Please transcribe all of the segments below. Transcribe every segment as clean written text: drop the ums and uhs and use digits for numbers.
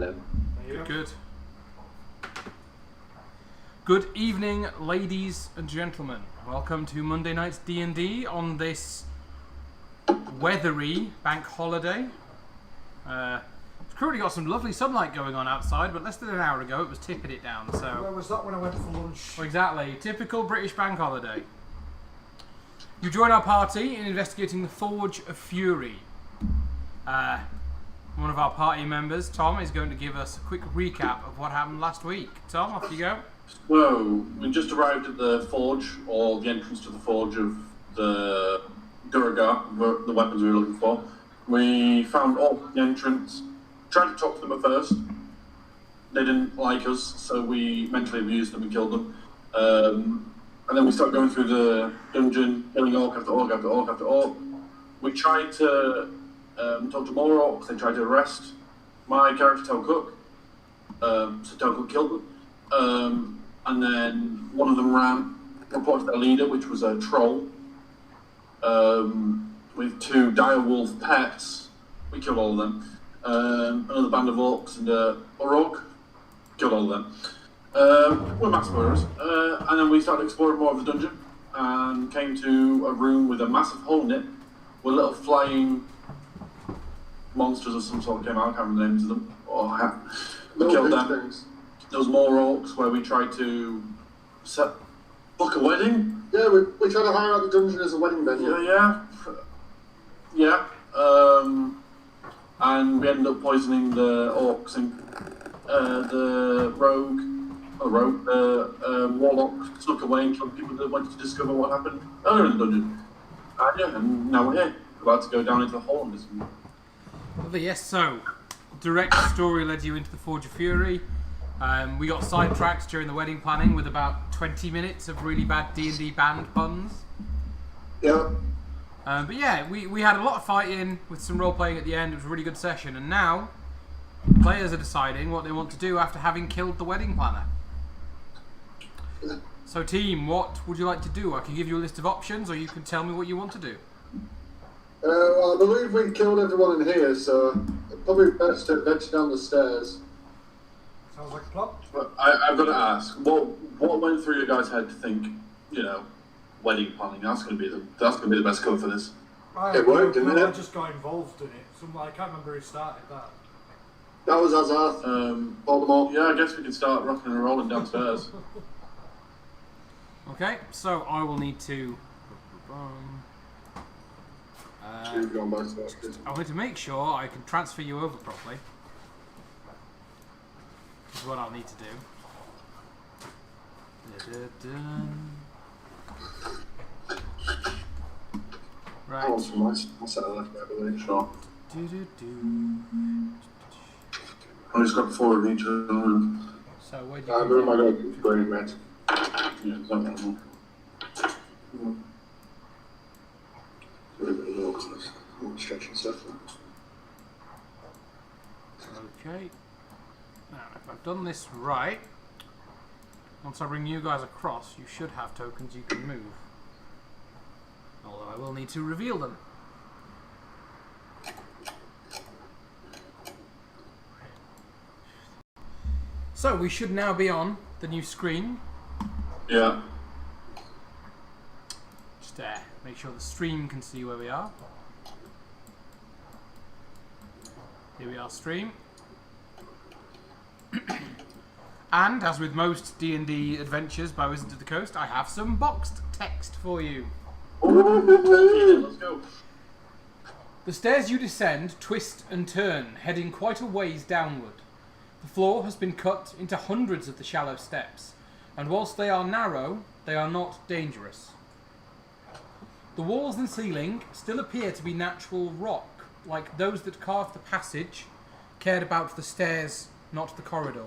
Hello. Good. Good evening, ladies and gentlemen. Welcome to Monday Night D&D on this weathery bank holiday. It's currently got some lovely sunlight going on outside, but less than an hour ago it was tipping it down. So where was that when I went for lunch? Exactly, typical British bank holiday. You join our party in investigating the Forge of Fury. One of our party members, Tom, is going to give us a quick recap of what happened last week. Tom, off you go. Well, we just arrived at the forge, or the entrance to the forge of the Duragar, the weapons we were looking for. We found all the entrance, tried to talk to them at first. They didn't like us, so we mentally abused them and killed them. And then we started going through the dungeon, killing orc after orc after orc after orc. We tried to talk to more orcs. They tried to arrest my character, Tel Cook. So Tel Cook killed them. And then one of them reported their leader, which was a troll, with 2 direwolf pets. We killed all of them. Another band of orcs and a rogue. Killed all of them. We're mass murderers. And then we started exploring more of the dungeon and came to a room with a massive hole in it with little flying monsters of some sort came out. I can't remember the names of them. We killed them. Things. There was more orcs where we tried to book a wedding. Yeah, we tried to hire out the dungeon as a wedding venue. Yeah. And we ended up poisoning the orcs and the warlock snuck away and killed people that wanted to discover what happened earlier in the dungeon. And now we're here. We're about to go down into the hole in this one. Yes, so direct story led you into the Forge of Fury. We got sidetracked during the wedding planning with about 20 minutes of really bad D&D band puns. Yeah. But yeah, we had a lot of fighting with some role playing at the end. It was a really good session, and now players are deciding what they want to do after having killed the wedding planner. So team, what would you like to do? I can give you a list of options, or you can tell me what you want to do. Well, I believe we killed everyone in here, so probably best to venture down the stairs. Sounds like a plot. But I've got to ask, what went through your guys' head to think, wedding planning? That's going to be the best cover for this. It worked, didn't it? I just got involved in it. I can't remember who started that. That was Azath. Voldemort. Yeah, I guess we can start rocking and rolling downstairs. Okay, so I will need to. I want to make sure I can transfer you over properly. Is what I'll need to do. Right. I'll set a left there, I believe. Sure. I just got 4 of each room. So where do The room I got is green, mate. Yeah, exactly. Stretching stuff. Okay. Now, if I've done this right, once I bring you guys across, you should have tokens you can move. Although I will need to reveal them. So we should now be on the new screen. Yeah. Just make sure the stream can see where we are. Here we are, stream. And, as with most D&D adventures by Wizards of the Coast, I have some boxed text for you. Let's go. The stairs you descend twist and turn, heading quite a ways downward. The floor has been cut into hundreds of the shallow steps, and whilst they are narrow, they are not dangerous. The walls and ceiling still appear to be natural rock, like those that carved the passage cared about the stairs, not the corridor.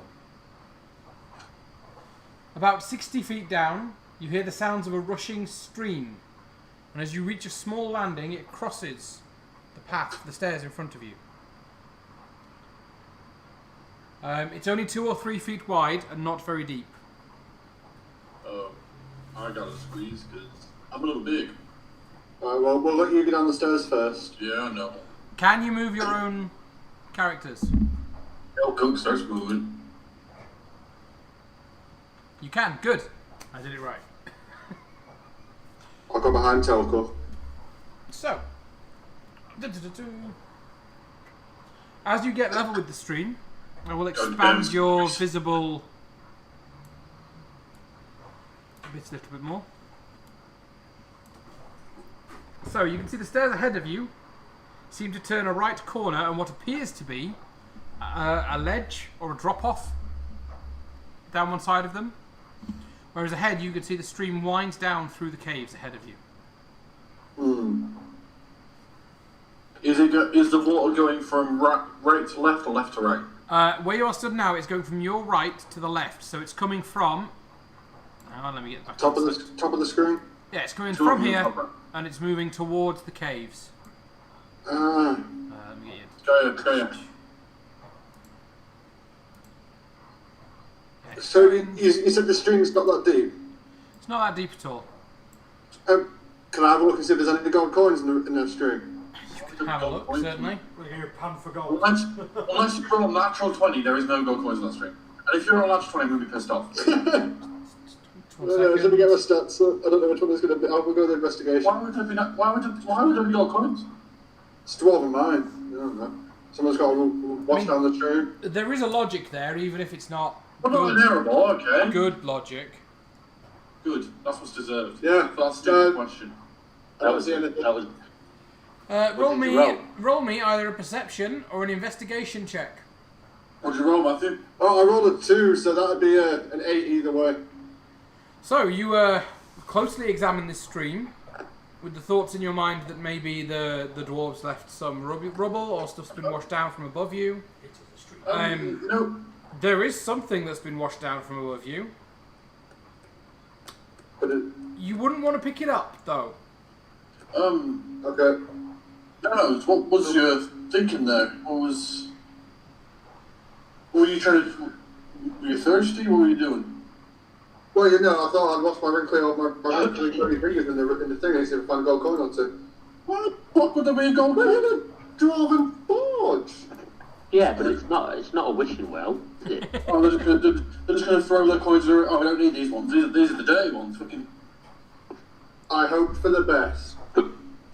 About 60 feet down, you hear the sounds of a rushing stream, and as you reach a small landing, it crosses the path for the stairs in front of you. It's only 2 or 3 feet wide and not very deep. I gotta squeeze because I'm a little big. Alright, well, we'll let you get down the stairs first. Yeah, I know. Can you move your own characters? El Cook starts moving. You can. Good. I did it right. I'll go behind Telco. So, as you get level with the stream, I will expand your visible bits a little bit more. So you can see the stairs ahead of you seem to turn a right corner and what appears to be a ledge or a drop-off down one side of them. Whereas ahead you can see the stream winds down through the caves ahead of you. Is the water going from right to left or left to right? Where you are stood now, it's going from your right to the left. So it's coming from... Hang on, let me get back. Top of the screen? Yeah, it's coming from here, and it's moving towards the caves. Let me get Go you. yeah. So you said the stream's not that deep? It's not that deep at all. Can I have a look and see if there's any gold coins in the stream? You can have a look, certainly. We're going to pan for gold. Unless you roll a natural 20, there is no gold coins on that stream. And if you roll a natural 20, I'm going to be pissed off. Let me get my stats. I don't know which one is going to be. I'll go the investigation. Why would there be gold coins? It's dwarven mine. I don't know. Someone's got to wash down the stream. There is a logic there, even if it's not Well, not terrible, okay. good logic. Good, that's what's deserved. Yeah. That's a stupid question. I don't see anything. Roll me either a perception or an investigation check. What did you roll, Matthew? Oh, I rolled a 2, so that'd be an 8 either way. So you closely examine this stream with the thoughts in your mind that maybe the dwarves left some rubble or stuff's been washed down from above you. No. There is something that's been washed down from above you. But You wouldn't want to pick it up, though. okay. No, what was your thinking there? What were you trying to... Were you thirsty? What were you doing? Well, you know, I thought I'd wash my wrinkly dirty fingers in the thing and see if I find a gold coin or two. What would there be a gold We're coin? in a dwarven forge. Yeah, but it's not a wishing well, is it? Oh, they're just gonna throw their coins around. Oh, I don't need these ones. These are the dirty ones. Fucking... I hope for the best.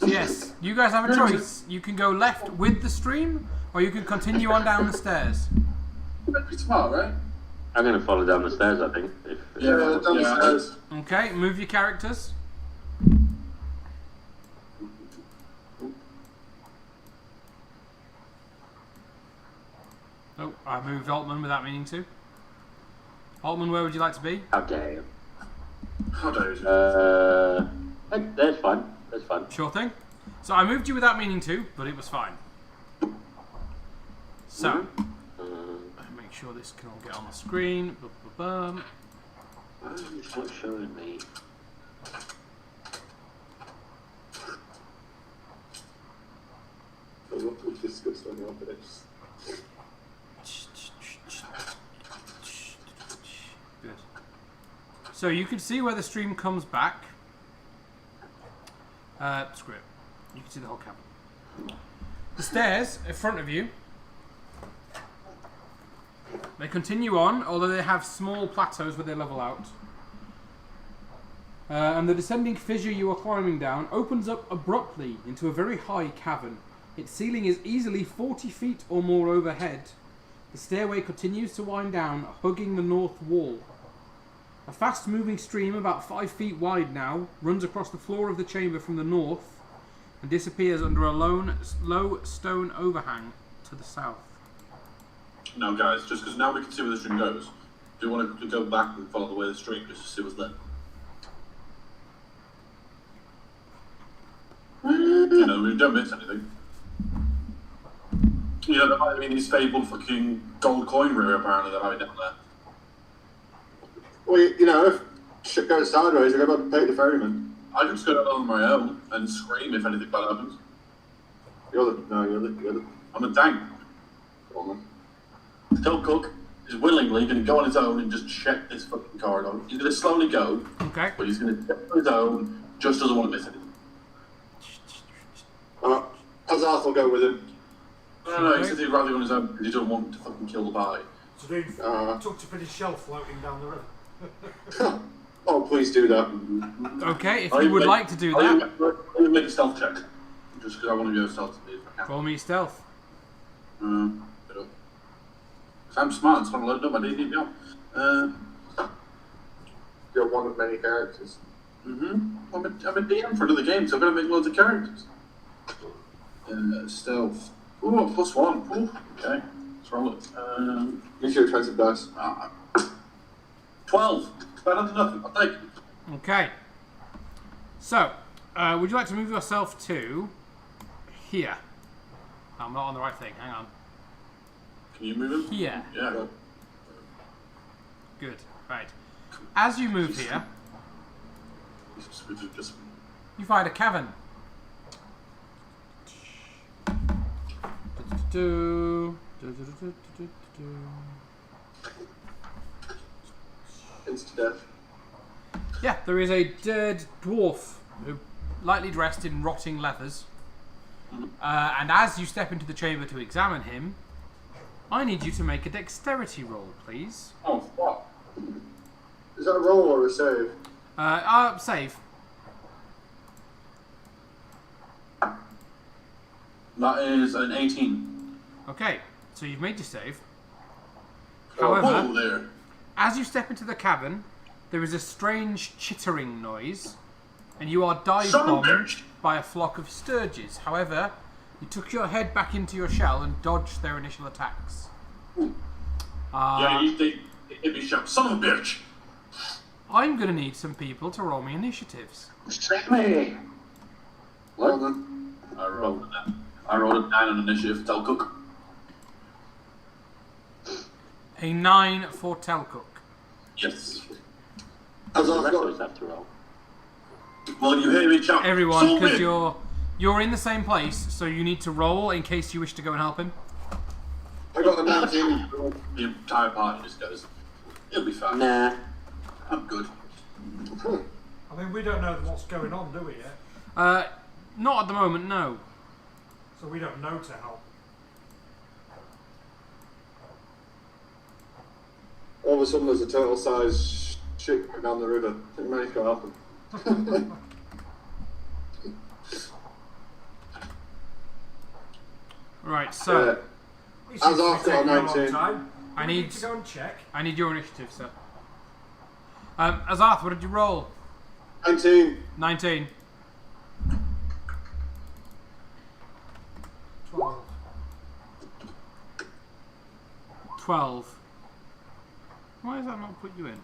Yes, you guys have a choice. You can go left with the stream, or you can continue on down the stairs. Pretty smart, right? I'm going to follow down the stairs, I think. Yeah, downstairs. Okay, move your characters. Oh, I moved Altman without meaning to. Altman, where would you like to be? How dare you? How dare you? That's fine. That's fine. Sure thing. So I moved you without meaning to, but it was fine. So, make sure this can all get on the screen. Bum. It's not showing me. What we discussed on the office. Good. So you can see where the stream comes back. Screw it. You can see the whole cabin. The stairs in front of you, they continue on, although they have small plateaus where they level out. And the descending fissure you are climbing down opens up abruptly into a very high cavern. Its ceiling is easily 40 feet or more overhead. The stairway continues to wind down, hugging the north wall. A fast-moving stream, about 5 feet wide now, runs across the floor of the chamber from the north and disappears under a low stone overhang to the south. Now, guys, just because now we can see where the stream goes, do you want to go back and follow the way of the stream just to see what's there? You know, we don't miss anything. You know, there might have been these fabled fucking gold coin river apparently that I down there. Well, you know, if shit goes sideways, I go back to pay the ferryman. I can just go down on my own and scream if anything bad happens. You're the. I'm a tank. Come on, man. Tell Cook is willingly going to go on his own and just check this fucking corridor. He's going to slowly go, Okay. but he's going to check on his own, just doesn't want to miss anything. Azarth will go with him. No, he said he'd rather go on his own because he don't want to fucking kill the party. So dude tucked up in his shell floating down the river. Oh, please do that. Okay, if you would like to do that, I'll make a stealth check. Just because I want to go stealth. roll me stealth. Because I'm smart, so I'm loaded up my D&D now. You're one of many characters. I'm a DM for another game, so I've got to make loads of characters. Stealth. Ooh, +1. Ooh, okay. Let's roll it. Use your expensive dice. 12. Better than nothing. I'll take it. Okay. So, would you like to move yourself to here? I'm not on the right thing. Hang on. Can you move him? Here. Yeah. Good. Right. As you move here, Just you find a cavern. Instant death. Yeah, there is a dead dwarf, lightly dressed in rotting leathers. And as you step into the chamber to examine him, I need you to make a dexterity roll, please. Oh, what? Is that a roll or a save? Save. That is an 18. Okay, so you've made your save. Whoa However, there. as you step into the cavern, there is a strange chittering noise, and you are dive Son of a bombed bitch. by a flock of sturges. However, you took your head back into your shell and dodged their initial attacks. Yeah, they hit me shot. Son of a bitch. I'm going to need some people to roll me initiatives. Sammy! Well What? then. I rolled a 9 on initiative. Tell Cook. A 9 for Telcook. Yes. As The I've rest of got, us have to roll. Well, you hear me shout. Everyone, "So because big." you're in the same place, so you need to roll in case you wish to go and help him. I got a 19. The entire party just goes, it'll be fine. Nah. I'm good. I mean, we don't know what's going on, do we yet? Not at the moment, no. So we don't know to help. All of a sudden there's a turtle sized shit going down the river. I think money's got to happen. Right, so We As seem to be I've got a taking a long 19. time. I We need to go and check. I need your initiative, sir. Azath, what did you roll? 19. 19. 12. 12. Why does that not put you in?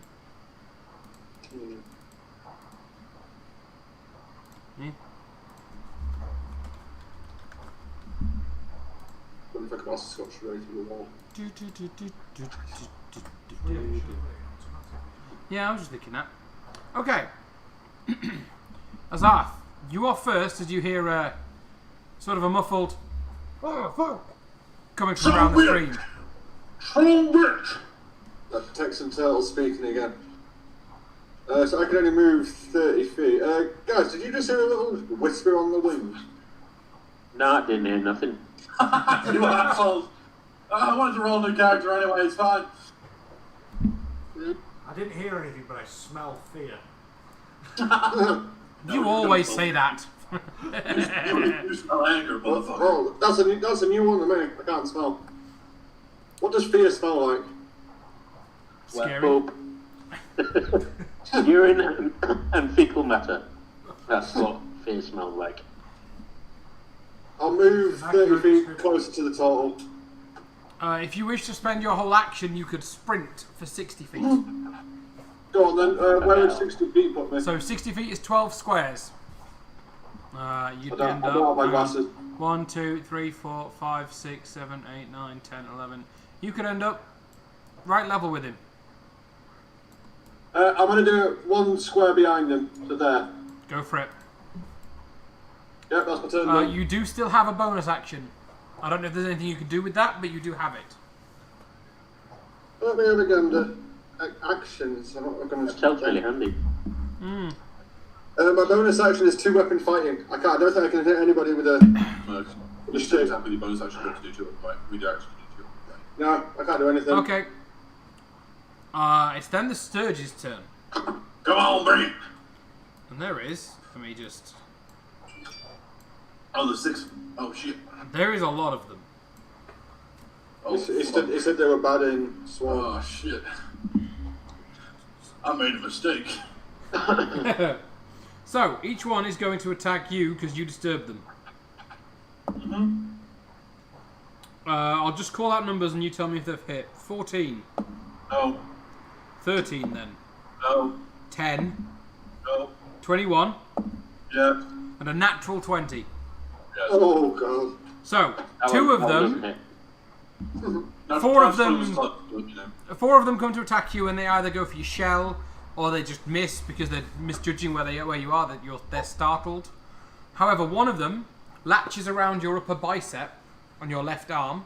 Yeah. What if I could ask Scotch Ray to the wall? Yeah, I was just thinking that. Okay. Azath, you are first as you hear sort of a muffled coming from around the stream. Son of a bitch. That Texan turtle speaking again. So I can only move 30 feet. Guys, did you just hear a little whisper on the wind? No, I didn't hear nothing. You assholes. I wanted to roll a new character anyway, it's fine. I didn't hear anything, but I smell fear. You always say that. You smell anger, motherfucker. Oh, that's a new one to me. I can't smell. What does fear smell like? Scary. Poop. Urine and fecal matter. That's what fear smells like. I'll move 30 feet closer to the turtle. If you wish to spend your whole action, you could sprint for 60 feet. Go on then, where would 60 feet put me? So 60 feet is 12 squares. You'd I end don't up have my glasses. 1, 2, 3, 4, 5, 6, 7, 8, 9, 10, 11. You could end up right level with him. I'm going to do it one square behind him, so there. Go for it. Yep, that's my turn then. You do still have a bonus action. I don't know if there's anything you can do with that, but you do have it. Let me have a go under actions. I'm not going to... Sounds really handy. my bonus action is 2-weapon fighting. I don't think I can hit anybody with a... Just take With your bonus action, to do 2 on the way. We do actually do 2 on the way. No, I can't do anything. Okay. It's then the Sturge's turn. Come on, bring it! And there is. Let me just... Oh, there's 6. Oh, shit. There is a lot of them. Oh, He said they were bad in Swarm. oh, shit. I made a mistake. So, each one is going to attack you because you disturbed them. Mm-hmm. I'll just call out numbers and you tell me if they've hit. 14. No. 13 then. No. 10. No. 21. Yeah. And a natural 20. Yes. Oh, God. So, two of them... No, Four of no, them- stop, you know. 4 of them come to attack you and they either go for your shell or they just miss because they're misjudging where you are, that they're startled. However, one of them latches around your upper bicep on your left arm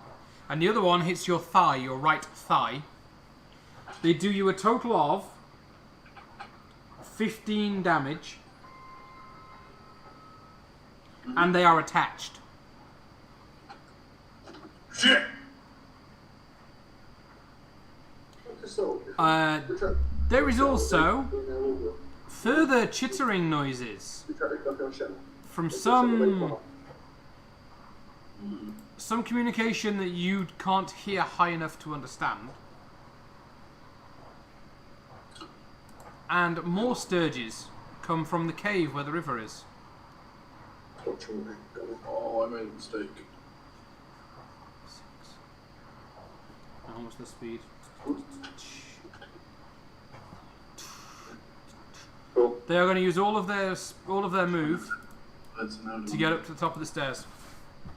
and the other one hits your thigh, your right thigh. They do you a total of 15 damage and they are attached. Shit! There is also further chittering noises from some communication that you can't hear high enough to understand. And more sturges come from the cave where the river is. Oh, I made a mistake. How much the speed? They are going to use all of their move to get up to the top of the stairs.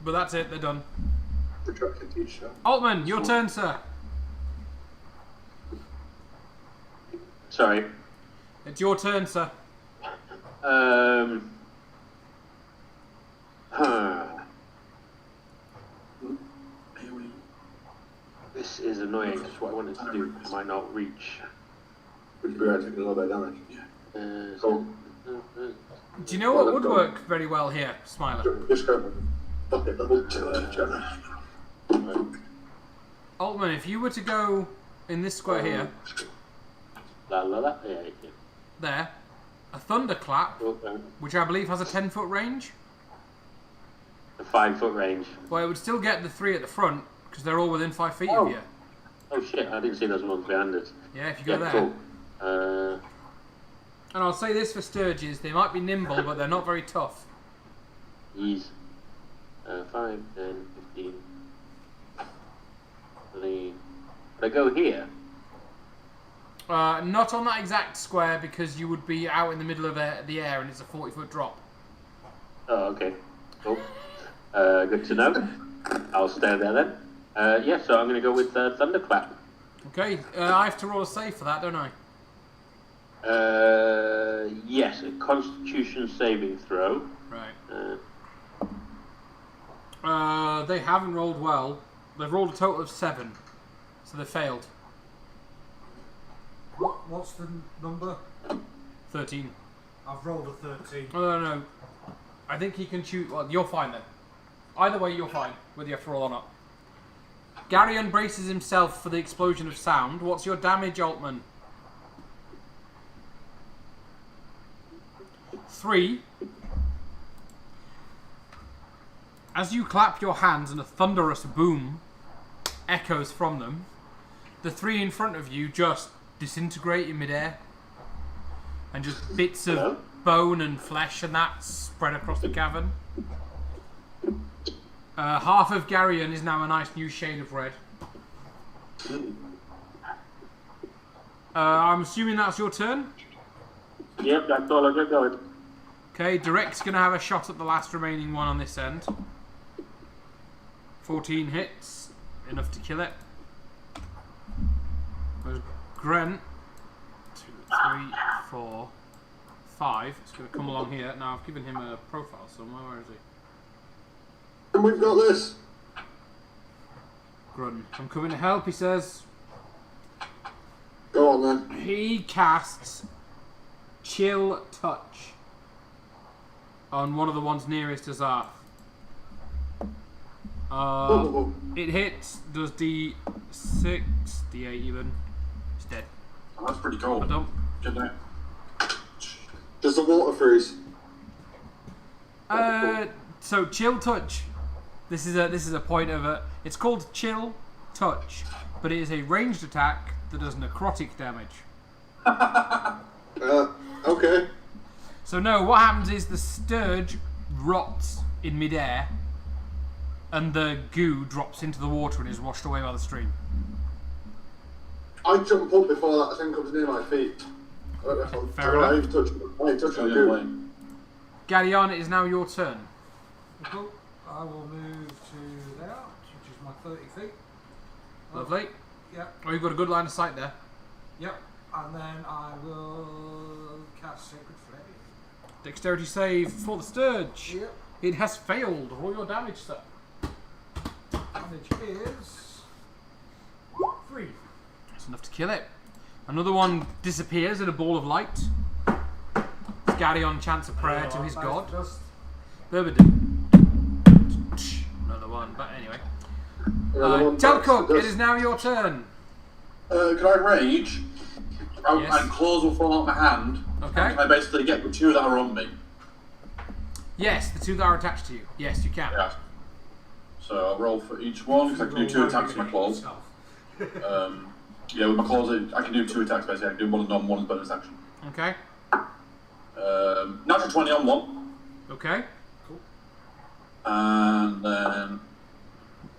But that's it, they're done. Altman, your turn, sir. Sorry. It's your turn, sir. This is annoying because what I wanted to do might not reach. Would be right taking a little bit of damage. Cool. Do you know what would work very well here, Smiler? Just go bucket level 2. Altman, if you were to go in this square here, La la la. Yeah, yeah. there, a thunderclap, Okay. which I believe has a 10-foot range, A 5-foot range. well, it would still get the 3 at the front because they're all within 5 feet Oh. of you. Oh shit! I didn't see those ones behind us. Yeah, if you go Yeah, there. cool. And I'll say this for Sturges, they might be nimble, but they're not very tough. Ease. 5, 10, 15. Would I go here? Not on that exact square because you would be out in the middle of the air and it's a 40-foot drop. Oh, okay. Cool. Good to know. I'll stay there then. Yeah, so I'm going to go with Thunderclap. Okay, I have to roll a save for that, don't I? Yes, a Constitution saving throw. Right. They haven't rolled well. They've rolled a total of 7, so they failed. What's the number? 13. I've rolled a 13. Oh, no. I think he can shoot. Well, you're fine then. Either way, you're fine, whether you have to roll or not. Gary braces himself for the explosion of sound. What's your damage, Altman? 3. As you clap your hands and a thunderous boom echoes from them, the 3 in front of you just disintegrate in midair. And just bits of bone and flesh and that spread across the cavern. Half of Garyon is now a nice new shade of red. I'm assuming that's your turn? Yep, that's all I got going. Okay, Direct's going to have a shot at the last remaining one on this end. 14 hits. Enough to kill it. There's Grant. 2, 3, 4, 5. It's going to come along here. Now, I've given him a profile somewhere. Where is he? And we've got this. Grun. I'm coming to help, he says. Go on then. He casts Chill Touch on one of the ones nearest Azarth. It hits, does D6, D8 even. It's dead. Oh, that's pretty cool. I don't. Good night. Does the water freeze? So chill touch. This is a point of a. It's called chill touch, but it is a ranged attack that does necrotic damage. Okay. So no, what happens is the sturge rots in midair, and the goo drops into the water and is washed away by the stream. I jump up before that thing comes near my feet. I don't know if I'm... Fair I enough. touch the goo. Gadion, it is now your turn. Cool. I will move to there, which is my 30 feet. Lovely. Yep. Oh, you've got a good line of sight there. Yep. And then I will cast Sacred Flame. Dexterity save for the sturge. Yep. It has failed. Roll your damage, sir. Damage is 3. That's enough to kill it. Another one disappears in a ball of light. Gadion chants a prayer to his god. Another one, but anyway. Telcook, it is now your turn. Can I rage? Yes. And claws will fall out my hand. Okay. And can I basically get the 2 that are on me? Yes, the 2 that are attached to you. Yes, you can. Yeah. So I'll roll for each one because I can do 2 attacks with my claws. Yeah, with my claws, I can do 2 attacks basically. I can do 1 on 1 bonus action. Okay. Natural 20 on 1. Okay. Cool. And then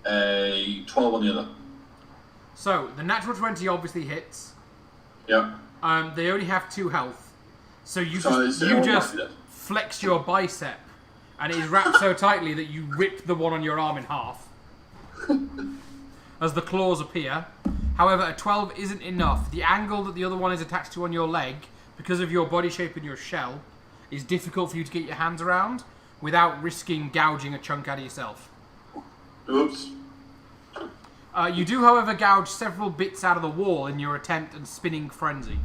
a 12 on the other. So, the natural 20 obviously hits. Yeah. They only have 2 health. So you So just flex your bicep, and it is wrapped so tightly that you rip the one on your arm in half as the claws appear. However, a 12 isn't enough. The angle that the other one is attached to on your leg, because of your body shape and your shell, is difficult for you to get your hands around without risking gouging a chunk out of yourself. Oops. You do, however, gouge several bits out of the wall in your attempt and spinning frenzy.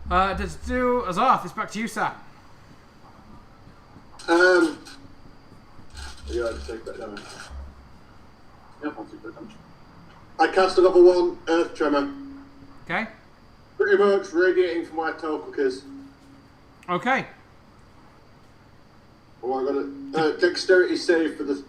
Does do Azarth, it's back to you, sir. Yeah, just take that damage. Yep, I'll take that damage. I cast a level 1 Earth Tremor. Okay. Pretty much radiating from where Telcook is. Okay. Oh, I got it. Dexterity save for the...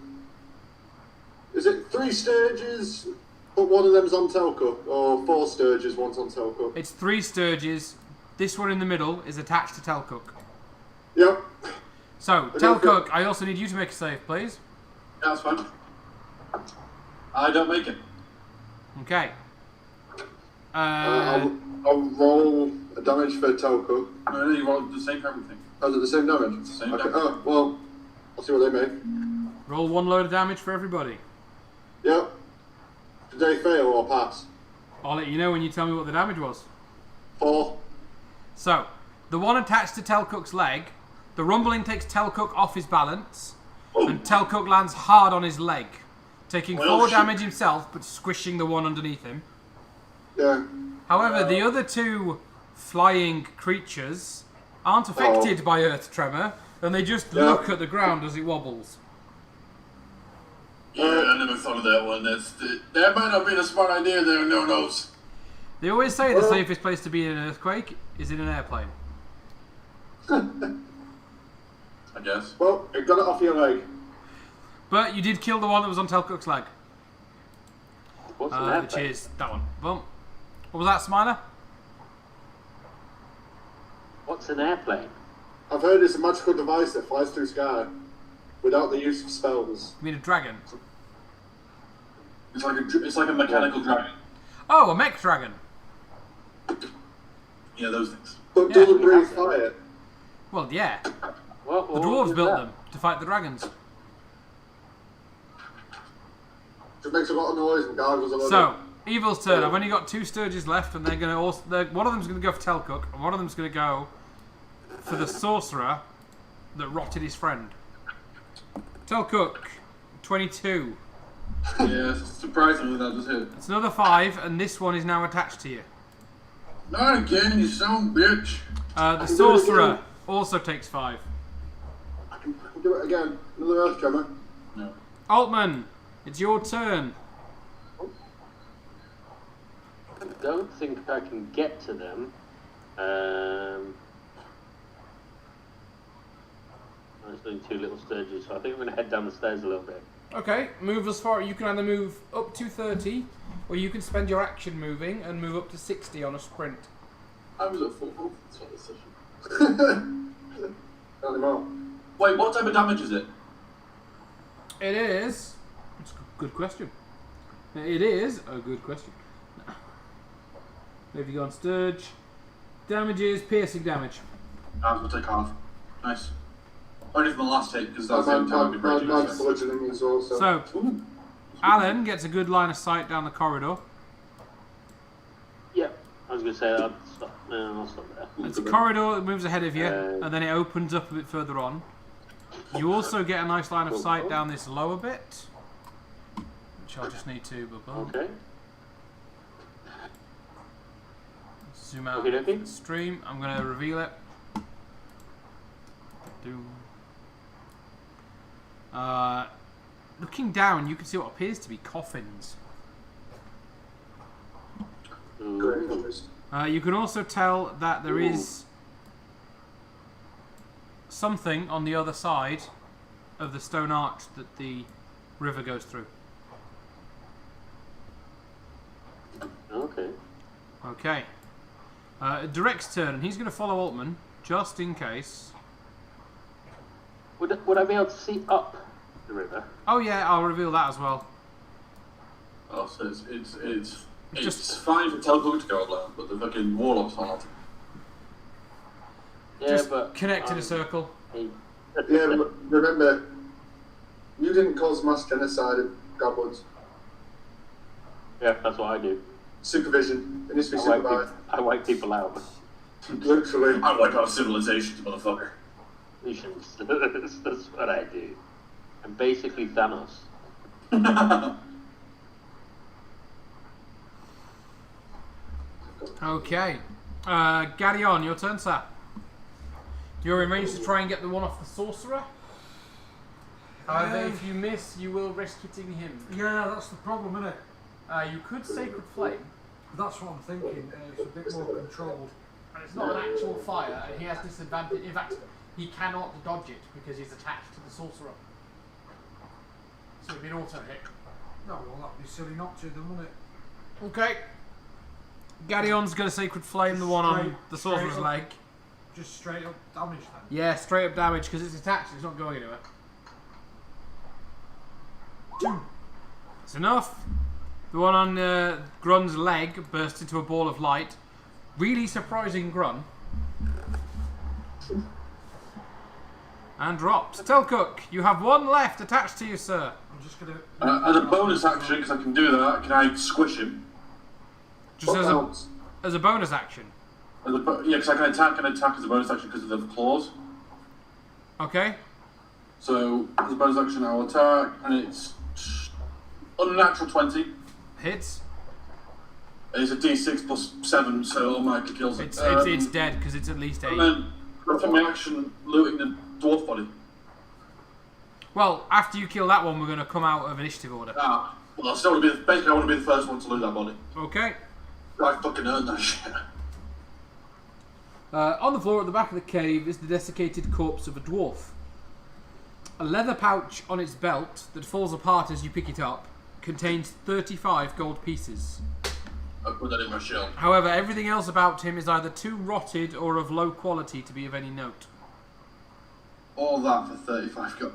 Is it 3 stages, but one of them's on Telcook? Or 4 stages, one's on Telcook? It's 3 sturges. This one in the middle is attached to Telcook. Yep. So, Telcook, I also need you to make a save, please. Yeah, that's fine. I don't make it. Okay. I'll roll a damage for Telcook. No, you rolled the same for everything. Oh, is it the same damage? It's the same okay. damage. Oh, well, I'll see what they make. Roll 1 load of damage for everybody. Yep. Did they fail or pass? I'll let you know when you tell me what the damage was. 4. So, the one attached to Telcook's leg, the rumbling takes Telcook off his balance, and Telcook lands hard on his leg, taking 4 damage himself, but squishing the one underneath him. Yeah. However, the other 2 flying creatures aren't affected by Earth Tremor, and they just look at the ground as it wobbles. Yeah, I never thought of that one. That might not be a smart idea there, no-nos. They always say the safest place to be in an earthquake is in an airplane. I guess. Well, it got it off your leg. But you did kill the one that was on Telcook's leg. What's an Which is that one. Boom. What was that, Smiler? What's an airplane? I've heard it's a magical device that flies through sky without the use of spells. You mean a dragon? It's like a mechanical dragon. Oh, a mech dragon. Yeah, those things. But Yeah, doesn't we breathe have fire. Well, yeah. What The dwarves built them to fight the dragons. Just makes a lot of noise and gargles a lot. So, Evil's turn. I've only got 2 sturges left, and they're going to also. One of them's going to go for Telcook, and one of them's going to go for the sorcerer that rotted his friend. Telcook, 22. Yeah, surprisingly that just hit. It's another 5, and this one is now attached to you. Not again, you son of a bitch. The sorcerer also takes 5. Do it again. Another earth tremor. No. Altman, it's your turn. I don't think I can get to them. There's only 2 little sturges, so I think I'm going to head down the stairs a little bit. Okay, move as far. You can either move up to 30, or you can spend your action moving and move up to 60 on a sprint. I was at full health for this session. Not anymore. Wait, what type of damage is it? It is. It's a good question. It is a good question. If you go on Sturge, damage is piercing damage. I'm going to take half. Nice. Only from the last hit, because that's the only time I've been breaking Mine's bludgeoning as well, so. So, Ooh. Alan gets a good line of sight down the corridor. Yeah, I was going to say I'll stop. No, I'll stop there. It's a corridor that moves ahead of you, and then it opens up a bit further on. You also get a nice line of sight down this lower bit, which I'll just need to Okay. zoom out Okay, of the stream. I'm going to reveal it. Looking down, you can see what appears to be coffins. Great interest. You can also tell that there is something on the other side of the stone arch that the river goes through. Okay. Okay. Direct's turn, and he's going to follow Altman, just in case. Would I be able to see up the river? Oh yeah, I'll reveal that as well. Oh, so it's Just- fine for Telco to go alone, but the fucking warlock's not. Yeah, Just but connect in a circle. Hey. Yeah, but remember, you didn't cause mass genocide of goblins. Yeah, that's what I do. Supervision. It needs to be I wipe, supervised. I wipe people out. Literally. I wipe out civilizations, motherfucker. That's what I do. I'm basically Thanos. Okay. Gadion, your turn, sir. You're in range to try and get the one off the sorcerer. However, if you miss, you will risk hitting him. Yeah, that's the problem, isn't it? You could Sacred Flame, That's what I'm thinking. It's a bit more controlled. and it's not an actual fire, and he has disadvantage. In fact, he cannot dodge it because he's attached to the sorcerer. So it'd be an auto hit. No, well, that'd be silly not to, then, wouldn't it? Okay. Gadion's going to Sacred Flame the one on Straight- the sorcerer's straight up. leg. Just straight up damage then. Yeah, straight up damage because it's attached, it's not going anywhere. 2. That's enough. The one on Grun's leg bursts into a ball of light. Really surprising Grun. And drops. Telcook, you have one left attached to you, sir. I'm just gonna. As a bonus action, because I can do that, can I squish him? Just as a bonus action. Yeah, because I can attack as a bonus action because of the claws. Okay. So, as a bonus action, I'll attack, and it's unnatural 20. Hits. It's a d6 plus 7, so automatically kills it. It's dead because it's at least 8. And then, for my action, looting the dwarf body. Well, after you kill that one, we're going to come out of initiative order. Well, I still want to be basically I want to be the first one to loot that body. Okay. I fucking earned that shit. On the floor at the back of the cave is the desiccated corpse of a dwarf. A leather pouch on its belt that falls apart as you pick it up contains 35 gold pieces. I put that in my shell. However, everything else about him is either too rotted or of low quality to be of any note. All that for 35 gold.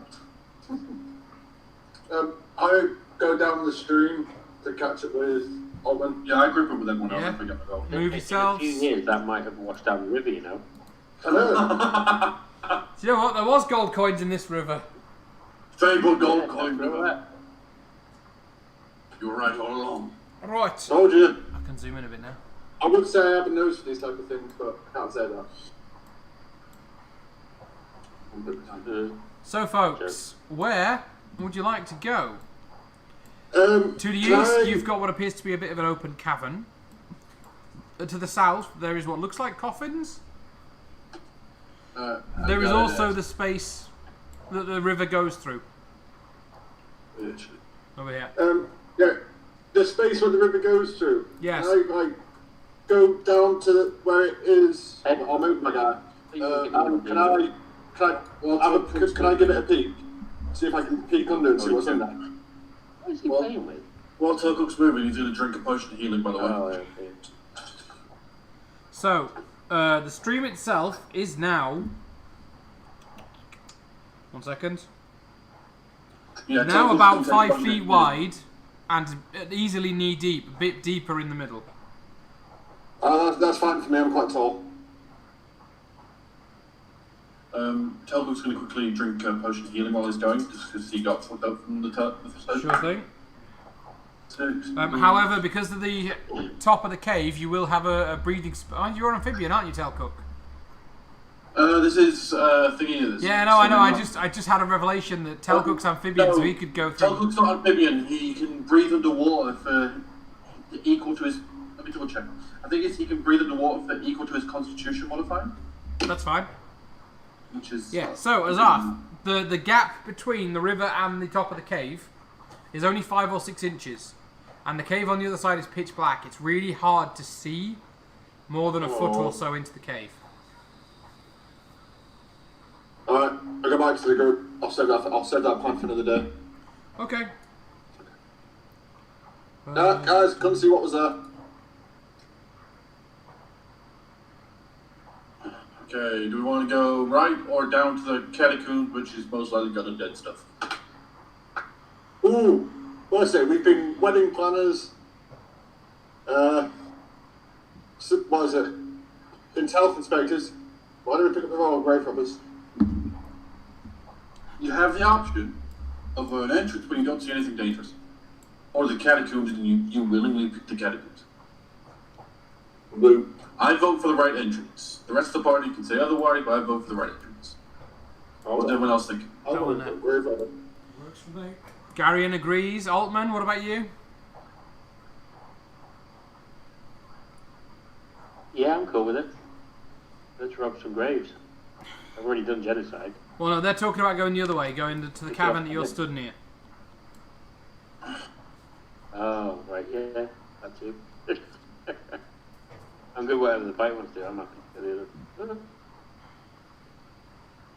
I go down the stream to catch up with Altman. Yeah, I group up with everyone else Yeah. and pick up the gold. Move In a yourselves. few years, that might have washed down the river, you know. I know. Do you know what? There was gold coins in this river. Fabled gold Yeah, coin, remember brother. that? You were right all along. Right. Told you. I can zoom in a bit now. I would say I have a nose for these type of things, but I can't say that. So, folks, where would you like to go? To To the east, you've got what appears to be a bit of an open cavern. To the south, there is what looks like coffins. There is also the space that the river goes through. Bitch. Over here. Yeah, the space where the river goes through. Yes. Can I like go down to where it is? Ed, I'll move my guy. Can Can I give it a peek? See if I can peek under and see what's in there. What is he Well- playing with? While Telcook's moving, he's going to drink a potion of healing, by the way. Oh, okay. So, the stream itself is now... 1 second. Yeah, Now Telcook about can take 5 one feet minute. wide and easily knee deep, a bit deeper in the middle. That's fine for me. I'm quite tall. Telcook's going to quickly drink a potion of healing while he's going, just because he got fucked up from the first Sure thing. stage. However, because of the top of the cave, you will have a breathing... Oh, you're an amphibian, aren't you, Telcook? This is thingy. This Yeah, no, I know. I just had a revelation that Telcook's amphibian, so he could go through... Telcook's not amphibian. He can breathe underwater for equal to his. Let me double check. I think he can breathe underwater for equal to his Constitution modifier, That's fine. which is Yeah, so, Azarth, the gap between the river and the top of the cave is only 5 or 6 inches. And the cave on the other side is pitch black. It's really hard to see more than a foot or so into the cave. Alright, I'll go back to the group. I'll save that plan for another day. Okay. Guys, come see what was there. Okay. Do we want to go right or down to the catacombs, which is most likely got undead stuff? Ooh, what I say? We've been wedding planners. What is it? Been health inspectors. Why do we pick up the wrong grave robbers? You have the option of an entrance when you don't see anything dangerous, or the catacombs and you willingly pick the catacombs. Blue. I vote for the right entrance. The rest of the party can say otherwise, but I vote for the right entrance. What's everyone else think? I'll Go go on with then. the grave robber. Works for me. Garion agrees. Altman, what about you? Yeah, I'm cool with it. Let's rob some graves. I've already done genocide. Well, no, they're talking about going the other way, going to the cavern that you're stood near. Oh, right, yeah, that's it. I'm good whatever the fight wants to do, I'm happy to do the other.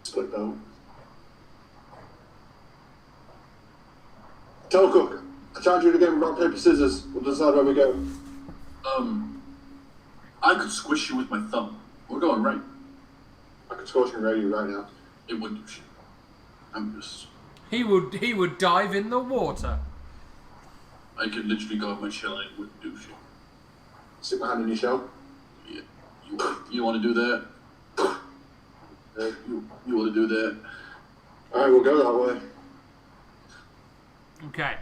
Split down. Telcook, I charge you again. Rock, paper, scissors. We'll decide where we go. I could squish you with my thumb. We're going right. I could scorch and radio you right now. It wouldn't do shit. I'm just. He would dive in the water. I could literally go up my shell and it wouldn't do shit. Stick my hand in your shell. Yeah. You want to do that? You want to do that? Alright, we'll go that way. Okay.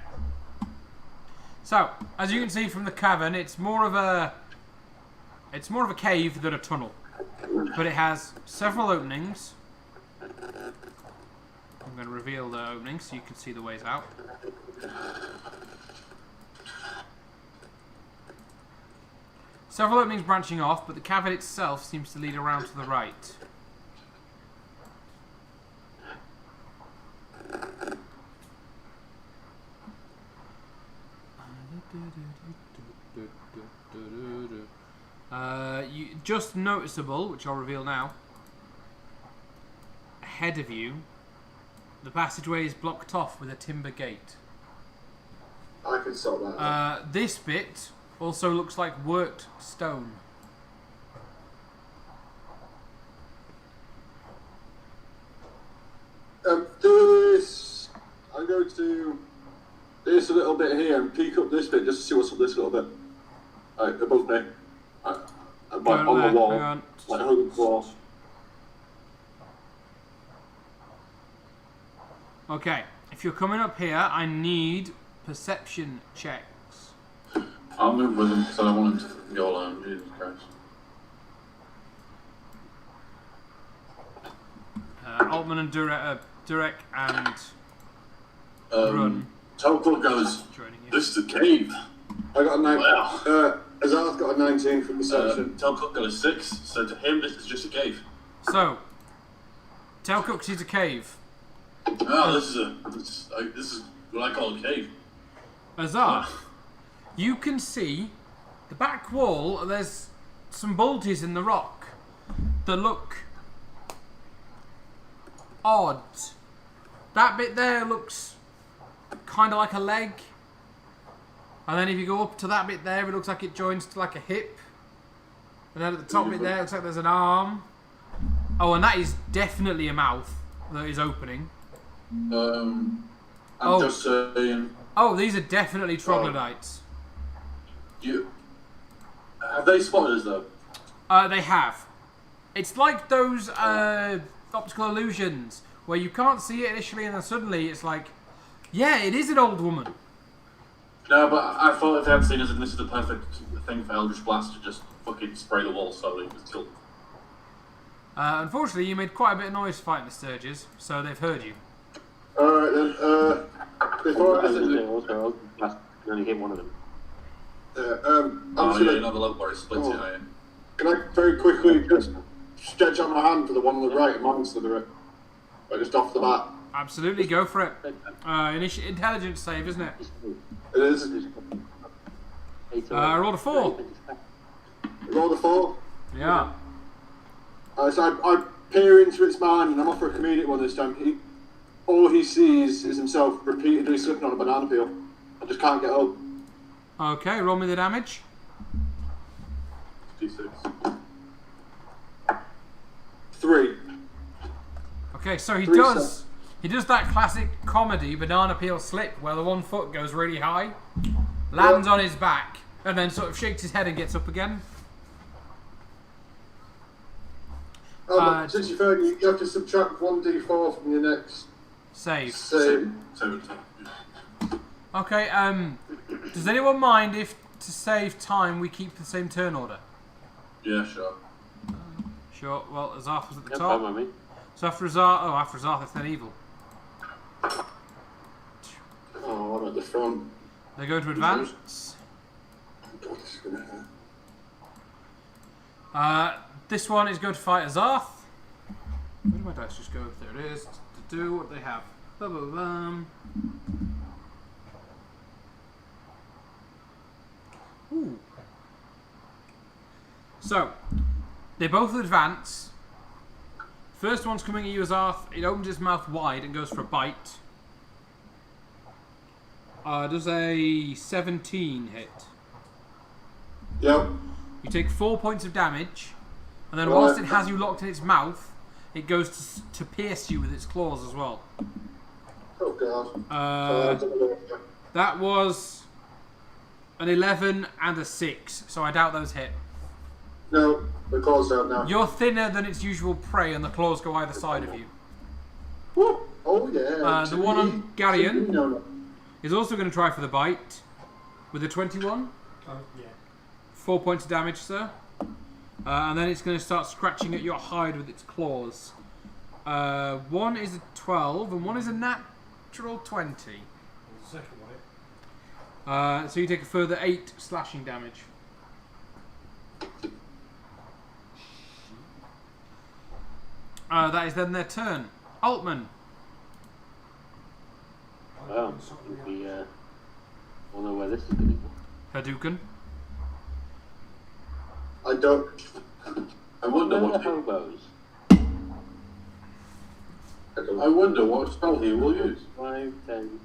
So, as you can see from the cavern, it's more of a cave than a tunnel. But it has several openings. I'm going to reveal the openings so you can see the ways out. Several openings branching off, but the cavern itself seems to lead around to the right. Just noticeable, which I'll reveal now. Ahead of you, the passageway is blocked off with a timber gate. I can sort that out. This bit also looks like worked stone. I'm going to this a little bit here and peek up this bit just to see what's up this little bit. Right, above me. On the wall. Hang on. Like hugging the wall. Okay, if you're coming up here, I need perception checks. I'll move with him because I don't want him to go alone. Jesus Christ. Altman and Durek and Run Telcook goes, joining you. this is the cave. I got a 9. Wow. Azarth got a 19 for perception. Telcook got a 6, so to him this is just a cave. So, Telcook sees a cave. Oh, this is what I call a cave. Azar, you can see the back wall. There's some bulges in the rock that look odd. That bit there looks kind of like a leg. And then if you go up to that bit there, it looks like it joins to like a hip. And then at the top bit there, it looks like there's an arm. Oh, and that is definitely a mouth that is opening. I'm Oh. just saying. Oh, these are definitely troglodytes. Have they spotted us though? They have. It's like those optical illusions where you can't see it initially and then suddenly it's like, yeah, it is an old woman. No, but I thought if they had seen us, and this is the perfect thing for Eldritch Blast to just fucking spray the wall so they was killed. Unfortunately, you made quite a bit of noise fighting the Sturges, so they've heard you. Alright then, before I think... Also, I can only hit one of them. Oh yeah, another level where it splits it, yeah. Can I very quickly just stretch out my hand for the one on the right amongst the right? Right, just off the bat. Absolutely, go for it. Intelligence save, isn't it? It is. Roll a 4. Roll the 4. Yeah. So I peer into its mind and I'm off for a comedic one this time. All he sees is himself repeatedly slipping on a banana peel. I just can't get up. Okay, roll me the damage. D6. 3. Okay, so he 3 does that classic comedy banana peel slip where the one foot goes really high, lands on his back, and then sort of shakes his head and gets up again. But since you've heard, you have to subtract 1d4 from your next Save. save. Okay, does anyone mind if, to save time, we keep the same turn order? Yeah, sure. Sure, well, Azarth was at the Yeah, top. fine with me. So after Azarth, it's then evil. Oh, I'm at the front. They go to advance. God, this is gonna hurt. This one is going to fight Azarth. Where did my dice just go? There it is. To do what they have. Ba-ba-bum. Ooh. So, they both advance. First one's coming at you, Azarth. It opens its mouth wide and goes for a bite. Does a 17 hit? Yep. You take 4 points of damage, and then Right. whilst it has you locked in its mouth, it goes to pierce you with its claws as well. Oh god. That was an 11 and a 6, so I doubt those hit. No, the claws out now. You're thinner than its usual prey, and the claws go either side of you. Woo! Oh yeah. The one on Galleon No. is also going to try for the bite with a 21. Oh, yeah. 4 points of damage, sir. And then it's going to start scratching at your hide with its claws. One is a 12, and one is a natural 20. The second one. So you take a further 8 slashing damage. That is then their turn. Altman. Well, we all know where this is going to go. Hadouken. I don't. I wonder Where are what the hobos? I wonder what spell he will use. 5, 10,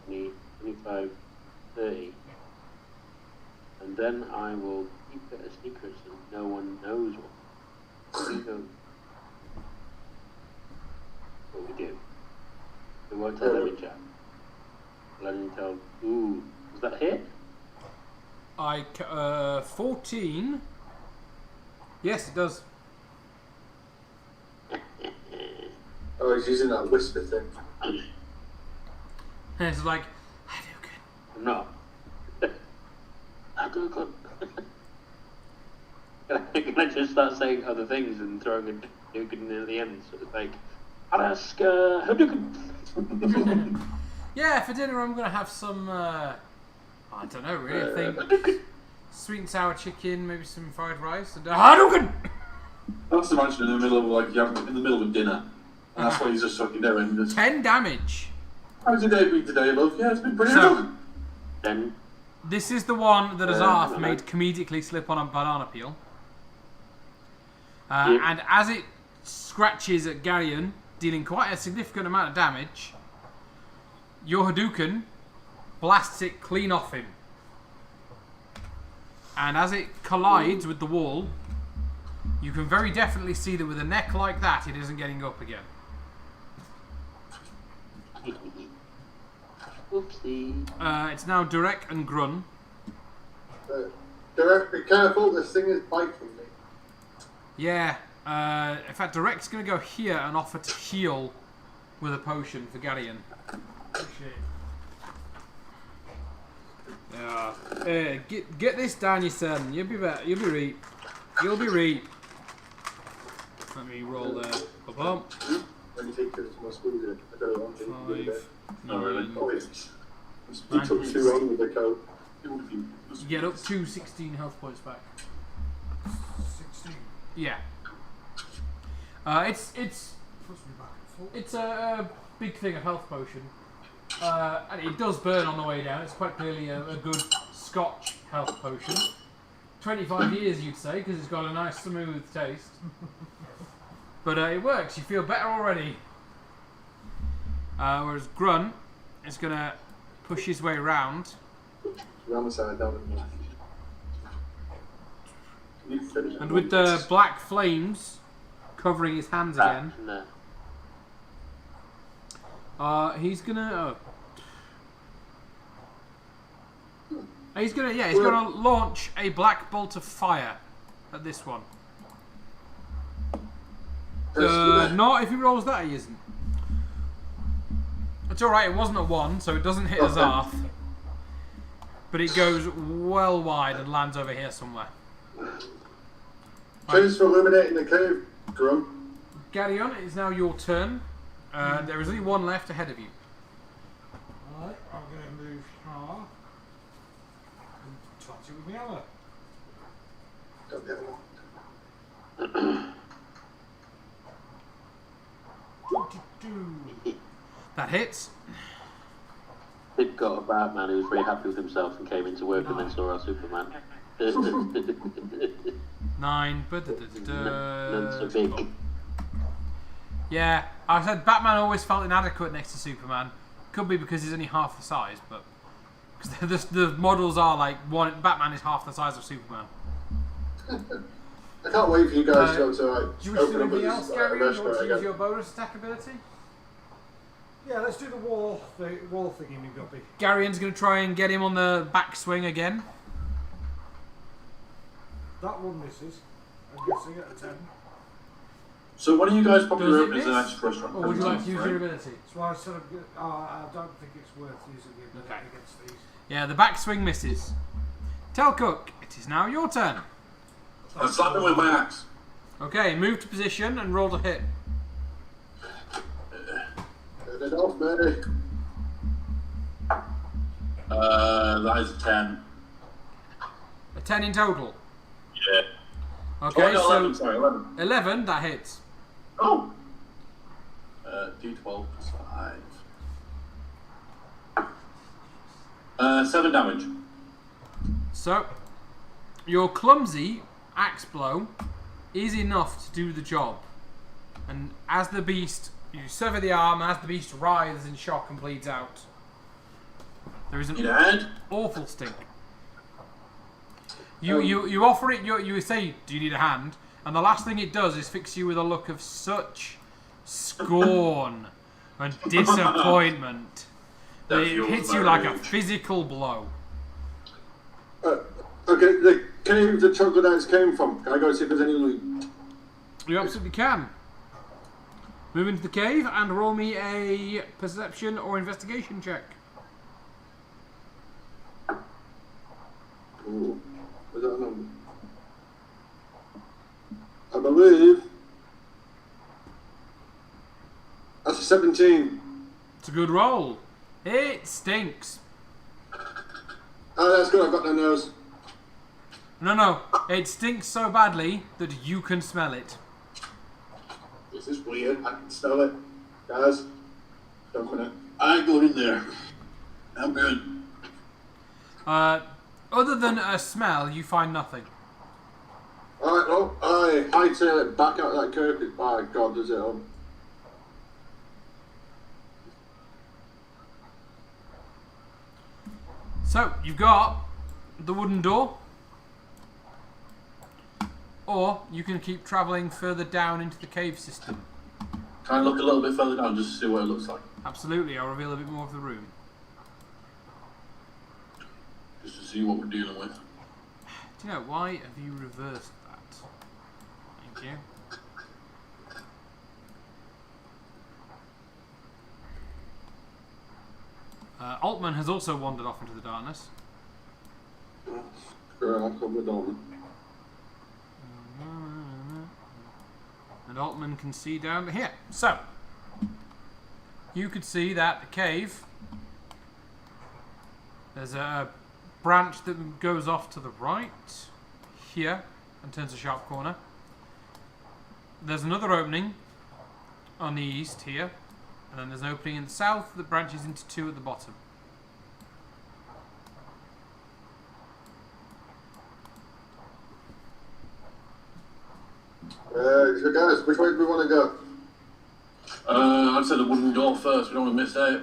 20, 25, 30. And then I will keep it a secret so no one knows what we do. We won't tell them in chat. Let them tell. Ooh, was that a hit? 14. Yes, it does. Oh, he's using that whisper thing. And it's like, Hadouken. I'm not. Hadouken. Can I just start saying other things and throwing a Hadouken near the end? So it's like, Alaska Hadouken. Yeah, for dinner I'm going to have some, I don't know really, I think sweet and sour chicken, maybe some fried rice, and Hadouken! That's imagine in the middle of in the middle of dinner, And that's what he's just fucking doing. Just, 10 damage. how's your day been today, love? Yeah, it's been pretty good. So, Then this is the one that Azarth no. made comedically slip on a banana peel. Yeah. And as it scratches at Garyon, dealing quite a significant amount of damage, your Hadouken blasts it clean off him. And as it collides with the wall, you can very definitely see that with a neck like that, it isn't getting up again. Oopsie. It's now Durek and Grun. Derek, be careful, this thing is biting me. Yeah. In fact, Durek's going to go here and offer to heal with a potion for Garyon. Yeah. Get this down, your son. You'll be better. You'll be right. You'll be right. Let me roll there. Ba-bum. When you take this, my spoon in, I don't want it. 5, Oh, really? 9. Oh, it's... You took too long with the coat. You get up to 16 health points back. 16. Yeah. It's Puts me back at full. it's a big thing of health potion, and it does burn on the way down. It's quite clearly a good Scotch health potion. 25 years, you'd say, because it's got a nice smooth taste. But it works. You feel better already. Whereas Grun is gonna push his way round. Round the side, down the left. And with the black flames covering his hands again, he's gonna. He's gonna launch a black bolt of fire at this one. Not if he rolls that, he isn't. It's alright, it wasn't a 1, so it doesn't hit Azarth. But it goes well wide and lands over here somewhere. Thanks for illuminating the cave, Grum. Garyon, it is now your turn. There is only one left ahead of you. Alright, I'm going to move here. And touch it with my hammer. Got the other one. 22. That hits. We've got a Batman who was very happy with himself and came into work and then saw our Superman. 9. None so big. Yeah, I said Batman always felt inadequate next to Superman. Could be because he's only half the size, but because the models are like one. Batman is half the size of Superman. I can't wait for you guys to go to like, Do you wish to do open up anything a else, Gary? Or do restaurant you use again. your bonus attack ability? Yeah, let's do the wall thingy, me guppy. Garyon's going to try and get him on the backswing again. That one misses. I'm guessing at a 10. So what are you guys probably Does it open as an miss? extra restaurant? Or would you like to use Right? your ability? That's why I said I don't think it's worth using the ability Okay. against these. Yeah, the backswing misses. Tell Cook, it is now your turn. I slap him with my axe. Okay, move to position and roll to hit. Turn it off, Mary. That is a 10. A 10 in total. Yeah. Okay, Oh, no, so 11, sorry, 11. 11, that hits. Oh! D12 plus 5. 7 damage. So, your clumsy axe blow is enough to do the job. And as the beast, you sever the arm, and as the beast writhes in shock and bleeds out, there is an You dead? awful stink. You offer it, you say, do you need a hand? And the last thing it does is fix you with a look of such scorn and disappointment that it fuels hits my you like a rage. physical blow. Okay, the cave the troglodytes came from. Can I go see if there's any loot? You absolutely can. Move into the cave and roll me a perception or investigation check. Ooh, was that a number? I believe that's a 17. It's a good roll. It stinks. Oh, that's good. I've got no nose. No, it stinks so badly that you can smell it. This is weird. I can smell it. Guys, don't come in. I go in there. I'm good. Other than a smell, you find nothing. Alright, well, I hightail it back out that curb. By God, does it all. So, you've got the wooden door. Or you can keep travelling further down into the cave system. Can I look a little bit further down just to see what it looks like? Absolutely, I'll reveal a bit more of the room. Just to see what we're dealing with. Do you know, why have you reversed that? Thank you. Altman has also wandered off into the darkness. Sure, I'll come with Dornan. And Altman can see down here. So, you could see that the cave, there's a branch that goes off to the right, here, and turns a sharp corner. There's another opening on the east here, and then there's an opening in the south that branches into two at the bottom. So guys, which way do we want to go? I'd say the wooden door first. We don't want to miss out.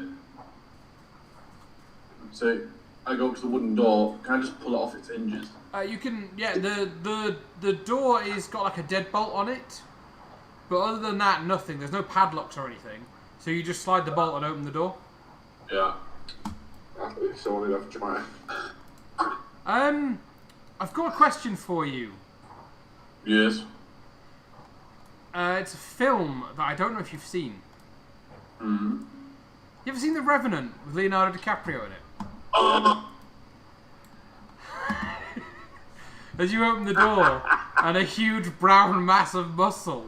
So I go up to the wooden door. Can I just pull it off its hinges? You can, yeah. The door is got like a deadbolt on it, but other than that, nothing. There's no padlocks or anything. So you just slide the bolt and open the door. Yeah. So only left to try. I've got a question for you. Yes. It's a film that I don't know if you've seen. Hmm. You ever seen The Revenant with Leonardo DiCaprio in it? As you open the door, and a huge brown mass of muscle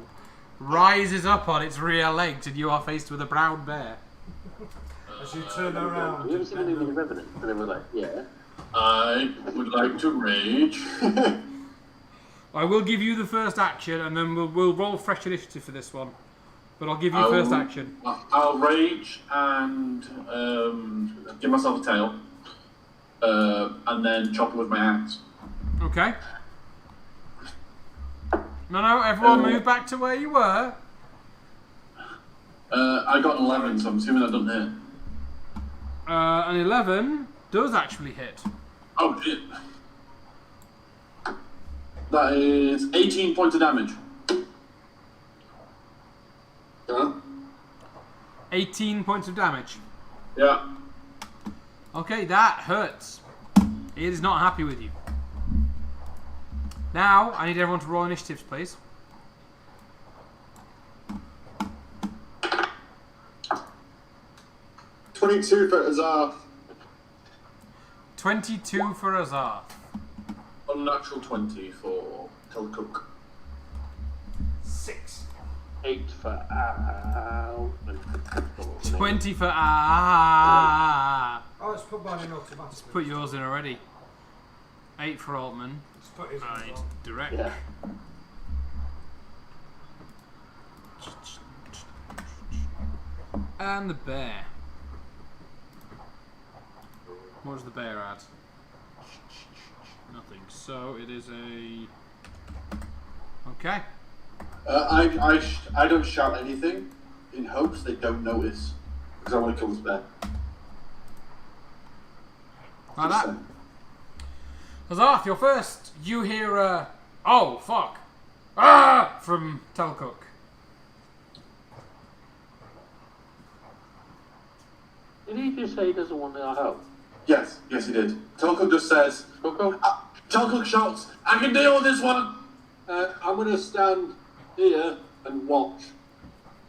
rises up on its rear legs, and you are faced with a brown bear. As you turn around. You ever seen the movie The Revenant? And they were like, yeah. I would like to rage. I will give you the first action, and then we'll roll fresh initiative for this one. But I'll give you first action. I'll rage and give myself a tail, and then chop it with my axe. Okay. No, everyone move back to where you were. I got an 11, so I'm assuming that doesn't hit. An 11 does actually hit. Oh shit. That is 18 points of damage. Huh? 18 points of damage. Yeah. Okay, that hurts. It is not happy with you. Now, I need everyone to roll initiatives, please. $22 for Azar. 22 for Azar. Unnatural 20 for Telcook. 6. 8 for Al. 20 for Oh, let's put mine in automatically. Put yours in already. 8 for Altman. Let's put his in as Right, well. direct. Yeah. And the bear. What does the bear add? Nothing. So it is a. Okay. I don't shout anything in hopes they don't notice because I want to kill this bear. Like that. Azarth, you're first. You hear a. Oh, fuck. Ah! From Telcook. Did he just say he doesn't want our help? Yes, he did. Telcook just says. Coco? Telcook shouts, "I can deal with this one." I'm going to stand here and watch.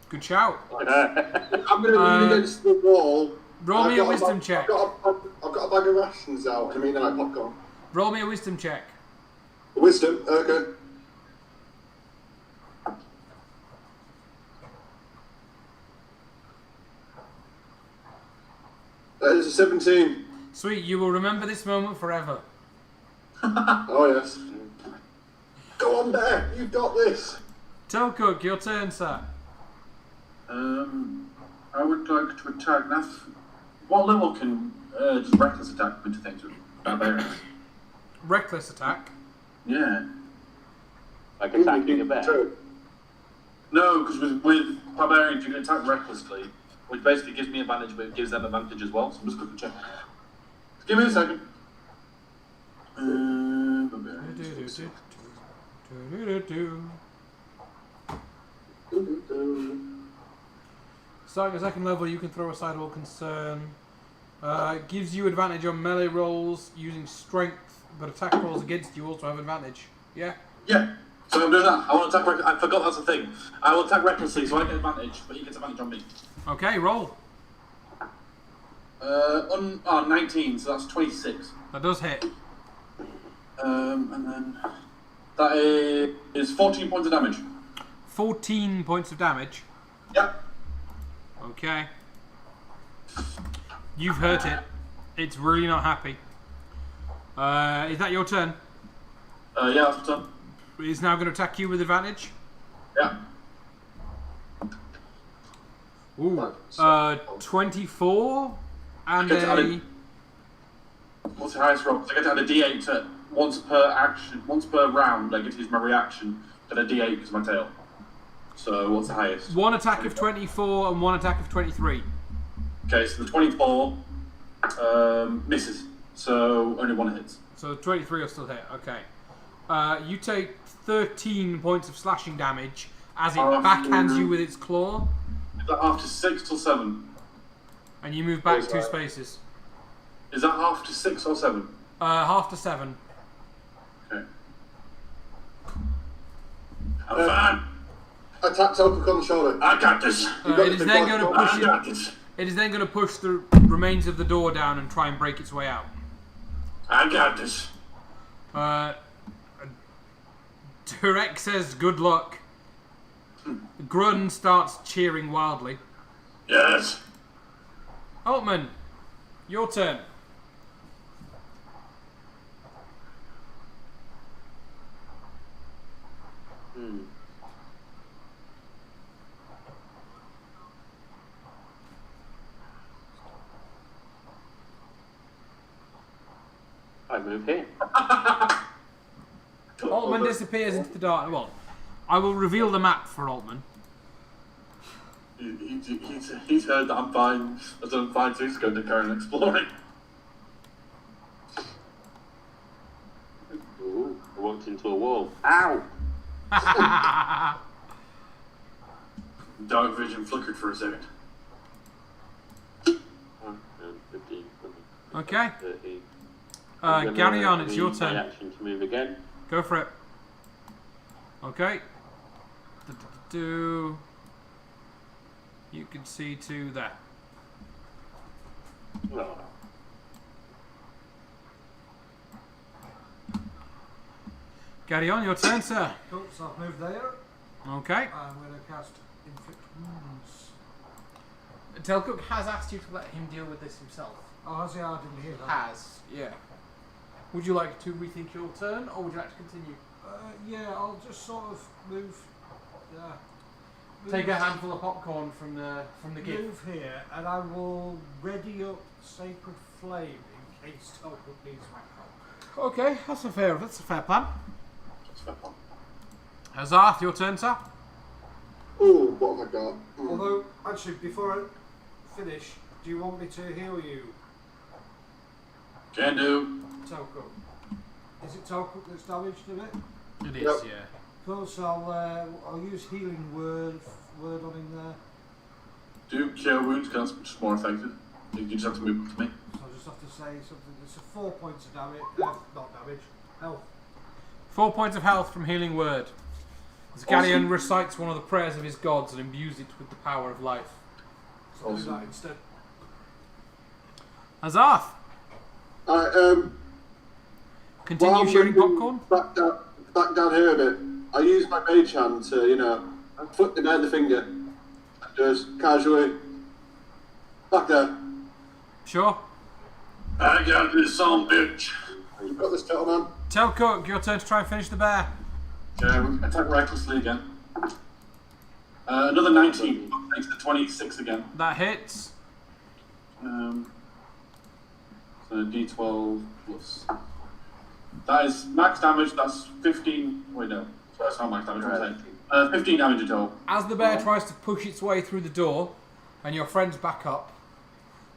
Good shout. I'm going to lean against the wall. Roll me I've a got wisdom bag- check. I've got a bag of rations out, and I mean like popcorn. Roll me a wisdom check. Wisdom, okay. That is a 17. Sweet, you will remember this moment forever. Oh, yes. Go on there, you've got this. Telcook, your turn, sir. I would like to attack. What level can does reckless attack into things with barbarians? Reckless attack. Yeah. Like attacking a bear. No, because with barbarians you can attack recklessly, which basically gives me advantage, but it gives them advantage as well. So I'm just going to check. Give me a second. Starting at second level, you can throw aside all concern. Gives you advantage on melee rolls using strength, but attack rolls against you also have advantage. Yeah? Yeah. So I'm doing that. I want to attack. I forgot that's a thing. I will attack recklessly, so I get advantage, but he gets advantage on me. Okay, roll. 19, so that's 26. That does hit. And then that is 14 points of damage. 14 points of damage. Yep. Okay. You've hurt it. It's really not happy. Is that your turn? Yeah, that's my turn. It's now going to attack you with advantage. Yeah. Ooh. 24 and what's the highest roll? So I get to add a D8 to once per round. I get to use my reaction, and a D8 because my tail. So what's the highest? One attack of 24 and one attack of 23. Okay, so the 24 misses, so only one hits. So 23 will still hit. Okay. You take 13 points of slashing damage as it backhands you with its claw. Is that after 6 or 7? And you move back 2 spaces. Is that after 6 or 7? Half to 7. Okay. Have fun! Attack Telpuk on the shoulder. I got this! It is then going to push I got this! It is then going to push the remains of the door down and try and break its way out. I got this! Turek says good luck. Grun starts cheering wildly. Yes! Altman, your turn. I move here. Altman disappears into the dark. Well, I will reveal the map for Altman. He's heard that I'm fine, so he's going to carry on exploring. Ooh, I walked into a wall. Ow! Dark vision flickered for a second. 15, 20, Okay. 30. Garyon, it's your My turn. action to move again. Go for it. Okay. You can see to there. Oh. Garyon, your turn, sir. Cool, so I've moved there. Okay. I'm going to cast Inflict Wounds. Telcook has asked you to let him deal with this himself. Oh, has he? I didn't hear that. Has, yeah. Would you like to rethink your turn, or would you like to continue? Yeah, I'll just sort of move. Take a handful of popcorn from the gift. Move here, and I will ready up Sacred Flame in case Telpuk needs my help. Okay, that's a fair plan. Azarth, your turn, sir. Ooh, what have I got? Although, actually, before I finish, do you want me to heal you, Can do. Telpuk? Is it Telpuk that's damaged in it? It is, Yep. yeah. Because I'll use healing word on him there. Do cure wounds, because that's much more effective. You just have to move to me. So I'll just have to say something. It's 4 points of damage. Not damage. Health. 4 points of health from Healing Word. As Galleon recites one of the prayers of his gods and imbues it with the power of life. So I'll do that instead. Azarth, Alright, continue sharing popcorn. Back down here a bit. I use my mage hand to, foot behind the finger. Just casually. Back there. Sure. I got this son bitch. You've got this, gentleman. Tell Cook, your turn to try and finish the bear. Okay, attack recklessly again. Another 19. Makes the 26 again. That hits. So D12 plus. That is max damage. That's 15. Wait, no. So that's not max damage. Right. 15 damage at all. As the bear tries to push its way through the door, and your friends back up,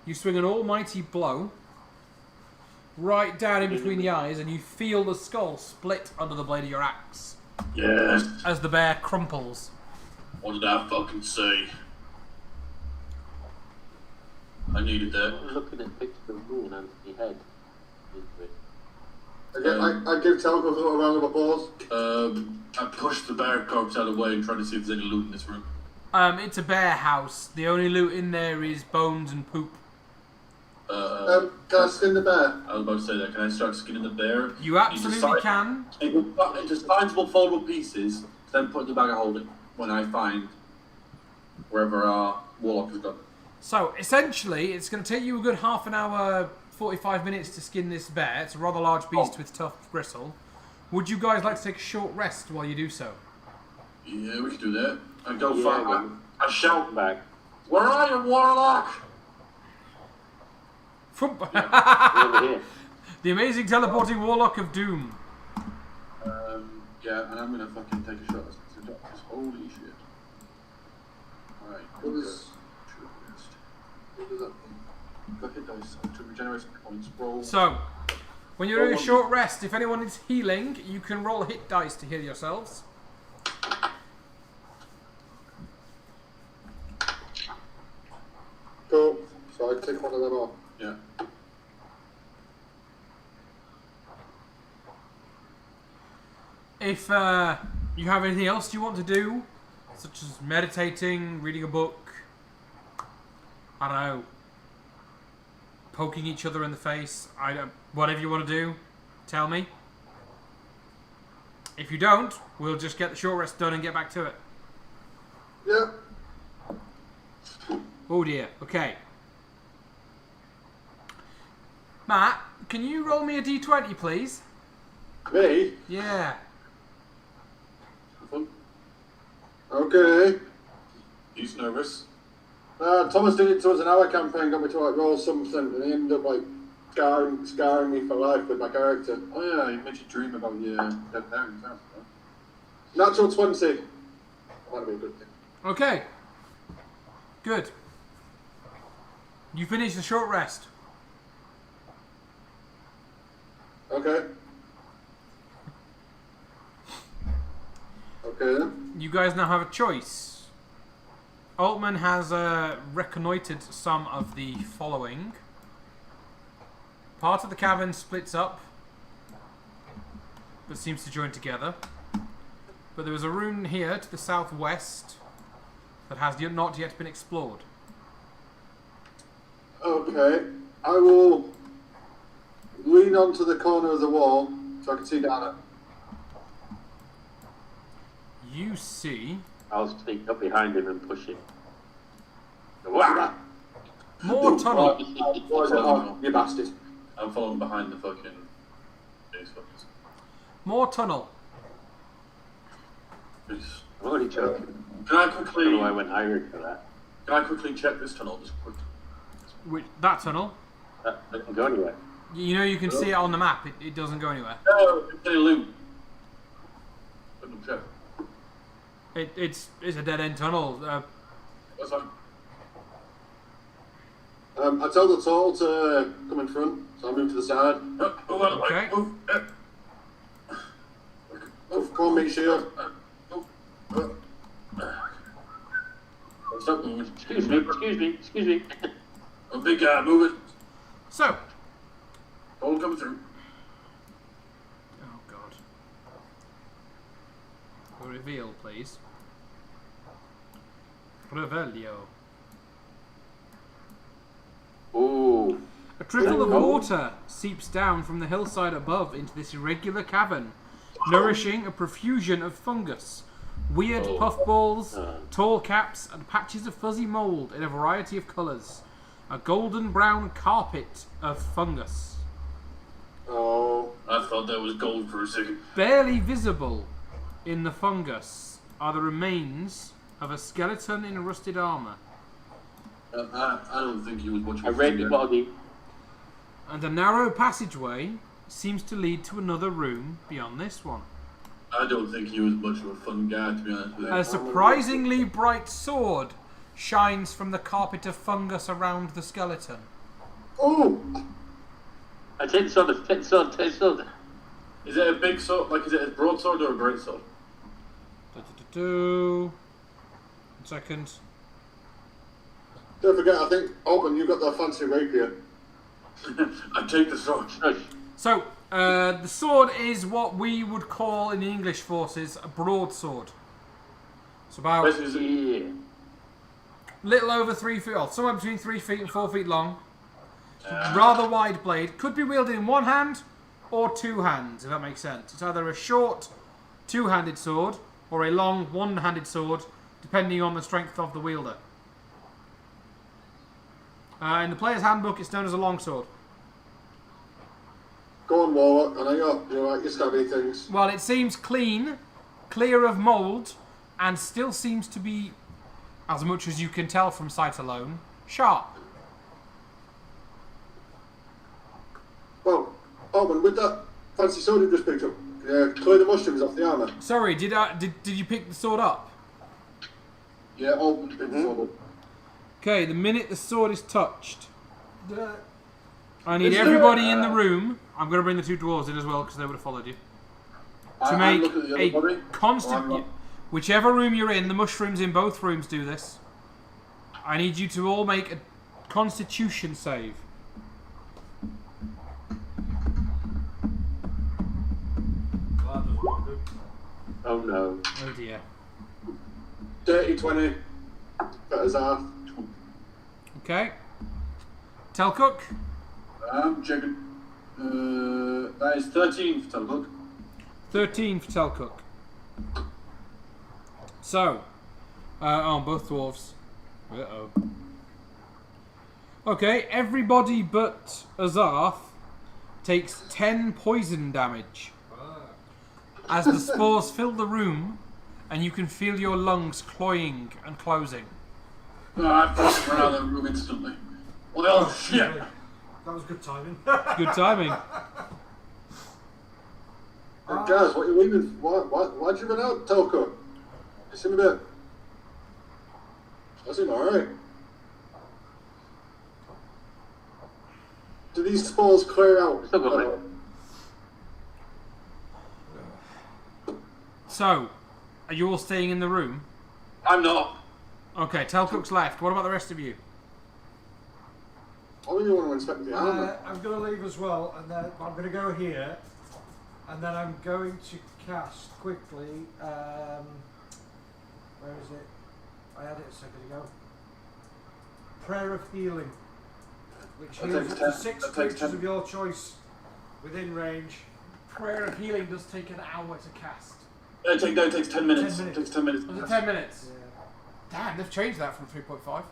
you swing an almighty blow right down in between the eyes, and you feel the skull split under the blade of your axe. Yes. As the bear crumples. What did I fucking say? I needed that. I'm looking at pictures of me and Anthony Head. I give Telco a little round of applause. I pushed the bear corpse out of the way and tried to see if there's any loot in this room. It's a bear house. The only loot in there is bones and poop. Can I skin the bear? I was about to say that. Can I start skinning the bear? You absolutely can. Into sizable foldable pieces, then put in the bag of holding when I find wherever our warlock has gone. So, essentially, it's going to take you a good half an hour, 45 minutes to skin this bear. It's a rather large beast with tough bristle. Would you guys like to take a short rest while you do so? Yeah, we can do that. I go I shout back. Where are you, warlock? Over here. The amazing teleporting warlock of doom. Yeah, and I'm gonna fucking take a shot at the doctors. Holy shit. Alright, What is that? Go hit dice to regenerate points. Roll. So, when you're doing a short rest, if anyone is healing, you can roll hit dice to heal yourselves. Cool. So I take one of them off. Yeah. If you have anything else you want to do, such as meditating, reading a book, I don't know, poking each other in the face, whatever you want to do, tell me. If you don't, we'll just get the short rest done and get back to it. Yeah. Oh dear, okay. Matt, can you roll me a d20, please? Me? Yeah. Okay. He's nervous. Thomas did it towards an hour campaign, got me to like roll something, and he ended up like scarring me for life with my character. Oh yeah, he made you dream about your dead parents. Natural 20. That'd be a good thing. Okay. Good. You finish the short rest. Okay. Okay then. You guys now have a choice. Altman has reconnoitered some of the following. Part of the cavern splits up, but seems to join together. But there is a room here to the southwest that has not yet been explored. Okay. I will lean onto the corner of the wall so I can see down it. You see I'll sneak up behind him and push him. Wah! more tunnel. Oh, you bastard. I'm following behind the fucking base fuckers. More tunnel. I'm only joking. Can I I don't know quickly? why I went Irish for that. Can I quickly check this tunnel? Just quick. That tunnel. That doesn't go anywhere. You know you can see it on the map. It doesn't go anywhere. No, it's any loot. Double check. It's a dead end tunnel. That's fine. I tell the tall to come in front, so I move to the side. Move out of the way. Okay. Move. Come on, meat shield. Stop moving. Excuse me. A big guy, move it. So. All coming through. Oh God. A reveal, please. Revelio. Ooh. A trickle of Oh. water seeps down from the hillside above into this irregular cavern, nourishing a profusion of fungus, weird puffballs, tall caps, and patches of fuzzy mould in a variety of colours. A golden brown carpet of fungus. Oh. I thought that was gold for a second. Barely visible in the fungus are the remains of a skeleton in rusted armour. I don't think he was much of a I read the fun body. And a narrow passageway seems to lead to another room beyond this one. guy. I don't think he was much of a fun guy, to be honest with you. A surprisingly bright sword shines from the carpet of fungus around the skeleton. Oh! I take the sword, take the sword, take the sword. Is it a big sword? Like, is it a broadsword or a great sword? 1 second. Don't forget, I think, Alban, you got that fancy rapier. I take the sword. Shush. So, the sword is what we would call in the English forces a broadsword. It's about Basically, is it- Yeah. little over 3 feet, or somewhere between 3 feet and 4 feet long. Rather wide blade. Could be wielded in one hand or two hands, if that makes sense. It's either a short two-handed sword or a long one-handed sword, depending on the strength of the wielder. In the player's handbook, it's known as a longsword. Go on, Warlock, I know you like your stabby things. Well, it seems clean, clear of mould, and still seems to be, as much as you can tell from sight alone, sharp. Well, Alban, with that fancy sword you just picked up, clear the mushrooms off the armour. Sorry, did you pick the sword up? Yeah, open the sword. Okay, the minute the sword is touched, I need everybody in the room. I'm going to bring the two dwarves in as well because they would have followed you. To make look at the a other body. constant, whichever room you're in, the mushrooms in both rooms do this. I need you to all make a Constitution save. Well, that doesn't work, do. Oh no. Oh dear. Dirty 20. Better half. Okay. Telcook. I'm checking. That is 13 for Telbook. 13 for Telcook. So, both dwarves. Uh-oh. Okay, everybody but Azarth takes 10 poison damage as the spores fill the room and you can feel your lungs cloying and closing. I fucking run out of the room instantly. Well, shit! That was good timing. Good timing. Guys, what are you leaving? Why'd you run out, Telco? You seem a bit... I seem alright. Do these spores clear out? Still got it. So, are you all staying in the room? I'm not. Okay, Telcook's left. What about the rest of you? I really want to inspect the armour. I'm going to leave as well, and then I'm going to go here, and then I'm going to cast quickly. Where is it? I had it a second ago. Prayer of Healing, which That heals takes up to 10. 6 That takes creatures 10. of your choice within range. Prayer of Healing does take an hour to cast. It takes 10 minutes. 10 minutes. It takes 10 minutes. Was it 10 minutes? Yeah. Damn, they've changed that from 3.5.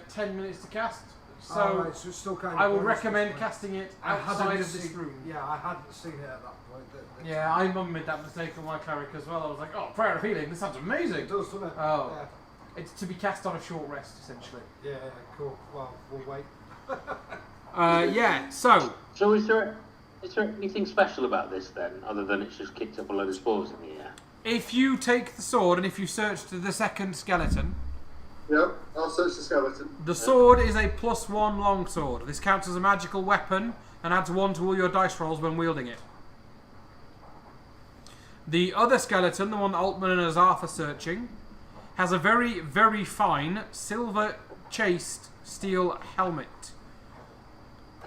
10 minutes to cast. So, Right, so it's still kind of I would pointless, recommend but casting it I outside hadn't of this seen- room. Yeah, I hadn't seen it at that point. Yeah, I made that mistake on my cleric as well. I was like, oh, Prayer of Healing, this sounds amazing. It does, doesn't it? Oh. It's to be cast on a short rest, essentially. Yeah, cool. Well, we'll wait. Yeah, so, So is there anything special about this then, other than it's just kicked up a load of spores in the air? if you take the sword and if you search to the second skeleton, Yep, I'll search the skeleton. the sword is a +1 longsword. This counts as a magical weapon and adds 1 to all your dice rolls when wielding it. The other skeleton, the one that Altman and Azarth are searching, has a very, very fine silver-chased steel helmet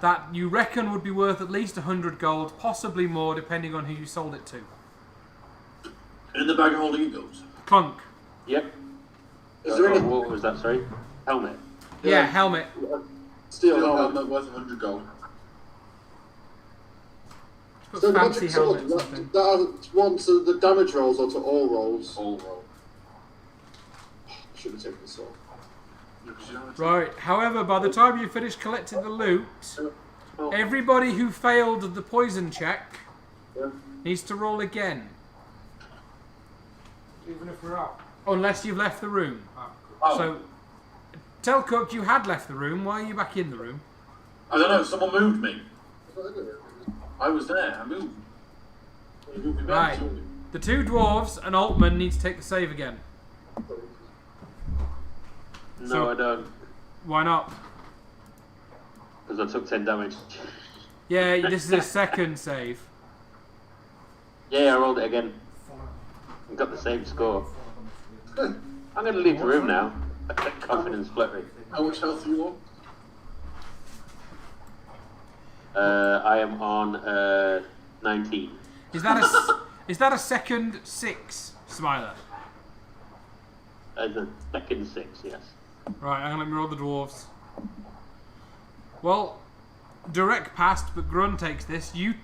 that you reckon would be worth at least 100 gold, possibly more, depending on who you sold it to. In the bag of holding it goes. Clunk. Yep. Is there any What was that, sorry? Helmet. Yeah, helmet. steel Still helmet? not worth 100 gold. Got So the fancy magic sword, helmet or something. that adds 1 to the damage rolls or to all rolls? All roll. Should have taken the sword. Right, however, by the time you finish collecting the loot, Oh, everybody who failed the poison check Yeah. needs to roll again. even if we're out. Unless you've left the room. Ah, good. Oh, So, tell Cook you had left the room. Why are you back in the room? I don't know. Someone moved me. I was there. I moved. You moved me back. Right. The two dwarves and Altman need to take the save again. No, So- I don't. Why not? Because I took 10 damage. Yeah, this is his second save. Yeah, I rolled it again. I got the same score. I'm going to leave the room now. Confidence fluttering. How much health do you want? I am on 19. Is that a second 6, Smiler? As a second 6, yes. Right, I'm gonna let me roll the dwarves. Well, Durek passed, but Grun takes this. You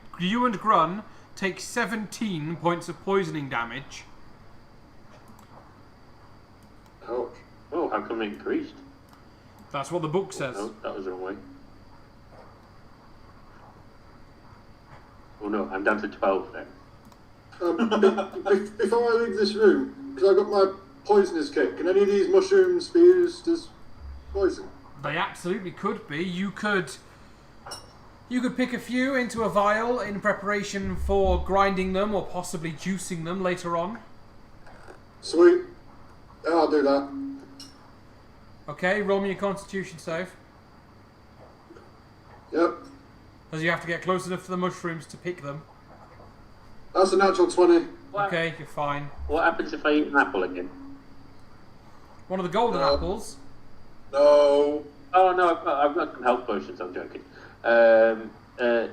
and Grun take 17 points of poisoning damage. Ouch. Oh, how come it increased? That's what the book says. No, that was the wrong way. Oh no, I'm down to 12 then. Before I leave this room, because I got my poisonous kit, can any of these mushrooms be used as poison? They absolutely could be. You could pick a few into a vial in preparation for grinding them or possibly juicing them later on. Sweet. Yeah, I'll do that. Okay, roll me a constitution save. Yep. As you have to get close enough to the mushrooms to pick them. That's a natural 20. What? Okay, you're fine. What happens if I eat an apple again? One of the golden apples. No. Oh no, I've got some health potions, I'm joking. The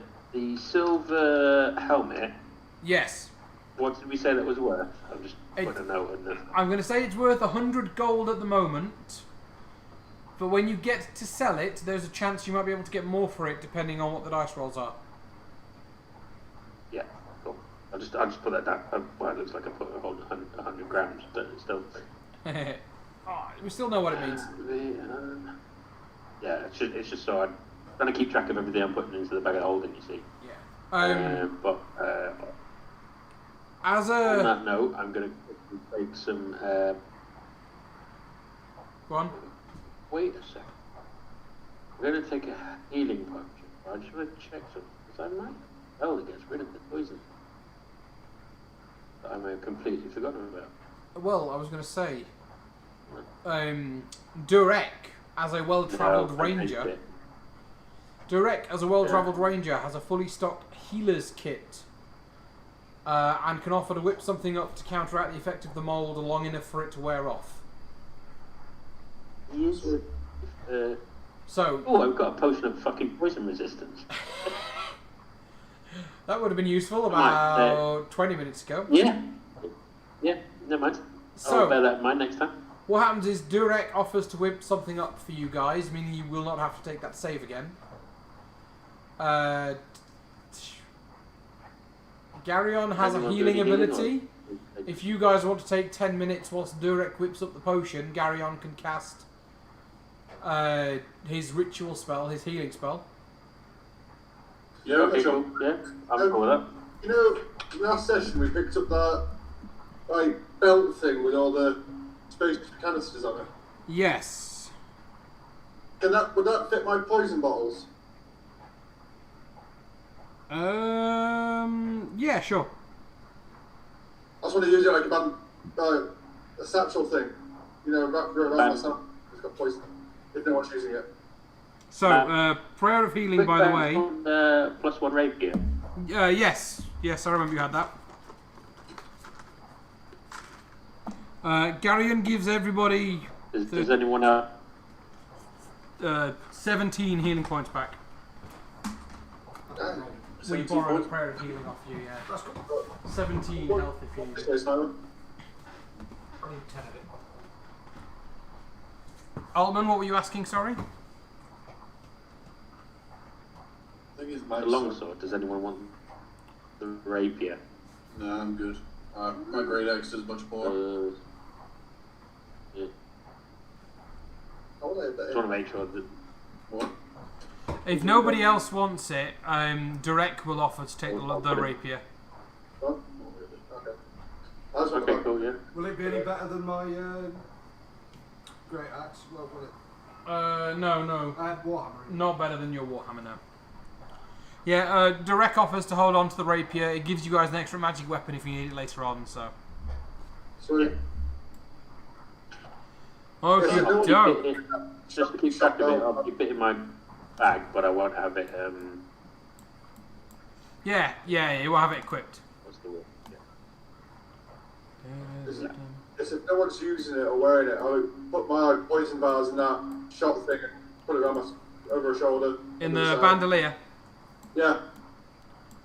silver helmet, Yes. what did we say that was worth? I'm just It- putting a note in there. I'm going to say it's worth 100 gold at the moment. But when you get to sell it, there's a chance you might be able to get more for it depending on what the dice rolls are. Yeah, cool. I'll just put that down. Well, it looks like I put a whole 100 grams, but it's still... Oh, we still know what it means. Yeah, it's just so I'm trying to keep track of everything I'm putting into the bag of holding, you see. Yeah. As On a... that note, I'm going to take some... Go on. Wait a second. I'm going to take a healing potion. I just want to check something, because I might... Oh, it gets rid of the poison. That I may have completely forgotten about. Well, I was going to say... Durek, as a well-travelled No, I hate ranger... it. Durek, as a well-travelled ranger, has a fully stocked healer's kit. And can offer to whip something up to counteract the effect of the mould long enough for it to wear off. Yes. So... Oh, I've got a potion of fucking poison resistance. That would have been useful about 20 minutes ago. Yeah. Yeah, never mind. So- I'll bear that in mind next time. What happens is Durek offers to whip something up for you guys, meaning you will not have to take that save again. Garyon has a Anyone healing doing healing, ability. or- If you guys want to take 10 minutes whilst Durek whips up the potion, Garyon can cast his ritual spell, his healing spell. Yeah, Okay, sure. cool. Yeah, I'm cool with that. You know, last session we picked up that belt thing with all the space canisters on it. Yes. Would that fit my poison bottles? Yeah, sure. I just want to use it like a satchel thing. You know, wrap around myself. It's got poison. If no one's using it. So, prayer of healing, Quick by the bang way. on, +1 rapier. Yes, I remember you had that. Garyon gives everybody Does anyone else? 17 healing points back. We 17 borrowed a points. prayer of healing off you, yeah. That's good. 17 health if you need it. Stay silent. I need 10 of it. Altman, what were you asking, sorry? I think it's The longsword. Does anyone want the rapier? No, I'm good. My great axe does much more. Yeah. I want to have that Just want to make sure that. What? If nobody else wants it, Durek will offer to take the rapier. Oh, okay. That's what Okay, cool, yeah. Will it be any better than my great axe? Well, will it? No. Warhammer. Not better than your Warhammer, no. Yeah, Direct offers to hold on to the rapier. It gives you guys an extra magic weapon if you need it later on, so. Sweet. Okay, dope. Just to keep track of it, I'll keep it in my bag, but I won't have it, Yeah, you will have it equipped. what's the word? Listen, if no one's using it or wearing it, I'll put my poison bars in that shot thing and put it around over my shoulder. In the bandolier. Yeah,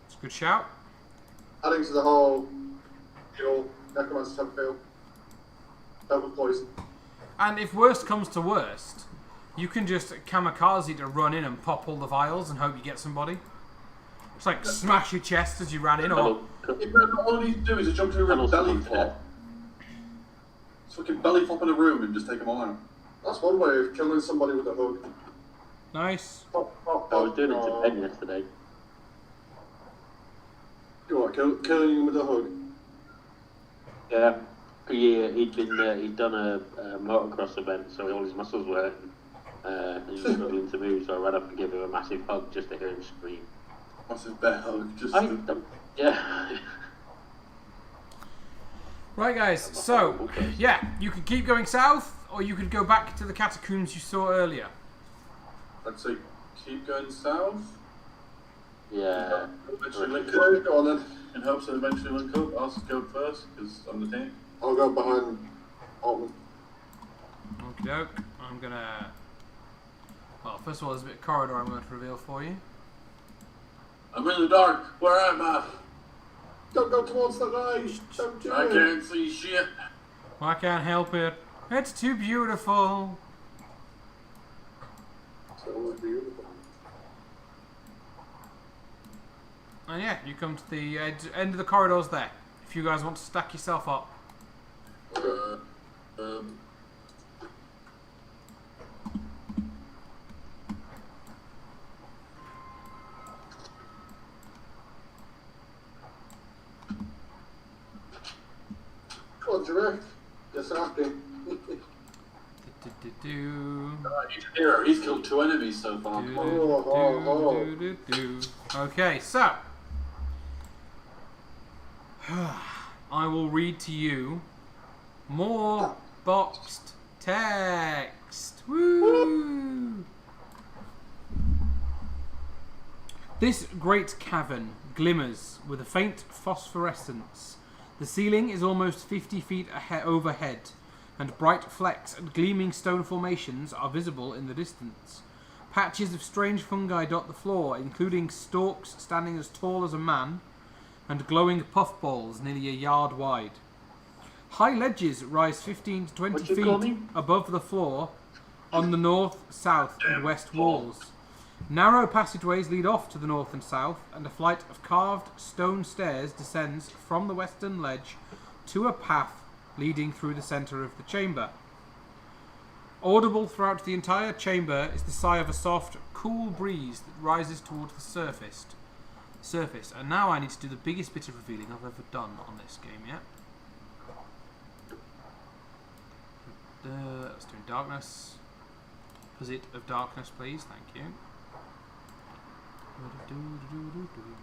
It's a good shout. adding to the whole necromancer type feel. Double poison. And if worst comes to worst, you can just kamikaze to run in and pop all the vials and hope you get somebody. It's like smash your chest as you ran in, or... All you need to do is just jump through a belly flop. Just fucking belly flop in a room and just take them all out. That's one way of killing somebody with a hook. Nice. Pop, pop, I was doing it to pop. Ben yesterday. You what, killing him with a hook? Yeah. He'd done a motocross event, so all his muscles were hurting. And he was struggling to move, so I ran up and gave him a massive hug just to hear him scream. Massive bear hug. Just Yeah. Right, guys, so, yeah, you could keep going south, or you could go back to the catacombs you saw earlier. I'd say keep going south. Yeah. Eventually link Go up. on then. In hopes of eventually link up. I'll just go first because I'm the team. I'll go behind Altman. Okie doke. I'm gonna... Well, first of all, there's a bit of corridor I'm going to reveal for you. I'm in the dark. Where am I? Don't go towards the light. Don't do I it. can't see shit. I can't help it. It's too beautiful. So beautiful. And yeah, you come to the end of the corridors there. If you guys want to stack yourself up. Come on, direct. Just asking. He's killed 2 enemies so far. Okay, so I will read to you more boxed text. Woo! This great cavern glimmers with a faint phosphorescence. The ceiling is almost 50 feet overhead, and bright flecks and gleaming stone formations are visible in the distance. Patches of strange fungi dot the floor, including stalks standing as tall as a man, and glowing puffballs nearly a yard wide. High ledges rise 15 to 20 feet above the floor on the north, south, and west walls. Narrow passageways lead off to the north and south, and a flight of carved stone stairs descends from the western ledge to a path leading through the centre of the chamber. Audible throughout the entire chamber is the sigh of a soft, cool breeze that rises towards the surface. And now I need to do the biggest bit of revealing I've ever done on this game yet. Let's do darkness. Opposite of darkness, please. Thank you.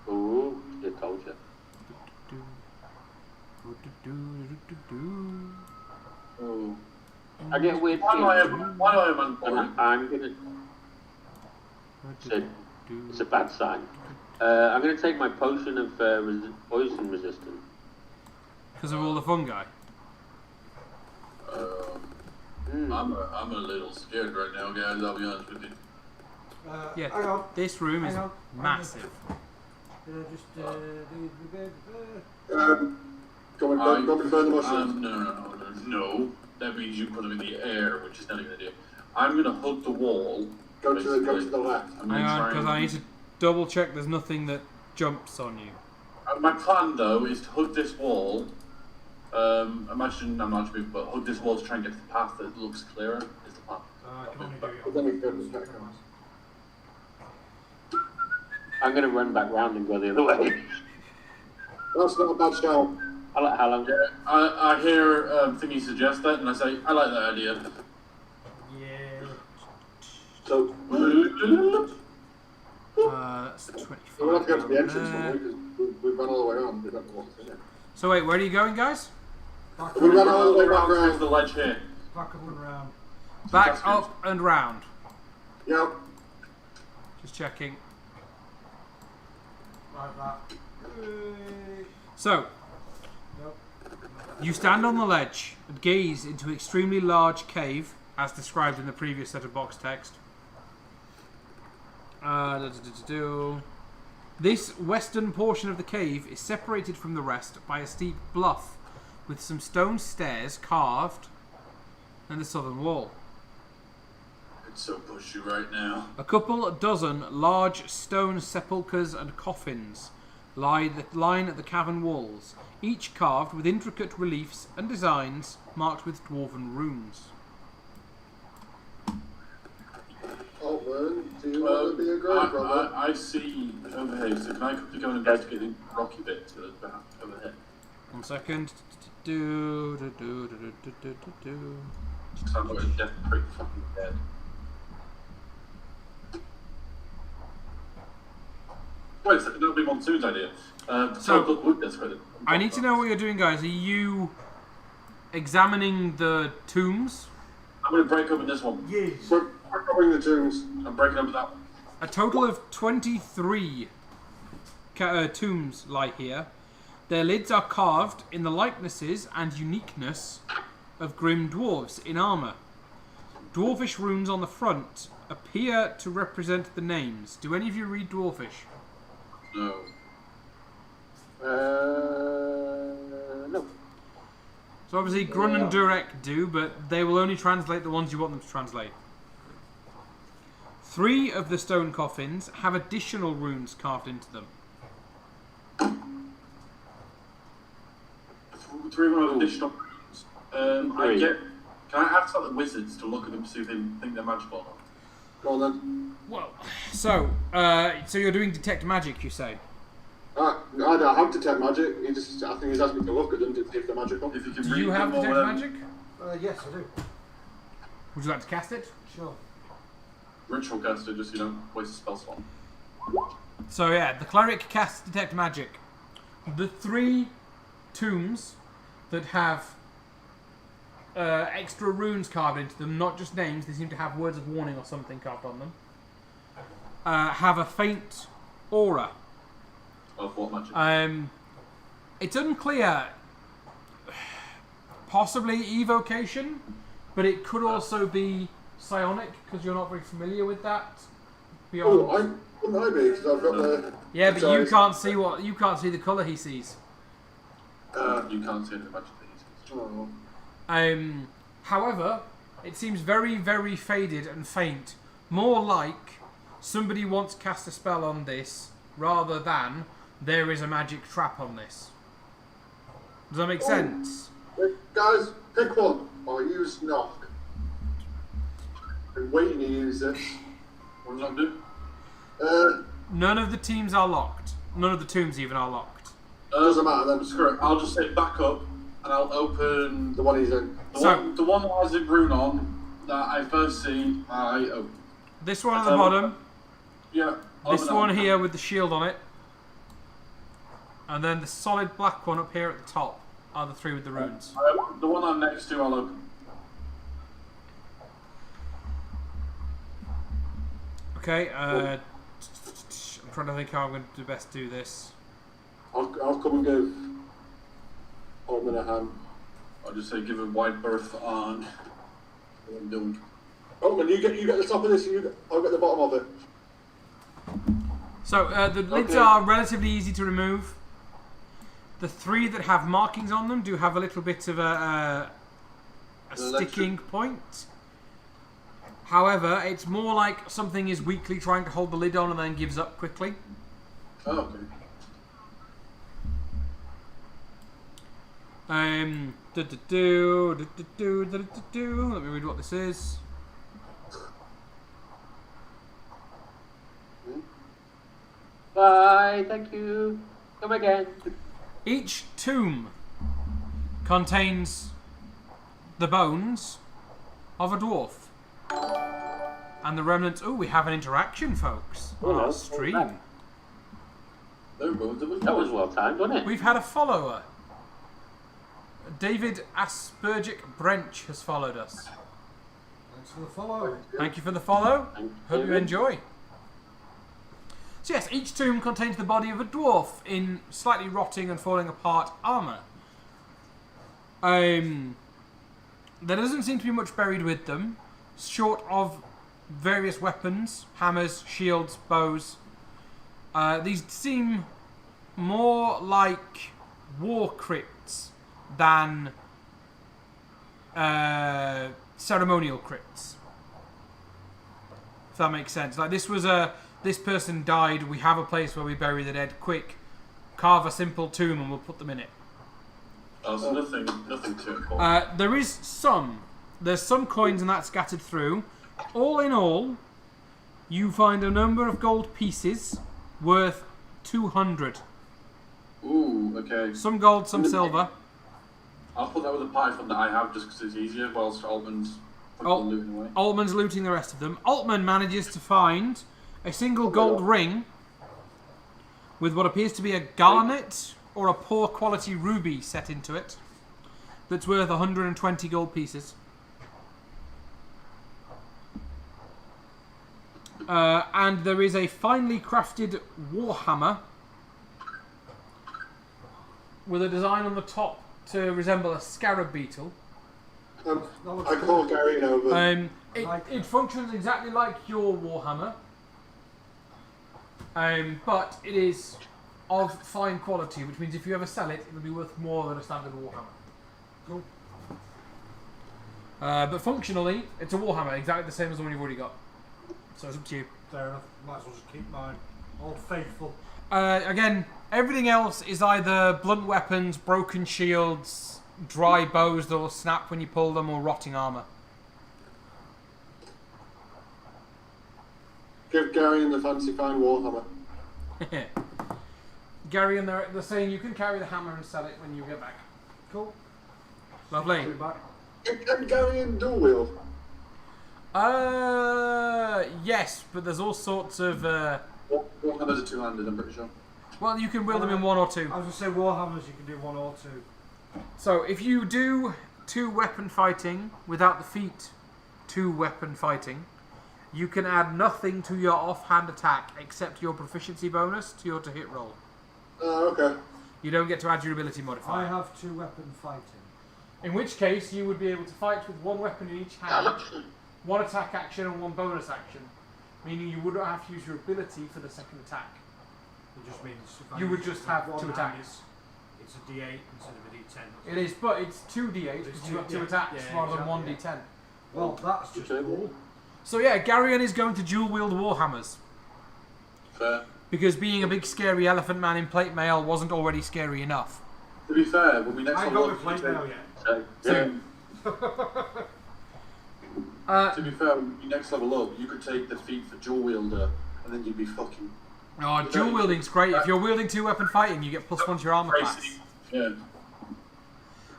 Ooh, I told you. Ooh. I get weird Why do I have and I'm gonna... It's a bad sign. I'm gonna take my potion of poison resistance. Because of all the fungi. I'm a little scared right now, guys. I'll be honest with you. Yeah, hang on. this room is Hang on. massive. Go and burn the mushroom. No. That means you put them in the air, which is not a good idea. I'm going to hug the wall. Go to the left. Hang on, because I need to double check there's nothing that jumps on you. My plan, though, is to hug this wall. Imagine, I'm not sure, but hug this wall to try and get to the path that looks clearer. Is the path. I can only do it. But then we go to the catacombs. I'm gonna run back round and go the other way. That's not a bad shout. I like how long. Yeah, I hear Thingy suggest that, and I say, I like that idea. Yeah. So, That's 25. we'll have to go to the entrance there. one because we ran all the way around. We don't know what's in it. So wait, where are you going, guys? Back We up, ran all the way around around. to the ledge here. back up and round. Back That's good. up and round. Yep. Just checking. Like that. So, Nope. you stand on the ledge and gaze into an extremely large cave, as described in the previous set of box text. This western portion of the cave is separated from the rest by a steep bluff with some stone stairs carved in the southern wall. It's so pushy right now. A couple dozen large stone sepulchres and coffins line the cavern walls, each carved with intricate reliefs and designs marked with dwarven runes. Oh, man, do you want to be a grave robber? I see overhead, so can I quickly go and investigate the rocky bit to the back overhead? 1 second. Because I'm going to pretty fucking dead. Wait a second, that'll be Monsoon's idea. So- Look, wood desperate. I need to know what you're doing, guys. Are you examining the tombs? I'm going to break open this one. Yes. We're covering the tombs. I'm breaking open that one. A total of 23 tombs lie here. Their lids are carved in the likenesses and uniqueness of grim dwarves in armour. Dwarvish runes on the front appear to represent the names. Do any of you read Dwarvish? No. No. So obviously Grun and Durek do, but they will only translate the ones you want them to translate. 3 of the stone coffins have additional runes carved into them. 3 more additional rooms. Three. Can I ask like the wizards to look at them to see if they think they're magical or not? Go on then. Well, so you're doing detect magic, you say? I don't have detect magic. I think he's asked me to look at them to see if they're magical. If you can Do read you have them or detect whatever. magic? Yes, I do. Would you like to cast it? Sure. Ritual caster, just waste a spell slot. So yeah, the cleric casts detect magic. The 3 tombs that have extra runes carved into them, not just names, they seem to have words of warning or something carved on them, have a faint aura. Of what magic? It's unclear. Possibly evocation, but it could also be psionic because you're not very familiar with that. Beyond. Oh, wouldn't I be? Because I've got the... Yeah, but you can't see the colour he sees. You can't see any magic things. Oh. However, it seems very, very faded and faint. More like somebody once cast a spell on this rather than there is a magic trap on this. Does that make sense? Guys, pick one. Or use knock. I'm waiting to use it. What does that do? None of the teams are locked. None of the tombs even are locked. Doesn't matter then. Screw it. I'll just say back up, and I'll open The one he's in. the one that has a rune on that I first see. I open. This one at the bottom. Yeah. This open one that. here with the shield on it. And then the solid black one up here at the top are the 3 with the runes. The one I'm next to, I'll open. Okay, I'm trying to think how I'm going to best do this. I'll come and give Altman a hand. I'll just say give a wide berth on. What I'm doing. Altman, you get the top of this, I'll get the bottom of it. So the lids Okay. are relatively easy to remove. The 3 that have markings on them do have a little bit of a sticking point. However, it's more like something is weakly trying to hold the lid on and then gives up quickly. Oh, okay. Let me read what this is. Bye, thank you. Come again. Each tomb contains the bones of a dwarf. And the remnants... Oh, we have an interaction, folks, on our stream. That was well timed, wasn't it? We've had a follower. David Aspergic Brench has followed us. Thanks for the follow. Thank you for the follow. Hope you David. enjoy. So yes, each tomb contains the body of a dwarf in slightly rotting and falling apart armour. There doesn't seem to be much buried with them, short of various weapons, hammers, shields, bows. These seem more like war crypts than ceremonial crypts. If that makes sense. Like this was this person died, we have a place where we bury the dead. Quick, carve a simple tomb and we'll put them in it. Oh, so nothing too important. There's some coins and that scattered through. All in all, you find a number of gold pieces worth 200. Ooh, okay. Some gold, some silver. I'll put that with the python that I have just because it's easier, whilst Altman's fucking looting away. Altman's looting the rest of them. Altman manages to find a single gold ring with what appears to be a garnet or a poor quality ruby set into it that's worth 120 gold pieces. And there is a finely crafted warhammer with a design on the top to resemble a scarab beetle. I call Gary over. It functions exactly like your warhammer, but it is of fine quality, which means if you ever sell it, it'll be worth more than a standard warhammer. Cool. But functionally, it's a warhammer, exactly the same as the one you've already got. So it's up to you. Fair enough. Might as well just keep mine. Old faithful. Again, everything else is either blunt weapons, broken shields, dry bows that will snap when you pull them, or rotting armour. Give Gary and the fancy fine warhammer. Gary and they're saying you can carry the hammer and sell it when you get back. Cool. Lovely. I'll be back. And Gary and dual wield. Yes, but there's all sorts of. Warhammers are two-handed, I'm pretty sure. Well, you can wield them in one or two. I was going to say Warhammers, you can do one or two. So if you do 2-weapon fighting without the feat 2-weapon fighting, you can add nothing to your offhand attack except your proficiency bonus to your to-hit roll. Okay. You don't get to add your ability modifier. I have 2-weapon fighting. In which case, you would be able to fight with 1 weapon in each hand, 1 attack action and 1 bonus action, meaning you wouldn't have to use your ability for the second attack. It just means if I You would use just have one 2 hand, attacks. It's a D8 instead of a D10. It is, but it's 2d8 It's because you've got 2 yeah, attacks yeah, rather than exactly, 1d10. yeah. Well, that's just cool. So yeah, Garyon is going to dual wield warhammers. Fair. Because being a big scary elephant man in plate mail wasn't already scary enough. To be fair, when we next I ain't level got up, the plate you now take- yet. to be fair, when you next level up, you could take the feat for dual wielder, and then you'd be fucking Dual wielding's great. If you're wielding 2-weapon fighting, you get +1 to your armor class. crazy.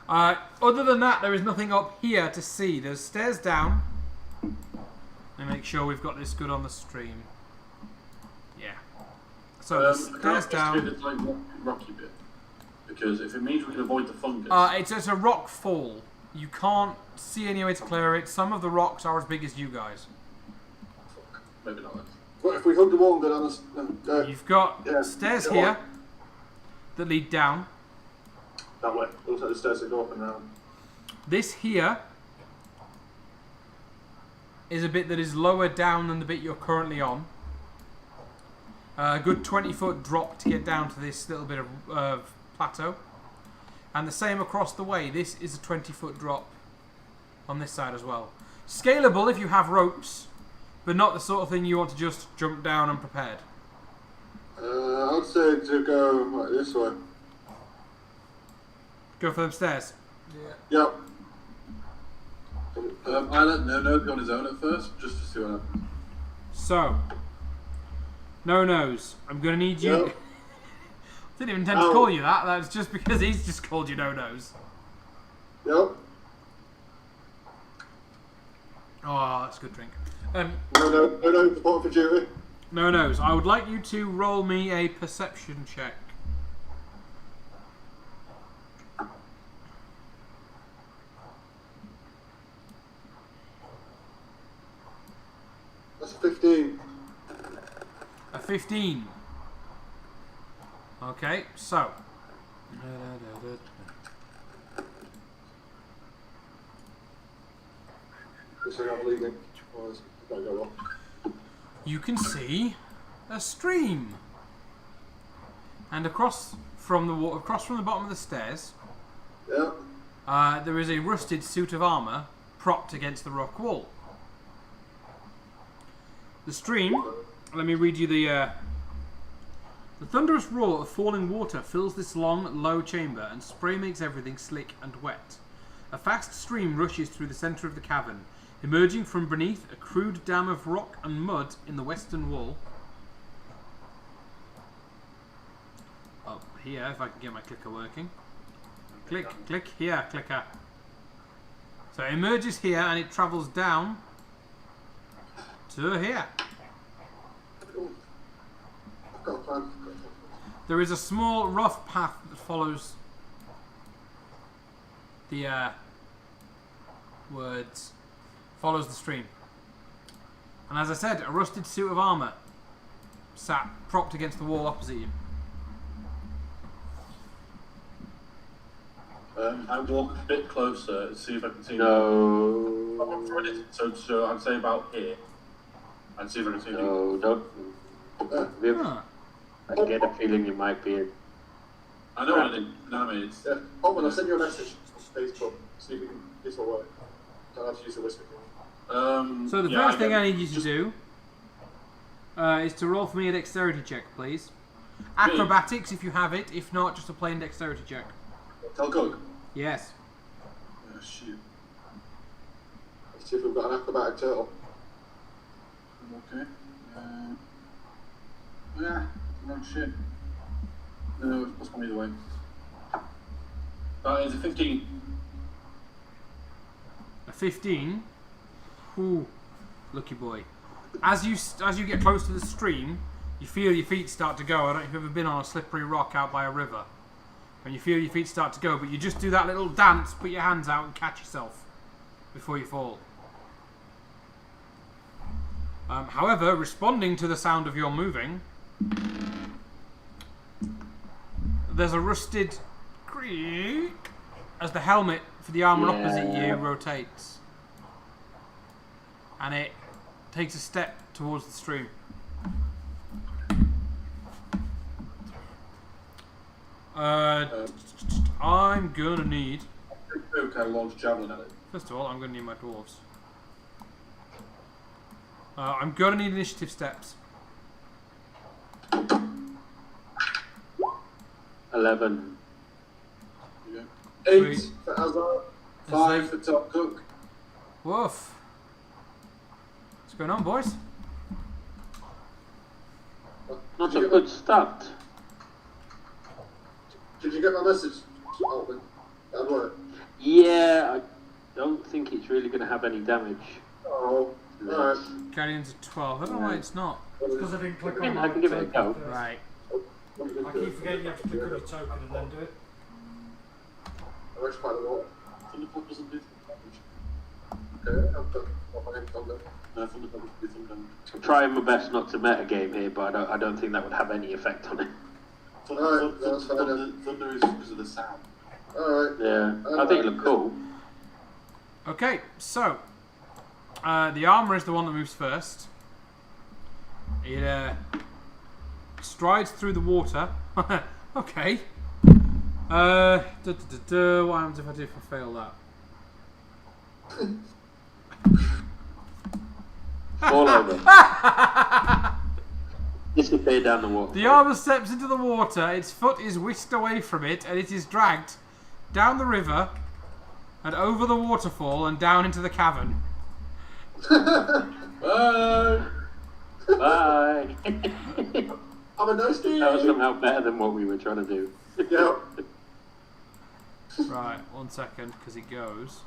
Yeah. Other than that, there is nothing up here to see. There's stairs down. Let me make sure we've got this good on the stream. Yeah. So the stairs down. It's like rocky bit, because if it means we can avoid the fungus. It's a rock fall. You can't see any way to clear it. Some of the rocks are as big as you guys. Maybe not. What if we hug the wall and go down the You've got yeah, stairs go here on. that lead down. That way. Looks like the stairs that go up and round. This here is a bit that is lower down than the bit you're currently on. A good 20-foot drop to get down to this little bit of plateau. And the same across the way. This is a 20-foot drop on this side as well. Scalable if you have ropes, but not the sort of thing you want to just jump down unprepared. I'd say to go like this way. Go for them stairs. Yep. I let No be on his own at first, just to see what happens. So, No-Nos, I'm going to need you... Yep. Didn't even intend to call you that. That's just because he's just called you No-Nos. Yep. Oh, that's a good drink. No, report for duty. No. I would like you to roll me a perception check. That's a 15. A 15. Okay, so. Just so I'm leaving. Gotta go off. You can see a stream. And across from the bottom of the stairs, Yeah. there is a rusted suit of armour propped against the rock wall. The stream, let me read you the thunderous roar of falling water fills this long, low chamber, and spray makes everything slick and wet. A fast stream rushes through the centre of the cavern, emerging from beneath a crude dam of rock and mud in the western wall. Up here, if I can get my clicker working. Click, click, here, clicker. So it emerges here and it travels down to here. I've got a plan. There is a small, rough path that follows the follows the stream. And as I said, a rusted suit of armour sat propped against the wall opposite you. I walk a bit closer to see if I can see. No. So I'd say about here. I'd see if I can see. No, don't. Viv, Huh. I get a feeling you might be in. I know I didn't. No, I mean it's. Yeah. Oh, well, I'll send you a message on Facebook. See if we can. This will work. Don't have to use the whisper thing. So the yeah, first thing I need you to just- do is to roll for me a dexterity check, please. Acrobatics if you have it. If not, just a plain dexterity check. Tell Gug. Yes. Oh, shoot. Let's see if we've got an acrobatic turtle. Okay. Yeah. No shit. No, it's come either way. It's a 15. A 15. Ooh, lucky boy. As you get close to the stream, you feel your feet start to go. I don't know if you've ever been on a slippery rock out by a river. And you feel your feet start to go, but you just do that little dance, put your hands out and catch yourself before you fall. However, responding to the sound of your moving, there's a rusted creak as the helmet for the armour opposite you rotates. And it takes a step towards the stream. I'm gonna need. Okay, launch javelin at it. First of all, I'm gonna need my dwarves. I'm gonna need initiative steps. 11. Yeah. 8 Sweet. for Azar. 5 for Top Cook. Woof. What's going on, boys? Not a good start. Did you get my message, Altman? That worked. Yeah, I don't think it's really going to have any damage. Oh, alright. Guardians of 12. I don't know why it's not. Because I didn't click I on mean, I can give it a go. first. Right. I keep forgetting you have to click on your token and then do it. I wish quite a lot. Thunderbolt doesn't do damage. Okay, I've done what my name's done then. No, Thunderbolt doesn't do some damage. I'm trying my best not to metagame here, but I don't think that would have any effect on it. Alright, that's fine then. Thunder is because of the sound. Alright. Yeah, I think it looked cool. Okay, so the armor is the one that moves first. It strides through the water. Okay. What happens if I fail that? All over. Disappear down the water. The armor steps into the water, its foot is whisked away from it, and it is dragged down the river and over the waterfall and down into the cavern. Bye! Bye. Have a nice day. That was somehow better than what we were trying to do. Yeah. Right, 1 second, because it goes.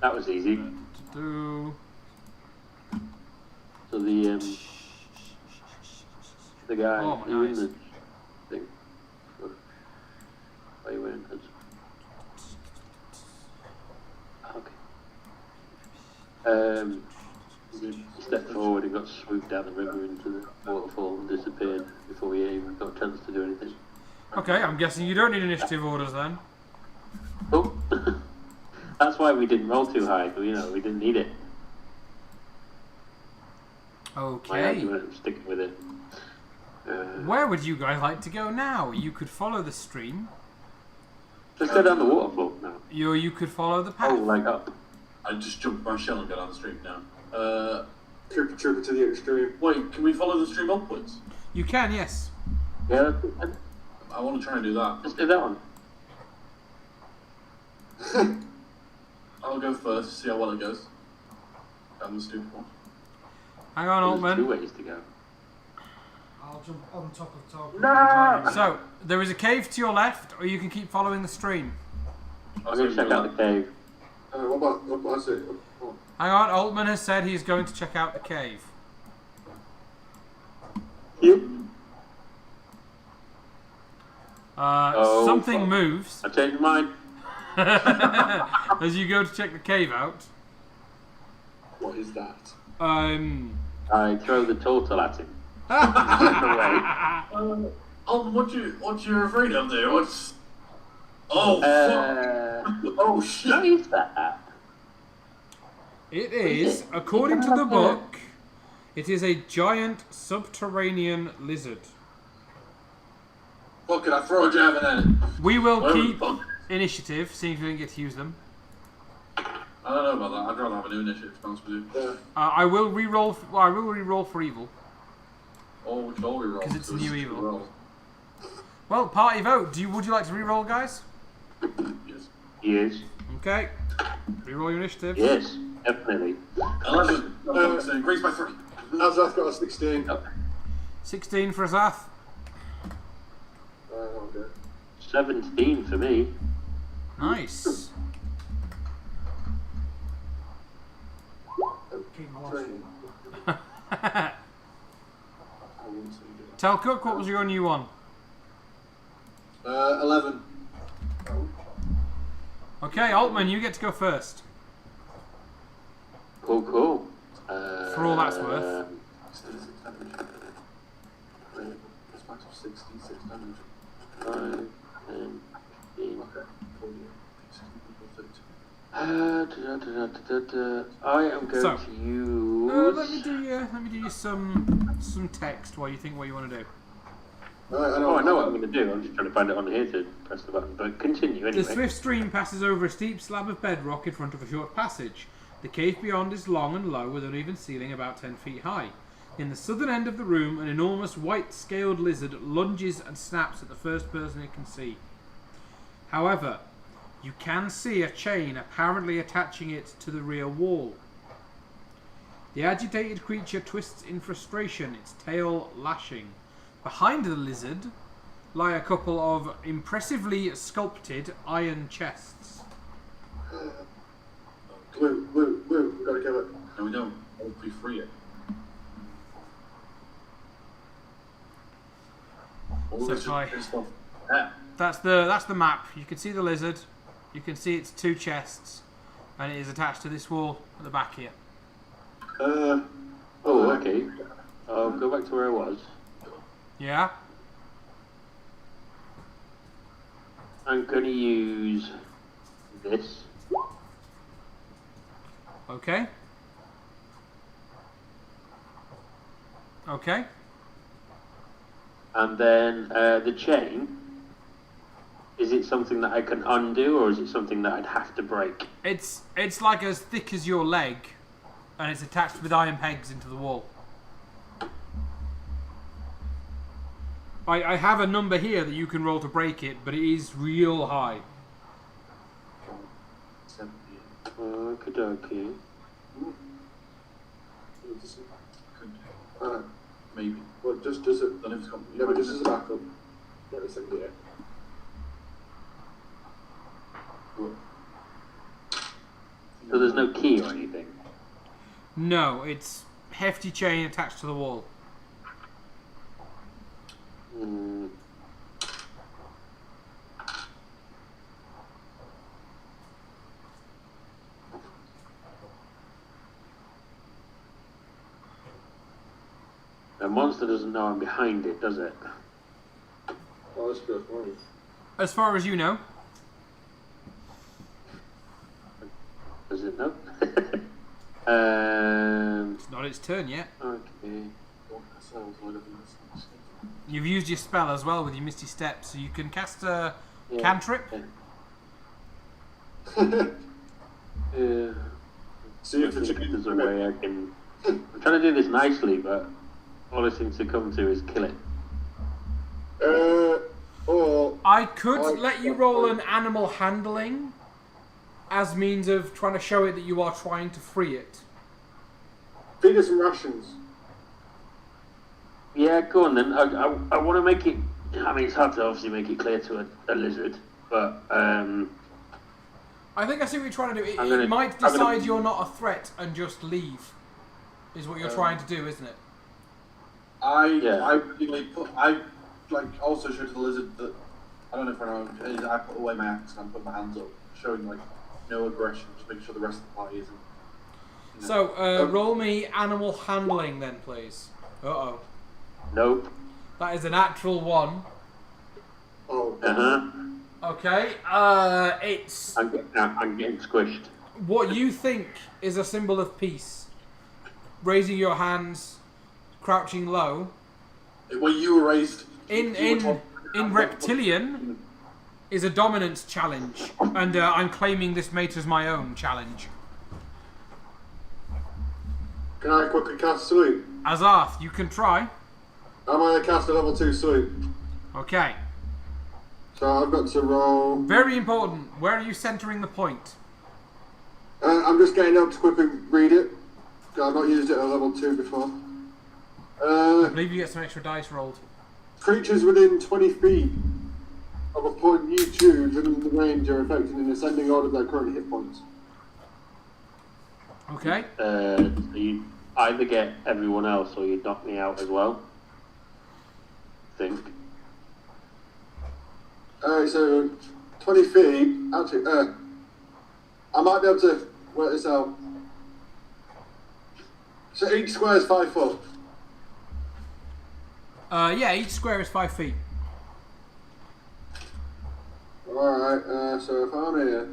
That was easy. Do. So the guy Oh, he in nice. the thing. Oh, you went. Okay. He stepped forward and got swooped down the river into the waterfall and disappeared before we even got a chance to do anything. Okay, I'm guessing you don't need initiative orders then. Oh, that's why we didn't roll too high. You know, we didn't need it. My Okay. argument, I'm sticking with it. Where would you guys like to go now? You could follow the stream. Let's go down the waterfall now. You could follow the path. Oh, like up. I just jumped my shell and go down the stream now. Trooper to the extreme. Wait, can we follow the stream upwards? You can, yes. Yeah, I want to try and do that. let's do that one. I'll go first, see how well it goes. Down the stupid one. Hang on, There's two Altman. ways to go. I'll jump on top of top. No! So, there is a cave to your left, or you can keep following the stream. I'm going to check out the cave. What is it? Oh. Hang on, Altman has said he's going to check out the cave. You? Oh, Something fuck. moves I changed mine. as you go to check the cave out. What is that? I throw the turtle at him. Away. What you're afraid of there? What's... Oh, fuck! Oh, What shit! is that? It is, according to the book, it is a giant subterranean lizard. What, can I throw a javelin at it? We will Where keep the fuck? initiative, seeing if we can get to use them. I don't know about that. I'd rather have a new initiative, to be honest with you. I will re-roll. I will re-roll for evil. Or we could all reroll. 'Cause it's a new evil. Roll. Well, party vote. Would you like to re-roll, guys? Yes. Yes. Okay. Re-roll your initiative. Yes, definitely. 11. Increase by 3. Azrath got a 16. 16 for Azath. Okay. 17 for me. Nice. Keep watching. Tell Cook, what was your new one? 11. Okay, Altman, you get to go first. Cool, cool. For all that's worth. 66 damage. 5, 10, 15. Okay. I am going So, to use. let me do you some text while you think what you want to do. Right, Oh, I know what I'm going to do. I'm just trying to find it on here to press the button. But continue anyway. The swift stream passes over a steep slab of bedrock in front of a short passage. The cave beyond is long and low with an uneven ceiling about 10 feet high. In the southern end of the room, an enormous white-scaled lizard lunges and snaps at the first person it can see. However, you can see a chain apparently attaching it to the rear wall. The agitated creature twists in frustration, its tail lashing. Behind the lizard lie a couple of impressively sculpted iron chests. Blue, we gotta kill it. No, we don't. Hopefully free it. So Let's if I- just piss off that. That's the map. You can see the lizard. You can see its two chests, and it is attached to this wall at the back here. Oh, okay. I'll go back to where I was. Yeah. I'm going to use this. Okay. Okay. And then the chain. Is it something that I can undo, or is it something that I'd have to break? It's like as thick as your leg, and it's attached with iron pegs into the wall. I have a number here that you can roll to break it, but it is real high. Okie dokie. Alright. maybe. Well, just does it? Then if it's got, Yeah, but just as a backup. Get this thing here. So there's no key or anything. No, it's hefty chain attached to the wall. Hmm. The monster doesn't know I'm behind it, does it? Oh, that's good. Right. As far as you know. Does it know? It's not its turn yet. Okay. You've used your spell as well with your Misty Step, so you can cast a Yeah. cantrip. Yeah. See if I the think chicken there's a way I can. I'm trying to do this nicely, but all I seem to come to is kill it. Or I could let you roll an animal handling as means of trying to show it that you are trying to free it. feed us some rations. Yeah, go on then. I want to make it. I mean, it's hard to obviously make it clear to a lizard, but I think I see what you're trying to do. I'm gonna- It might I'm gonna- decide you're not a threat and just leave, is what you're trying to do, isn't it? I Yeah. like also showed to the lizard that I don't know if I know. I put away my axe and I put my hands up, showing like no aggression, just making sure the rest of the party isn't. You know. So, roll me animal handling then, please. Uh-oh. nope. That is a natural 1. Oh, Okay, it's I'm getting squished. what you think is a symbol of peace. Raising your hands, crouching low. Where you were raised. In reptilian is a dominance challenge, and I'm claiming this mate as my own challenge. can I quickly cast sleep? Azarth, you can try. Am I a cast a level 2 sleep? Okay. So I've got to roll. Very important. Where are you centering the point? I'm just getting up to quickly read it. 'Cause I've not used it at level 2 before. I believe you get some extra dice rolled. Creatures within 20 feet of a point you choose within the range are affected in ascending order of their current hit points. Okay. So you either get everyone else or you knock me out as well. I think. Alright, so 20 feet. Actually, I might be able to work this out. So each square is 5 foot. Yeah, each square is 5 feet. Alright, so if I'm here.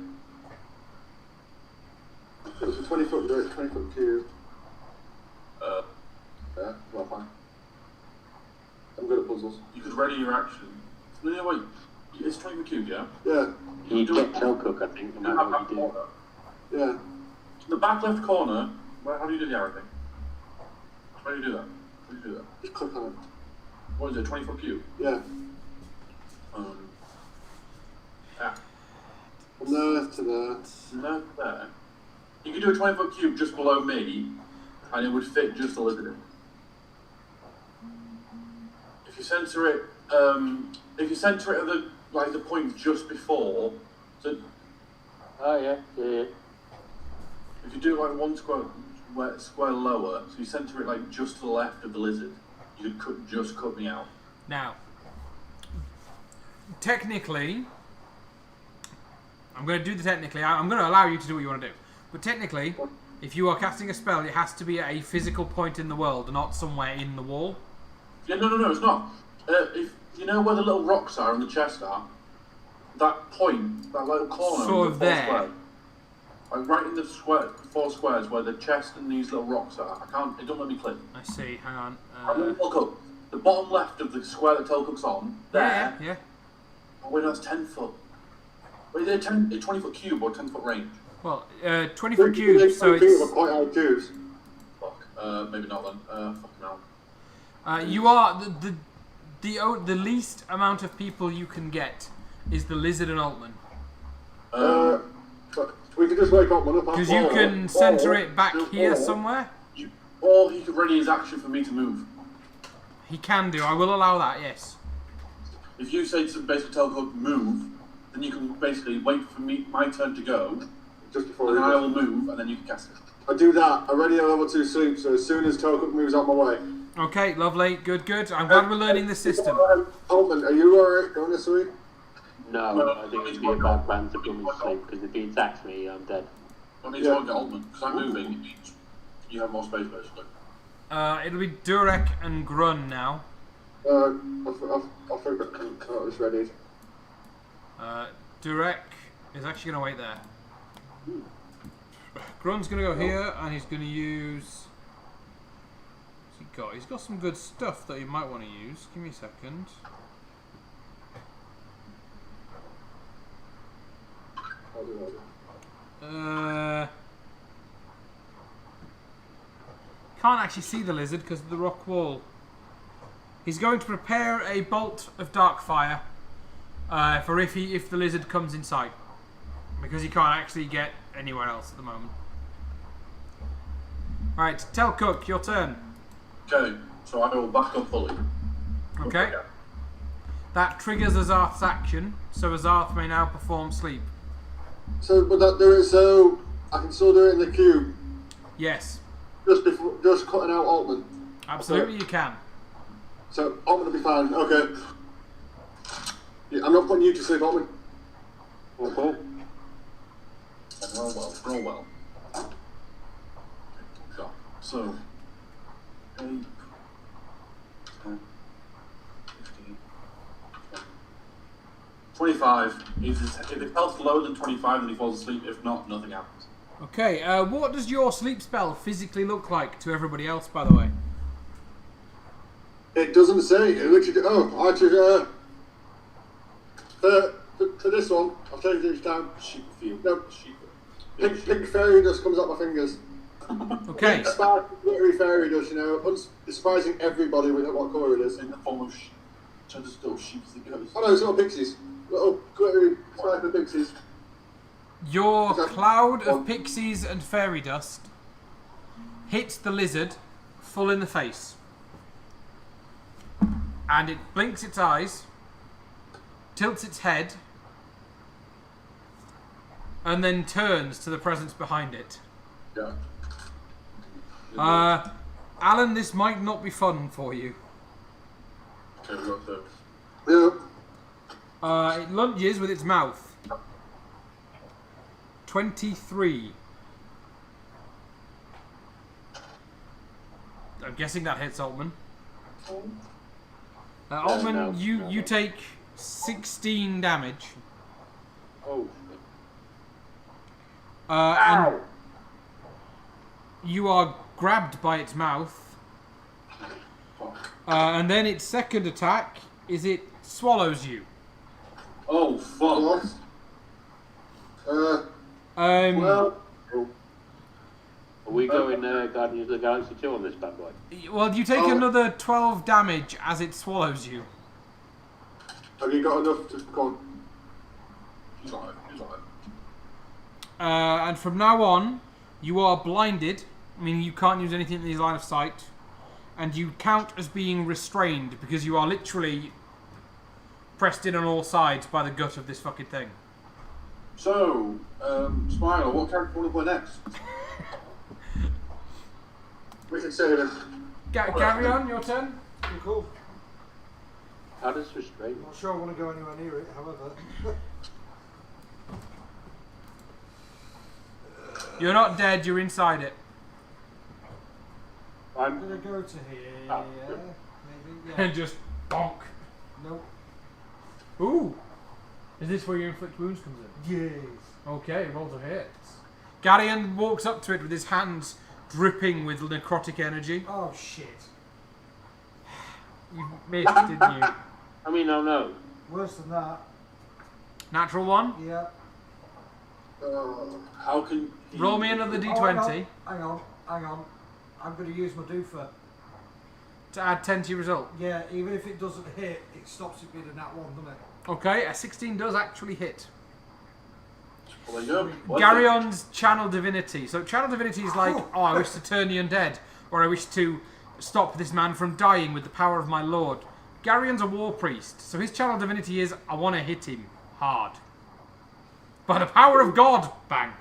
It's a 20 foot brick, 20 foot cube. Yeah, well, fine. I'm good at puzzles. You could ready your action. No, wait. It's 20 the cube, yeah? Yeah, You get Telcook, I think, no matter what you do. yeah. The back left corner. How do you do the arrow thing? How do you do that? How do you do that? Just click on it. What is it? 20 foot cube. Yeah. Yeah. From there to there. No, there. You could do a 20 foot cube just below me, and it would fit just a little bit. If you center it, at the point just before, so Oh yeah. if you do it like one square lower, so you center it like just to the left of the lizard, you could just cut me out. Now, technically, I'm going to do the technically. I'm going to allow you to do what you want to do. But technically, if you are casting a spell, it has to be at a physical point in the world, not somewhere in the wall. Yeah, no, it's not. If you know where the little rocks are and the chest are, that point, that little corner, Sort of of the four there. squares, like right in the four squares where the chest and these little rocks are. It don't let me click. I see. Hang on. I'm gonna look up the bottom left of the square that Telcook's on. There. Yeah. Oh wait, that's 10 foot. Wait, they're 20 foot cube or 10 foot range? Well, 20 foot cube, so it's... quite high cubes. Fuck. Maybe not then. Fucking hell. You are... The least amount of people you can get is the lizard and Altman. We could just wake up one up. Because you can center it back here somewhere. Or he could ready his action for me to move. He can do. I will allow that. Yes. If you say to basically tell Cook move, then you can basically wait for my turn to go, Just before and we I will move, and then you can cast it. I do that. I already have level 2 sleep, so as soon as Tolkien moves out my way. Okay, lovely. Good, good. I'm glad we're learning the system. Altman, are you alright going this way? No, I think it'd be a bad plan to put me to sleep because if he attacks me, I'm dead. I need to get Altman, because I'm moving, it means you have more space basically. It'll be Durek and Grun now. I forgot it's ready. Durek is actually going to wait there. Grun's going to go here, and he's going to use... What's he got? He's got some good stuff that he might want to use. Give me a second. I'll do that. Can't actually see the lizard because of the rock wall. He's going to prepare a bolt of dark fire for if the lizard comes in sight, because he can't actually get anywhere else at the moment. Right, tell Cook, your turn. Okay, so I will back up fully. Okay. That triggers Azarth's action, so Azarth may now perform sleep. So, would that do it so I can still do it in the cube? Yes. Just cutting out Altman? Absolutely, Okay. you can. So, Altman will be fine, okay. Yeah, I'm not putting you to sleep, Altman. Okay. And roll well, roll well. So, 8, 10, 15, 25. If it health's lower than 25, then he falls asleep. If not, nothing happens. Okay, what does your sleep spell physically look like to everybody else, by the way? It doesn't say. It literally. Oh, actually, for this one, I'll tell you each time. Sheep field. No, Sheep. pink fairy dust comes out my fingers. Okay. Pink spark, glittery fairy dust, you know, surprising everybody with what colour it is. In the form of just little sheep as it goes. Oh no, it's little pixies. Little glittery sparkly pixies. Your cloud of pixies and fairy dust hits the lizard full in the face. And it blinks its eyes, tilts its head, and then turns to the presence behind it. Yeah. Alan, this might not be fun for you. Okay, we got those. Yeah. It lunges with its mouth. 23. I'm guessing that hits Altman. Altman, No, you take 16 damage. Oh. And you are grabbed by its mouth. And then its second attack is it swallows you. Oh, fuck. Well, Are we going Guardians of the Galaxy 2 on this bad boy? Well, you take another 12 damage as it swallows you. have you got enough to go on? He's on it. He's on it. And from now on, you are blinded, meaning you can't use anything in his line of sight, and you count as being restrained because you are literally pressed in on all sides by the gut of this fucking thing. So, Smiler, what character do you want to play next? We can save it. Carry on, your turn. Cool. How does restrain? Not sure I want to go anywhere near it, however. You're not dead, you're inside it. I'm going to go to here. Oh, Maybe, yeah. And just bonk. Nope. Ooh. Is this where your inflict wounds comes in? Yes. Okay, roll to hit. Gardian walks up to it with his hands dripping with necrotic energy. Oh, shit. You missed, didn't you? I mean, no. Worse than that. Natural one. Yeah. How can he... Roll me another d20 Hang on. I'm going to use my doofer. to add 10 to your result. Yeah, even if it doesn't hit, it stops it being a nat 1, doesn't it? Okay, a 16 does actually hit. Well, there you go. Garion's Channel Divinity. So Channel Divinity is like, oh, I wish to turn the undead, or I wish to stop this man from dying with the power of my lord. Garion's a war priest, so his channel divinity is, I want to hit him hard. By the power of God! Bang.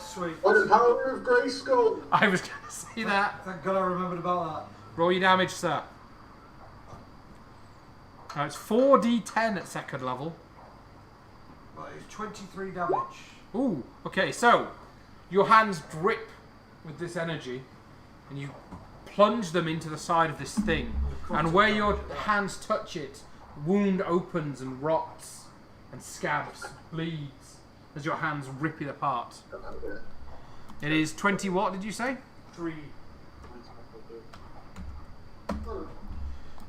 Sweet. By the power of Grayskull! I was going to say that. Thank God I remembered about Roll your damage, sir. Now it's 4d10 at second level. that. Right, it's 23 damage. Ooh, okay, so your hands drip with this energy and you plunge them into the side of this thing. And where your hands touch it, wound opens and rots and scabs, bleeds as your hands rip it apart. It is 20 what, did you say? 3.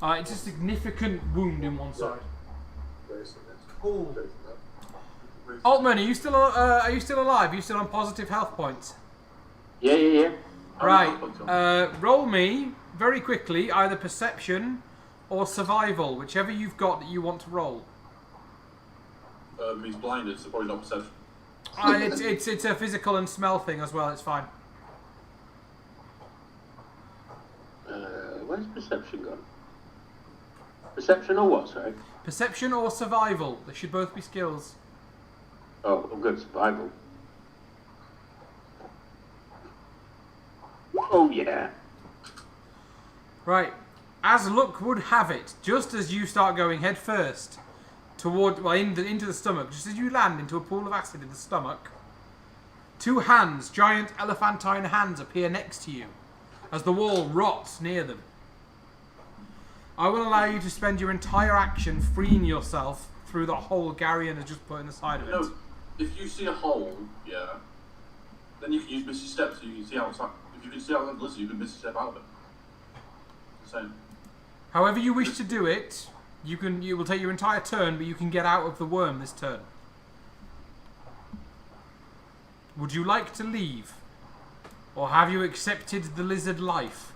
It's a significant wound in one side. Oh, Altman, are you still alive? Are you still on positive health points? Yeah. Right. Roll me very quickly either perception or survival, whichever you've got that you want to roll. He's blinded, so probably not perception. It's a physical and smell thing as well. It's fine. Where's perception gone? Perception or what, sorry? Perception or survival. They should both be skills. Oh, I'm good. Survival. Oh, yeah. Right. As luck would have it, just as you start going head first into the stomach, just as you land into a pool of acid in the stomach, two hands, giant elephantine hands, appear next to you as the wall rots near them. I will allow you to spend your entire action freeing yourself through the hole Garion has just put in the side of it. No, if you see a hole, yeah, then you can use Misty Step so you can see outside. If you can see outside the lizard, you can Misty Step out of it. Same. However you wish to do it, you will take your entire turn, but you can get out of the worm this turn. Would you like to leave? Or have you accepted the lizard life?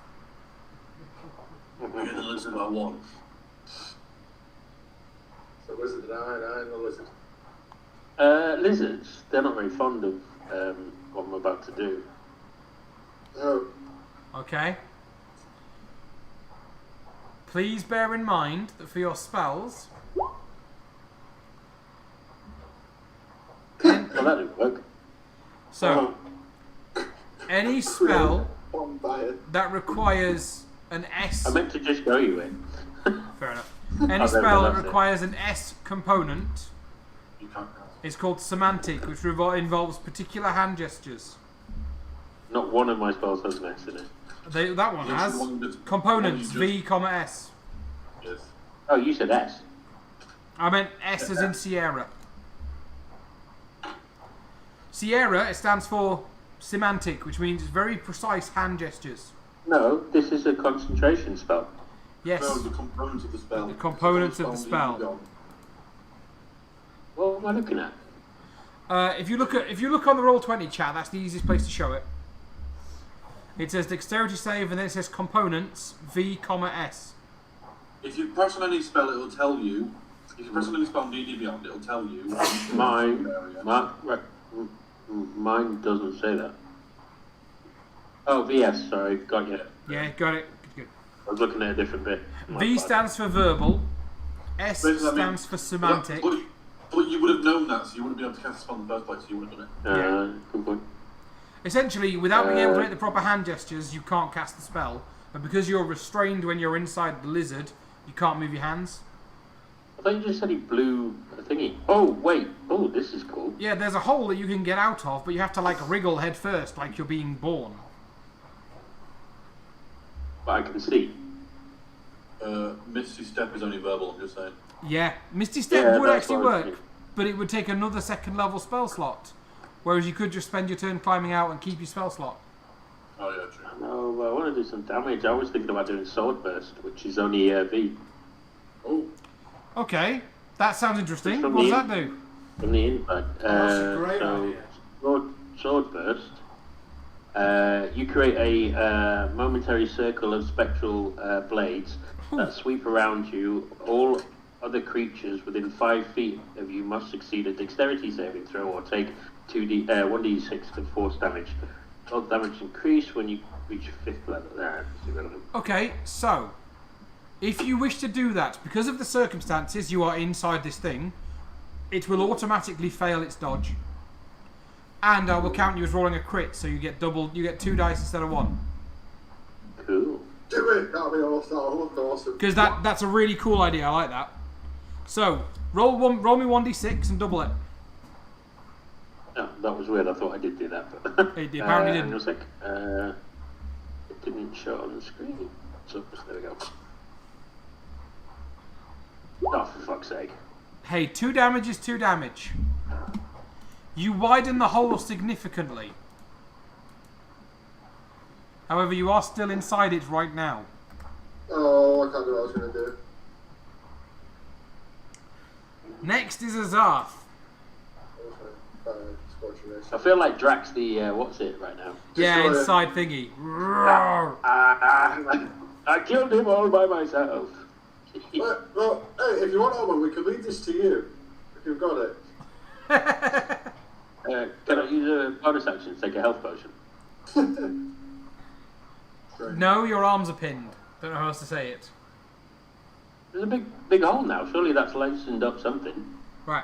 We're going to listen to our one. So wizard and I and the lizard. Lizards, they're not very fond of what I'm about to do. Oh. Okay. Please bear in mind that for your spells... Well, that didn't work. So, any spell Bonfire. that requires an S... I meant to just show you it. Fair enough. Any spell that requires an S component You can't cast. is called semantic, which involves particular hand gestures. Not one of my spells has an S in it. That one Yes, has the one that's- components the one you V, comma S. Yes. Oh, you said S. I meant S as in Sierra. Sierra, it stands for semantic, which means very precise hand gestures. No, this is a concentration spell. Yes. No, the components of the spell. The components of the Spell spell. you got. What am I looking at? If you look on the Roll20 chat, that's the easiest place to show it. It says dexterity save, and then it says components V, comma S. If you press on any spell, it will tell you. If you press on any spell on D&D Beyond, it will tell you. Mine doesn't say that. Oh, VS, sorry, got you. Yeah, got it. Good. I was looking at a different bit. V stands for verbal. S Basically, I mean, stands for semantic. But you would have known that, so you wouldn't be able to cast the spell in the first place, so you would have done it. Good point. Essentially, without being able to make the proper hand gestures, you can't cast the spell. And because you're restrained when you're inside the lizard, you can't move your hands. I thought you just said he blew a thingy. Oh, wait. Oh, this is cool. Yeah, there's a hole that you can get out of, but you have to like wriggle head first, like you're being born. But I can see. Misty Step is only verbal, I'm just saying. Yeah, Misty Step Yeah, would that's actually what I was work, thinking. but it would take another second level spell slot. Whereas you could just spend your turn climbing out and keep your spell slot. Oh, yeah, true. No, but I want to do some damage. I was thinking about doing Sword Burst, which is only V. Oh, Okay, that sounds interesting. From What does the- that do? From the inside. That's a great idea. Sword Burst. You create a momentary circle of spectral blades that sweep around you. All other creatures within 5 feet of you must succeed a dexterity saving throw or take 1d6 of force damage. All damage increase when you reach 5th level. There, it's irrelevant. Okay, so if you wish to do that, because of the circumstances, you are inside this thing. It will automatically fail its dodge, and I will count you as rolling a crit, so you get double. You get 2 dice instead of 1. Cool. Do it! That'll be awesome. Because that's a really cool idea. I like that. So roll me 1d6 and double it. Oh, that was weird. I thought I did do that, but It apparently didn't. hang on a sec. It didn't show on the screen. So there we go. Oh, for fuck's sake! Hey, 2 damage is 2 damage. You widen the hole significantly. However, you are still inside it right now. Oh, I can't do what I was going to do. Next is Azarth. I feel like Drax the what's it right now? Yeah, inside thingy. I killed him all by myself. Well, hey, if you want Omen, we can leave this to you. If you've got it. Can I use a bonus action to take a health potion? No, your arms are pinned. Don't know how else to say it. There's a big hole now. Surely that's loosened up something. Right.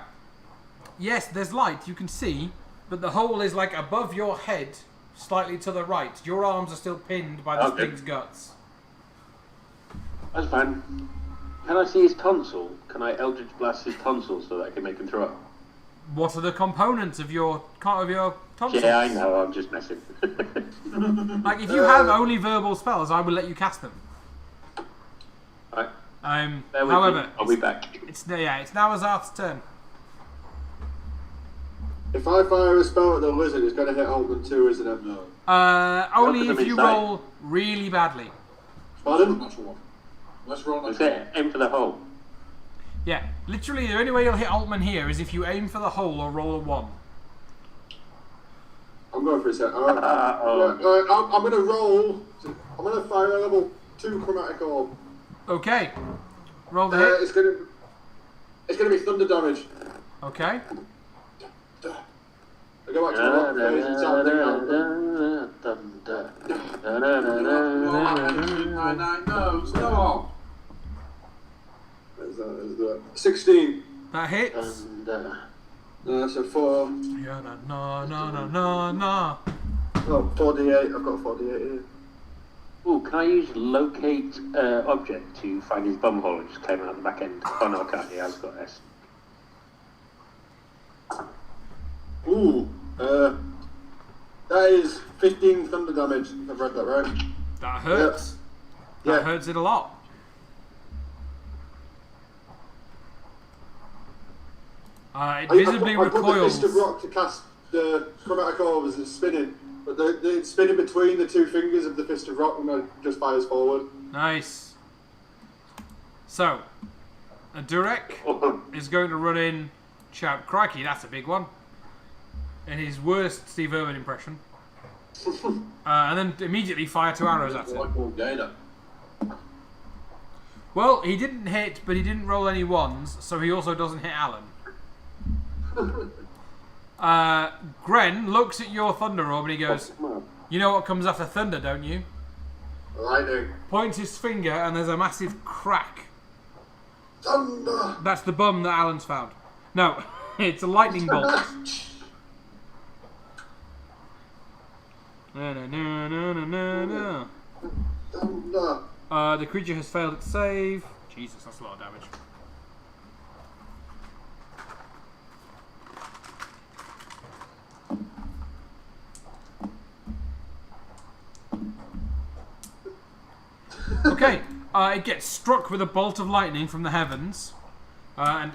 Yes, there's light, you can see, but the hole is like above your head, slightly to the right. Your arms are still pinned by this thing's guts. That's fine. Can I see his tonsil? Can I Eldritch Blast his tonsil so that I can make him throw up? What are the components of your tonsils? Yeah, I know, I'm just messing. Like, if you have only verbal spells, I will let you cast them. Right. However, I'll be back. It's now Azarth's turn. If I fire a spell at the lizard, it's going to hit Altman too, isn't it? No. Only if you roll really badly. Pardon? Let's roll next Okay, aim for the hole. Yeah, literally the only way you'll hit Altman here is if you aim for the hole or roll a 1. I'm going for a set. I'm going to roll. I'm going to fire a level 2 chromatic orb. Okay. Roll the hit. It's going to be thunder damage. Okay. I go back to the rock phase and tap No, stop! 16. That hits. So 4. No. Oh, 4d8. I've got 4d8 here. Ooh, can I use locate object to find his bum hole and just came out the back end? Oh no, I can't. Yeah, I've got S. Ooh, that is 15 thunder damage. I've read that right. That hurts. Yep. That hurts it a lot. It visibly I put the recoils. fist of rock to cast the chromatic orb as it's spinning, but it's spinning between the 2 fingers of the fist of rock and it just fires forward. Nice. So, Durek is going to run in, shout, "Crikey, that's a big one," in his worst Steve Irwin impression. And then immediately fire 2 arrows at him. Well, he didn't hit, but he didn't roll any 1s, so he also doesn't hit Alan. Gren looks at your thunder orb and he goes, "You know what comes after thunder, don't you?" Lightning. Points his finger and there's a massive crack. Thunder. That's the bum that Alan's found. No, it's a lightning bolt. No. Thunder. The creature has failed its save. Jesus, that's a lot of damage. Okay, it gets struck with a bolt of lightning from the heavens. And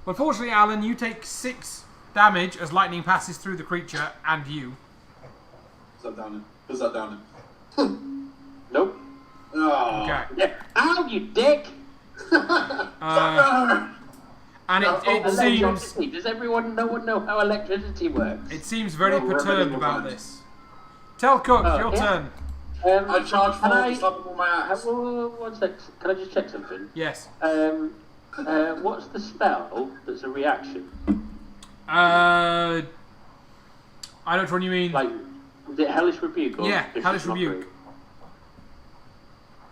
unfortunately, Alan, you take 6 damage as lightning passes through the creature and you. Put that down. Nope. Oh. Okay. Yeah. Ow, you dick! And it seems... Electricity. Does no one know how electricity works? It seems very perturbed about this. Tell Cook, your turn. I charge 4 can to slap him on my axe. One sec. Can I just check something? Yes. What's the spell that's a reaction? I don't know what you mean. Like Is it hellish rebuke? Or Yeah, vicious hellish mockery? rebuke.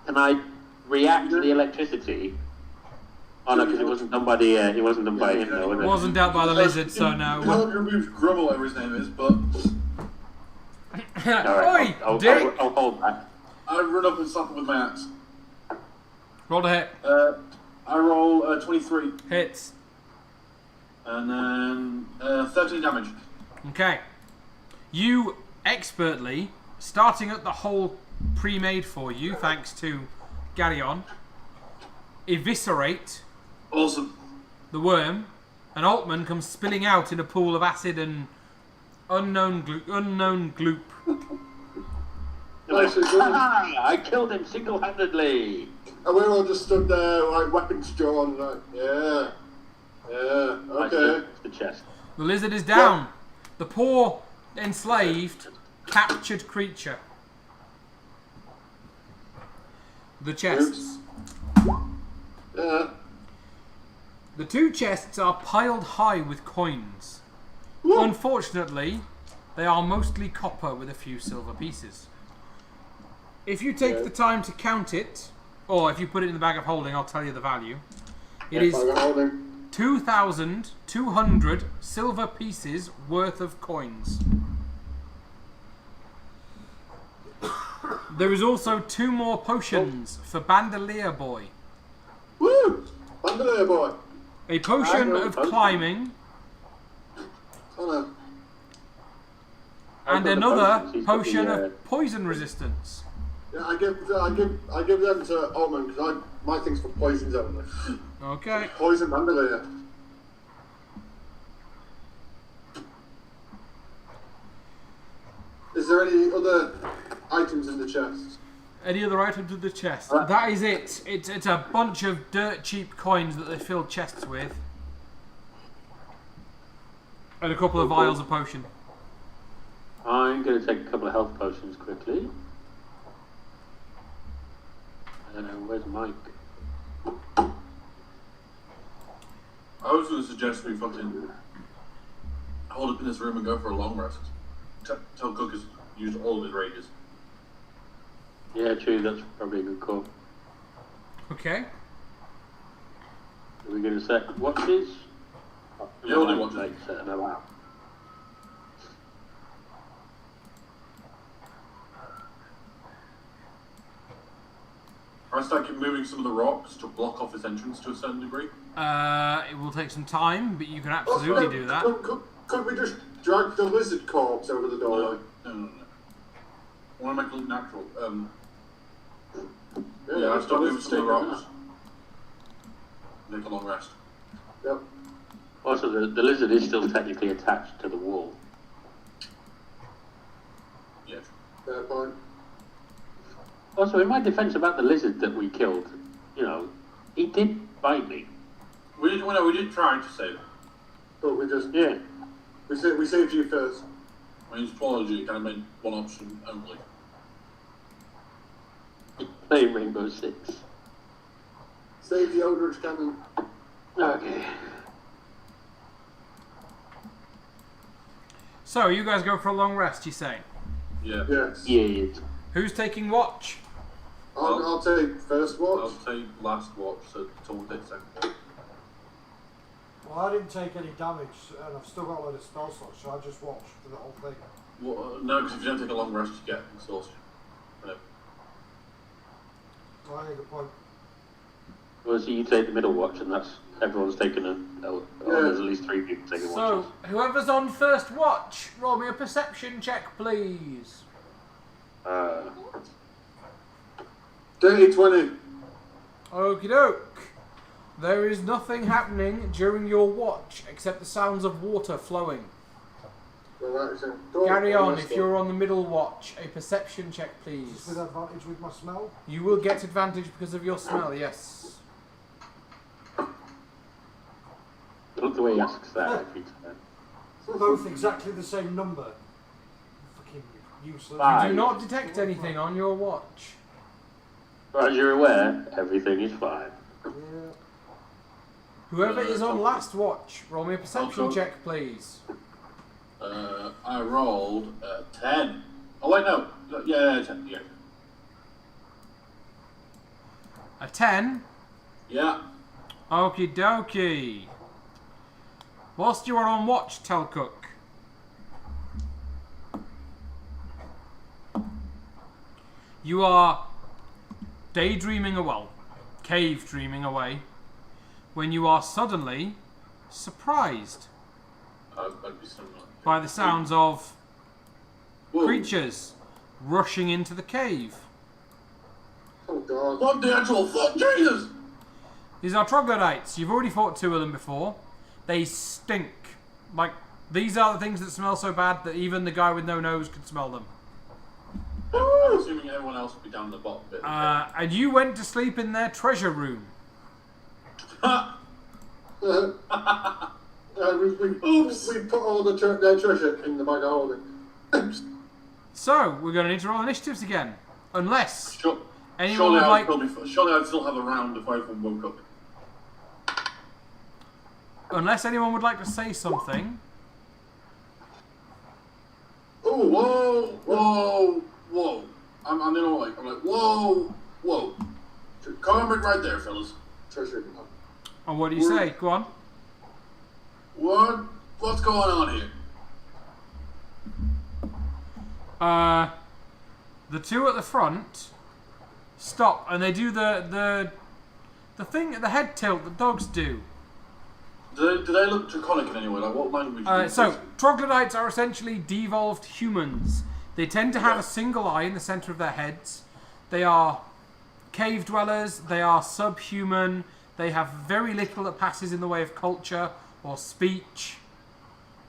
Can I react to the electricity? Oh no, because it wasn't done by the. It wasn't done by him, though, was It it? wasn't dealt by the lizard, so no. Hellish rebuke Grumble, whatever his name is, but Alright, Oi, Dick! I'll hold that. I run up and slap him with my axe. Roll a hit. I roll 23, Hits. and then 13 damage. Okay. You expertly, starting at the hole pre-made for you, thanks to Garyon, eviscerate Awesome. the worm, and Altman comes spilling out in a pool of acid and unknown gloop. Nicely done. I killed him single-handedly. And we're all just stood there, like weapons drawn, like, yeah. I Okay. searched the chest. The lizard is down. The poor, enslaved, captured creature. The chests. Yeah. The two chests are piled high with coins. Unfortunately, they are mostly copper with a few silver pieces. If you take the time to count it, or if you put it in the bag of holding, I'll tell you the value. It is Bag of holding. 2,200 silver pieces worth of coins. There is also 2 more potions for Bandolier Boy. Woo! Bandolier boy. A potion of climbing Oh no. and got the another potions. He's got potion the, of poison resistance. Yeah, I give them to Altman because my thing's for poisons only. Okay. Poison bandolier. Is there any other items in the chest? Any other items in the chest? That is it. It's a bunch of dirt cheap coins that they filled chests with. And a couple of vials of potion. I'm going to take a couple of health potions quickly. Where's Mike? I was going to suggest we fucking hold up in this room and go for a long rest. Tell Cook has used all of his rages. Yeah, true. That's probably a good call. Okay. Are we going to set watches? Yeah, we'll do watches. Like, set an alarm. I start moving some of the rocks to block off this entrance to a certain degree. It will take some time, but you can absolutely do that. Could we just drag the lizard corpse over the doorway? No. I want to make it look natural. Yeah, I start moving some of the taking rocks. Make a long rest. Yep. Also, the lizard is still technically attached to the wall. Yeah. Fair point. Also, in my defense about the lizard that we killed, you know, he did bite me. We did try to save him. But we just Yeah. we saved you first. I mean, you kind of made one option only. Playing Rainbow Six. Save the Eldritch Cannon. Okay. So, you guys go for a long rest, you say? Yeah. Yes. Yeah. Who's taking watch? I'll take first watch. I'll take last watch, so someone takes second. Well, I didn't take any damage, and I've still got a load of spell slots, so I just watched for the whole thing. Well, no, because if you don't take a long rest, you get exhaustion. No. Well, I think the point. Well, so you take the middle watch, and that's everyone's taken there's at least 3 people taking So, watches. whoever's on first watch, roll me a perception check, please. Dirty 20. Okie doke. There is nothing happening during your watch except the sounds of water flowing. Right, so go Carry on, if let's you're on the middle watch. A perception check, Just please. with advantage with my smell. You will get advantage because of your smell, yes. I love the way he asks that every time. Both exactly the same number. Fucking useless. Five. You do not detect anything on your watch. But as you're aware, everything is fine. Yeah. Whoever is on last watch, roll me a perception Okay. check, please. I rolled 10. Oh wait, no. Yeah, 10. Yeah. A 10? Yeah. Okie dokie. Whilst you are on watch, Telcook, you are daydreaming away, cave dreaming away, when you are suddenly surprised That'd be similar. by the sounds of Whoa. creatures rushing into the cave. Oh god. What the actual fuck, Jesus! These are troglodytes. You've already fought 2 of them before. They stink. Like, these are the things that smell so bad that even the guy with no nose could smell them. I'm assuming everyone else would be down the bottom bit. And you went to sleep in their treasure room. We put all their treasure in the bag of holding. So, we're going to need to roll initiatives again. Unless anyone Surely would like... surely I'd still have a round if everyone woke up. Unless anyone would like to say something. Oh, Whoa, whoa, whoa. I'm in all like, I'm like, whoa, whoa. Comment right there, fellas. treasure. And what do you say? Go on. What's going on here? The 2 at the front stop and they do the thing, the head tilt that dogs do. Do they look draconic in any way? Like, what language? So, troglodytes are essentially devolved humans. They tend to have a single eye in the center of their heads. They are cave dwellers. They are subhuman. They have very little that passes in the way of culture or speech.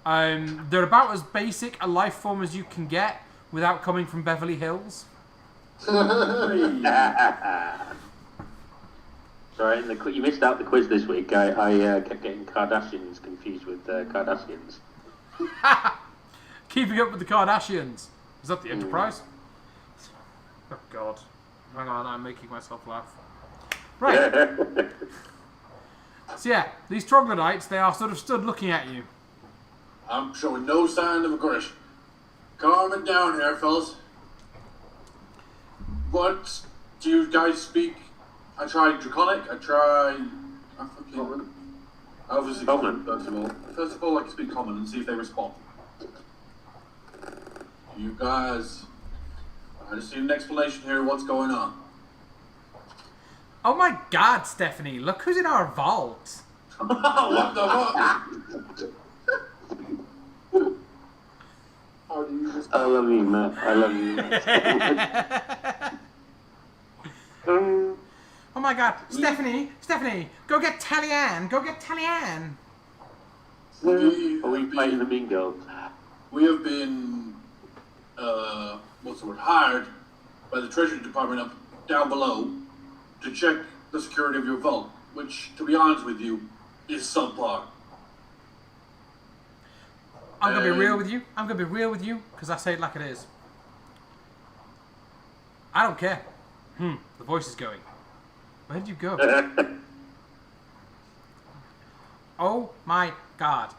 They're about as basic a life form as you can get without coming from Beverly Hills. Sorry, you missed out the quiz this week. I kept getting Kardashians confused with Kardashians. Keeping up with the Kardashians. Is that the Enterprise? Oh God. Hang on, I'm making myself laugh. Right. So yeah, these troglodytes, they are sort of stood looking at you. I'm showing no sign of aggression. Calm it down here, fellas. What do you guys speak? I tried Draconic, I fucking... Obviously Common, first of all. First of all, I can speak Common and see if they respond. You guys... I just need an explanation here of what's going on. Oh my God, Stephanie, look who's in our vault. What the fuck? How do you just... I love you, Matt. I love you. Oh my God, Stephanie, go get Talianne, Are we fighting the mean girls? We have been, hired by the Treasury Department up down below to check the security of your vault, which, to be honest with you, is subpar. I'm gonna be real with you, because I say it like it is. I don't care. The voice is going. Where did you go? Oh my God.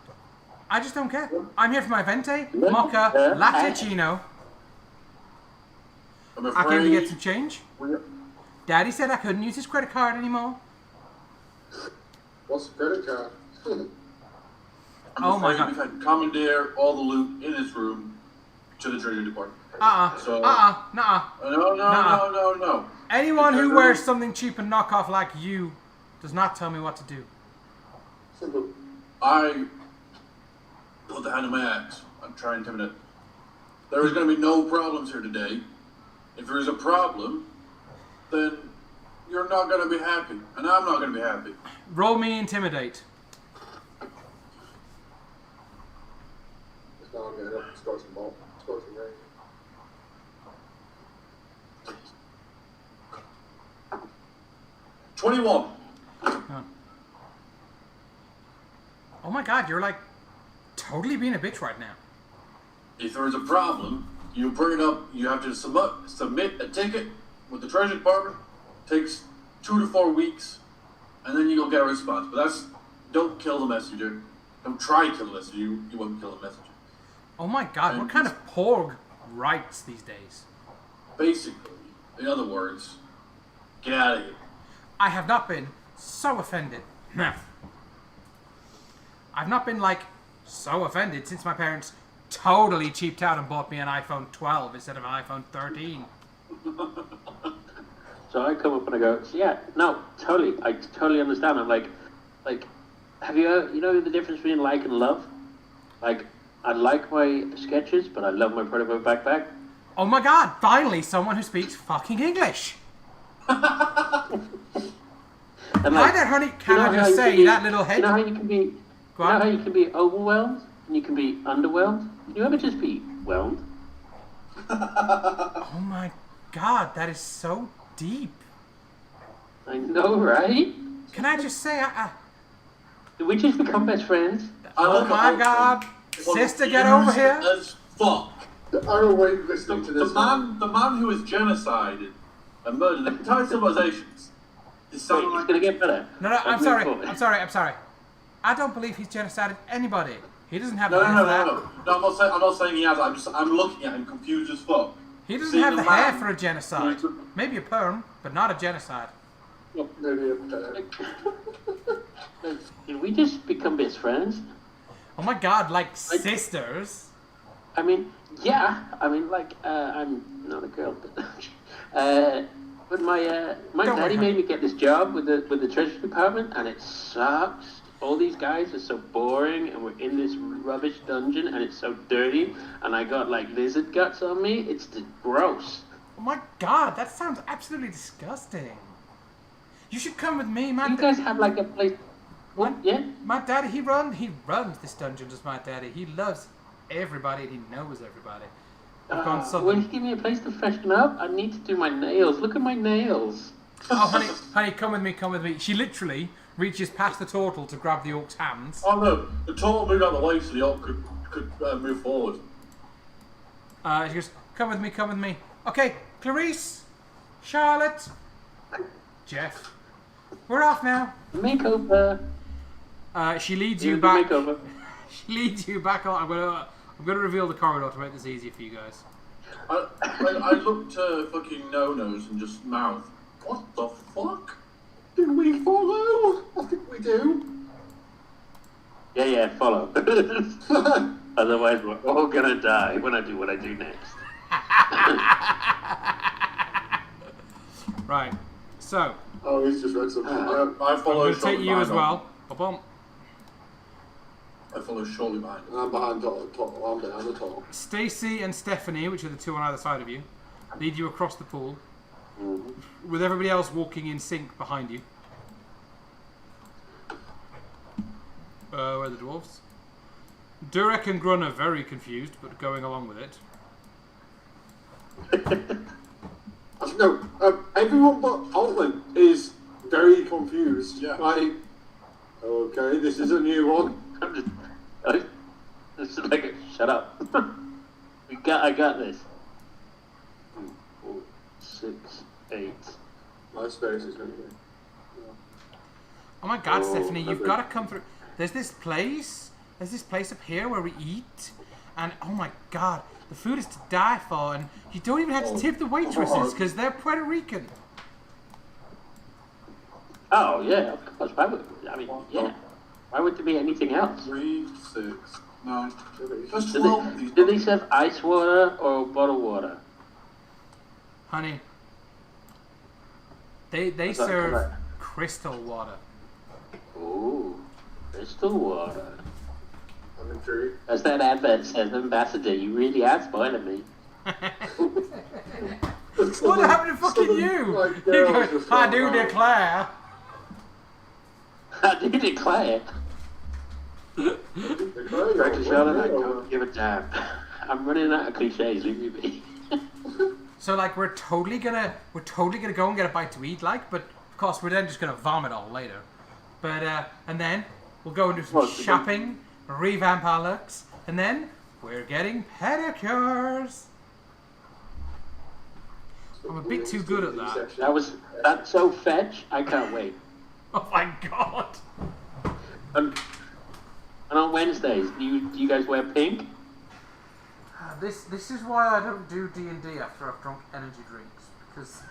I just don't care. I'm here for my venti, mocha, latte chino. I came to get some change. Daddy said I couldn't use his credit card anymore. What's the credit card? Oh my God. We've had to commandeer all the loot in this room to the Treasury Department. No. Anyone who wears something cheap and knockoff like you does not tell me what to do. I put the hand on my axe. I'm trying to intimidate. There is going to be no problems here today. If there is a problem, then you're not going to be happy, and I'm not going to be happy. Roll me intimidate. It's not good. Scorching ball. Scorching rain. $21. Oh my God, you're like totally being a bitch right now. If there is a problem, you bring it up. You have to submit a ticket with the Treasury Department. Takes 2 to 4 weeks, and then you'll get a response. But don't kill the messenger. Don't try to kill the messenger. You won't kill the messenger. Oh my God, what kind of porg rights these days. Basically, in other words, get out of here. I have not been so offended. I've not been, like, so offended since my parents totally cheaped out and bought me an iPhone 12 instead of an iPhone 13. So I come up and I go, yeah, no, totally, I totally understand. I'm like, have you know the difference between like and love? Like, I like my sketches, but I love my Predator backpack. Oh my god, finally someone who speaks fucking English. And Hi there, honey. Can I just say, that little head... You know how you can be... Go on. You know how you can be overwhelmed and you can be underwhelmed? Can you ever just be whelmed? Oh my god, that is so deep. I know, right? Can I just say, Did we just become best friends? oh my god. Sister, get over here. As fuck. I will wait listening to this. The man who has genocided and murdered entire civilizations is Wait, sounding it's like... gonna get better. No, Let's I'm move sorry. forward. I'm sorry. I don't believe he's genocided anybody. He doesn't have No, the hair for that. I'm not saying he has. I'm looking at him confused as fuck. He doesn't Seeing have the a man hair for a genocide. Maybe a perm, but not a genocide. Maybe Did we just become best friends? Oh my god, like sisters. I mean, yeah. I mean, like, I'm not a girl, but but my Don't daddy worry, made me get this job with the Treasury Department, and it sucks. All these guys are so boring, and we're in this rubbish dungeon, and it's so dirty, and I got like lizard guts on me. It's gross. Oh my god, that sounds absolutely disgusting. You should come with me, man. You guys have like a place. What? Yeah. My daddy, he runs this dungeon as my daddy. He loves everybody and he knows everybody. I've gone Will southern. you give me a place to freshen up? I need to do my nails. Look at my nails. Oh, honey, come with me. She literally reaches past the turtle to grab the orc's hands. Oh no, the turtle moved out of the way so the orc could move forward. She goes, come with me. Okay, Clarice, Charlotte, Jeff, we're off now. Makeover. She leads You you do back. makeover. She leads you back on. I'm gonna reveal the corridor to make this easier for you guys. I looked to fucking no-nos and just mouth. What the fuck? Did we follow? I think we do. Yeah, follow. Otherwise, we're all gonna die when I do what I do next. Right. So Oh, he's just read something. I I'm follow gonna take you as well. Ba-bum. I follow shortly behind him. I'm behind Total. I'm behind the Total. Stacy and Stephanie, which are the two on either side of you, lead you across the pool, Mm-hmm. with everybody else walking in sync behind you. Where are the dwarves? Durek and Grun are very confused, but going along with it. No, everyone but Altman is very confused. Yeah. Like, okay, this is a new one. It's like, shut up. I got this. 4, 6, 8. My space is going to be. Oh my god, Oh, Stephanie, you've okay. got to come through. There's this place up here where we eat, and oh my god, the food is to die for, and you don't even have to tip the waitresses because they're Puerto Rican. Oh, yeah, of course. Why would, I mean, yeah. Why would there be anything else? 3, 6, 9. There's Do 12 of these. they serve ice water or bottled water? Honey, they that serve correct? crystal water. Ooh, crystal water. I'm intrigued. As that advert says, Ambassador, you really are spoiling me. What happened to fucking you? Like, You girls go, just I going do around. declare. I do declare. Director Charlotte, I don't give a damn. I'm running out of cliches, leave me be. So like we're totally gonna go and get a bite to eat, like, but of course we're then just gonna vomit all later. But and then we'll go and do some Well, shopping, revamp our looks, and then we're getting pedicures. I'm a bit too good at that. That's so fetch, I can't wait. Oh my god. And on Wednesdays, do you guys wear pink? This is why I don't do D&D after I've drunk energy drinks, because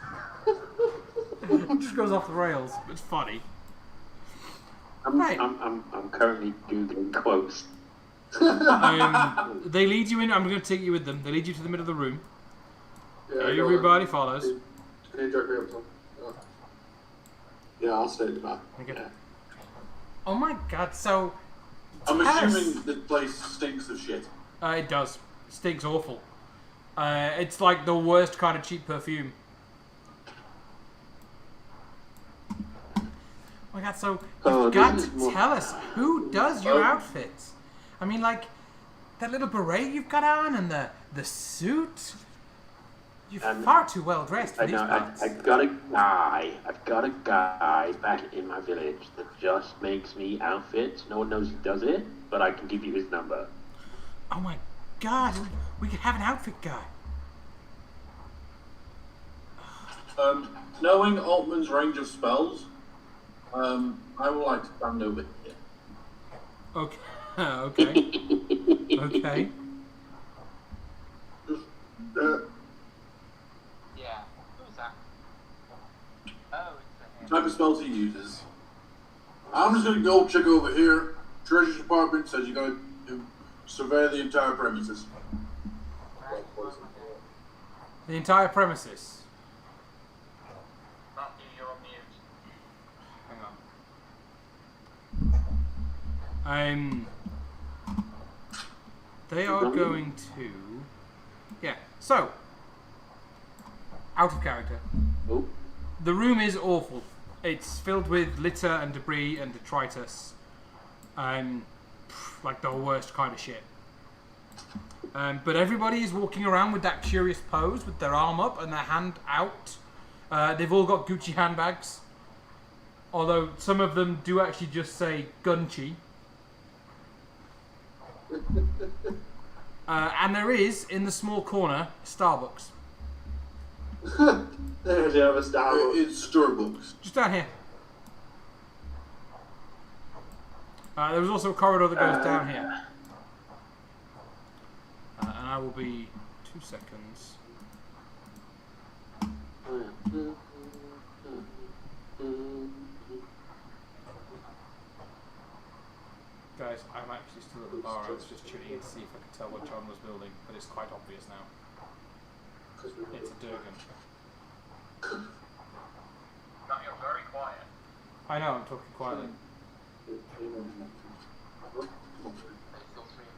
it just goes off the rails. It's funny. I'm currently googling quotes. They lead you in. I'm going to take you with them. They lead you to the middle of the room. Yeah, Everybody follows. Can you drag me up, Tom? Yeah, I'll stay in the back. Okay. Yeah. Oh my god! So I'm tell us- assuming this place stinks of shit. it does. It stinks awful. It's like the worst kind of cheap perfume. Oh my god! So you've got to tell us, who does your outfits? I mean, like that little beret you've got on and the suit. You're far too well dressed for these parts. I've got a guy back in my village that just makes me outfits. No one knows he does it, but I can give you his number. Oh my god! We could have an outfit guy. Knowing Altman's range of spells, I would like to stand over here. Okay. Okay. Okay. Yeah. Who's that? Oh, it's Type of spells he uses. I'm just gonna go check over here. Treasury Department says you gotta survey the entire premises. The entire premises. Matthew, you're on mute. Hang on. They are going to. Yeah. So. Out of character. Oh. The room is awful. It's filled with litter and debris and detritus. Like the worst kind of shit. But everybody is walking around with that curious pose with their arm up and their hand out. They've all got Gucci handbags. Although some of them do actually just say Gunchi. And there is, in the small corner, Starbucks. There's the other Starbucks. It's Starbucks. Just down here. There was also a corridor that goes down here. And I will be 2 seconds. Guys, I'm actually still at the bar. I was just tuning in to see if I could tell what John was building, but it's quite obvious now. It's a Durgan. Matt, you're very quiet. I know, I'm talking quietly. There's still three.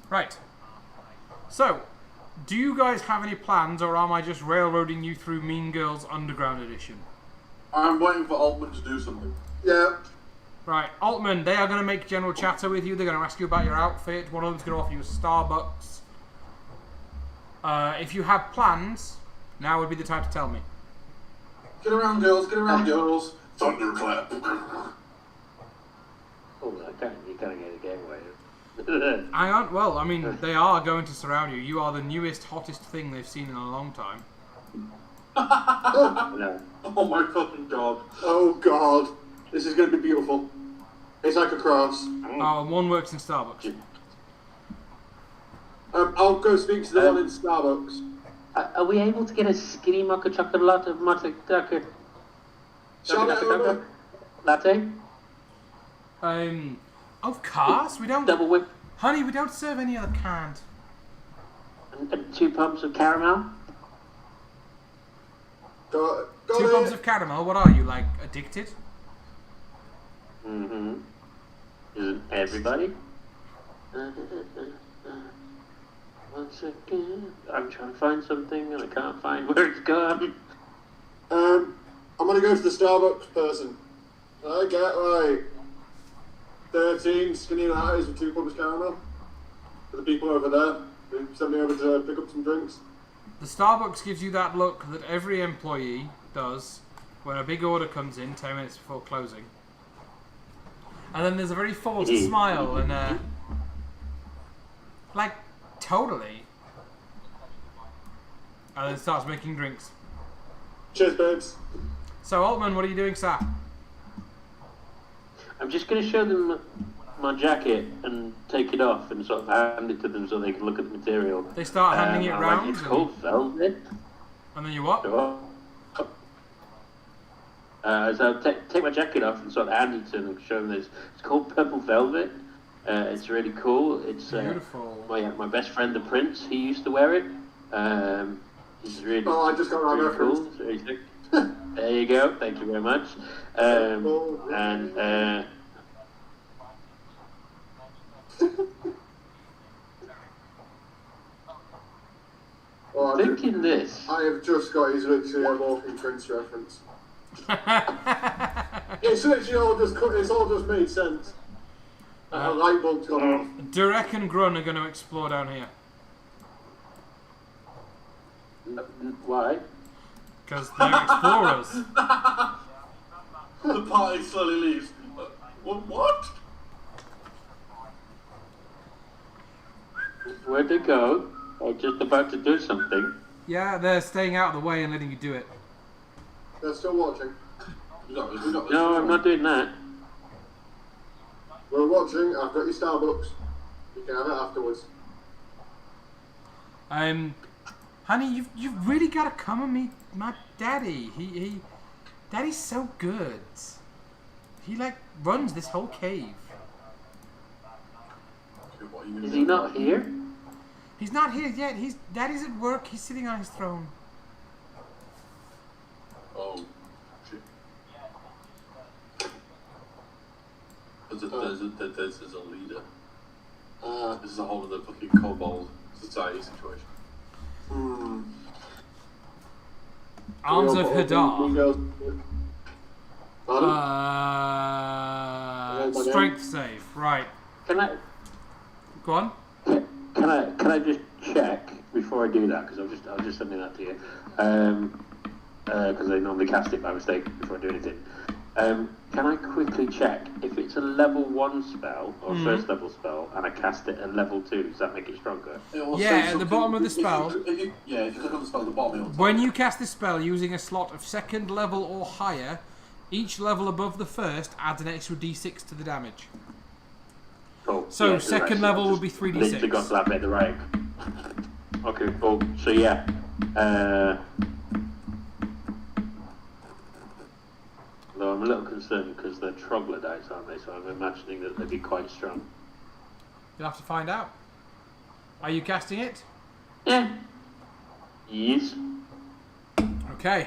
Right. So, do you guys have any plans, or am I just railroading you through Mean Girls Underground Edition? I'm waiting for Altman to do something. Yeah. Right, Altman, they are going to make general chatter with you. They're going to ask you about your outfit. One of them's going to offer you a Starbucks. If you have plans, now would be the time to tell me. Get around, girls. Get around, girls. Thunderclap. Oh, you kind of get a gateway. Hang on, well, I mean, they are going to surround you. You are the newest, hottest thing they've seen in a long time. No. Oh my fucking god. Oh god. This is going to be beautiful. It's like a cross. Oh, and one works in Starbucks. I'll go speak to the one in Starbucks. Are we able to get a skinny mocha chocolate latte? Charlotte, Latte? Of course, we don't... Double whip? Honey, we don't serve any other kind. And 2 pumps of caramel? Got 2 it. pumps of caramel, what are you, like, addicted? Mm-hmm. Isn't everybody? One second. I'm trying to find something and I can't find where it's gone. I'm going to go to the Starbucks person. I get like 13 skinny lattes with 2 pumps caramel. For the people over there. They sent me over to pick up some drinks. The Starbucks gives you that look that every employee does when a big order comes in 10 minutes before closing. And then there's a very forced smile and like, totally. And then starts making drinks. Cheers, babes. So, Altman, what are you doing, sir? I'm just going to show them my jacket and take it off and sort of hand it to them so they can look at the material. They start handing it I'm round. Like, it's called velvet. And then you what? So I'll take my jacket off and sort of hand it to them and show them this. It's called purple velvet. It's really cool. It's Beautiful. My best friend, the Prince. He used to wear it. He's really. Oh, I just got around really reference. cool. It's really sick. There you go. Thank you very much. And Oh, thinking this. I have just got his literally a walking Prince reference. It's literally all just it's all just made sense. A light bulb's gone off. Durek and Grun are going to explore down here. Why? Because they're explorers. The party slowly leaves. What? Where'd they go? I'm just about to do something. Yeah, they're staying out of the way and letting you do it. They're still watching. We got this. No, I'm not doing that. We're watching. I've got your Starbucks. You can have it afterwards. Honey, you've really got to come and meet my daddy. Daddy's so good. He like runs this whole cave. Is he not here? He's not here yet. Daddy's at work. He's sitting on his throne. Oh, shit. There's a leader. This is a whole other fucking kobold society situation. Arms of Hadar. Pardon? Strength save. Right. Can I? Go on. Can I just check before I do that? Because I'll just sending that to you. Because I normally cast it by mistake before I do anything. Can I quickly check if it's a level 1 spell or first level spell and I cast it at level 2? Does that make it stronger? Yeah, at the bottom of the spell. If you click on the spell at the bottom, it'll When you cast this spell using a slot of 2nd level or higher, each level above the first adds an extra d6 to the damage. Cool. So Yeah, second right, level I would be just 3d6. literally got to that bit right. Okay, cool. So yeah. Though I'm a little concerned because they're troglodytes, aren't they? So I'm imagining that they'd be quite strong. You'll have to find out. Are you casting it? Yeah. Yes. Okay.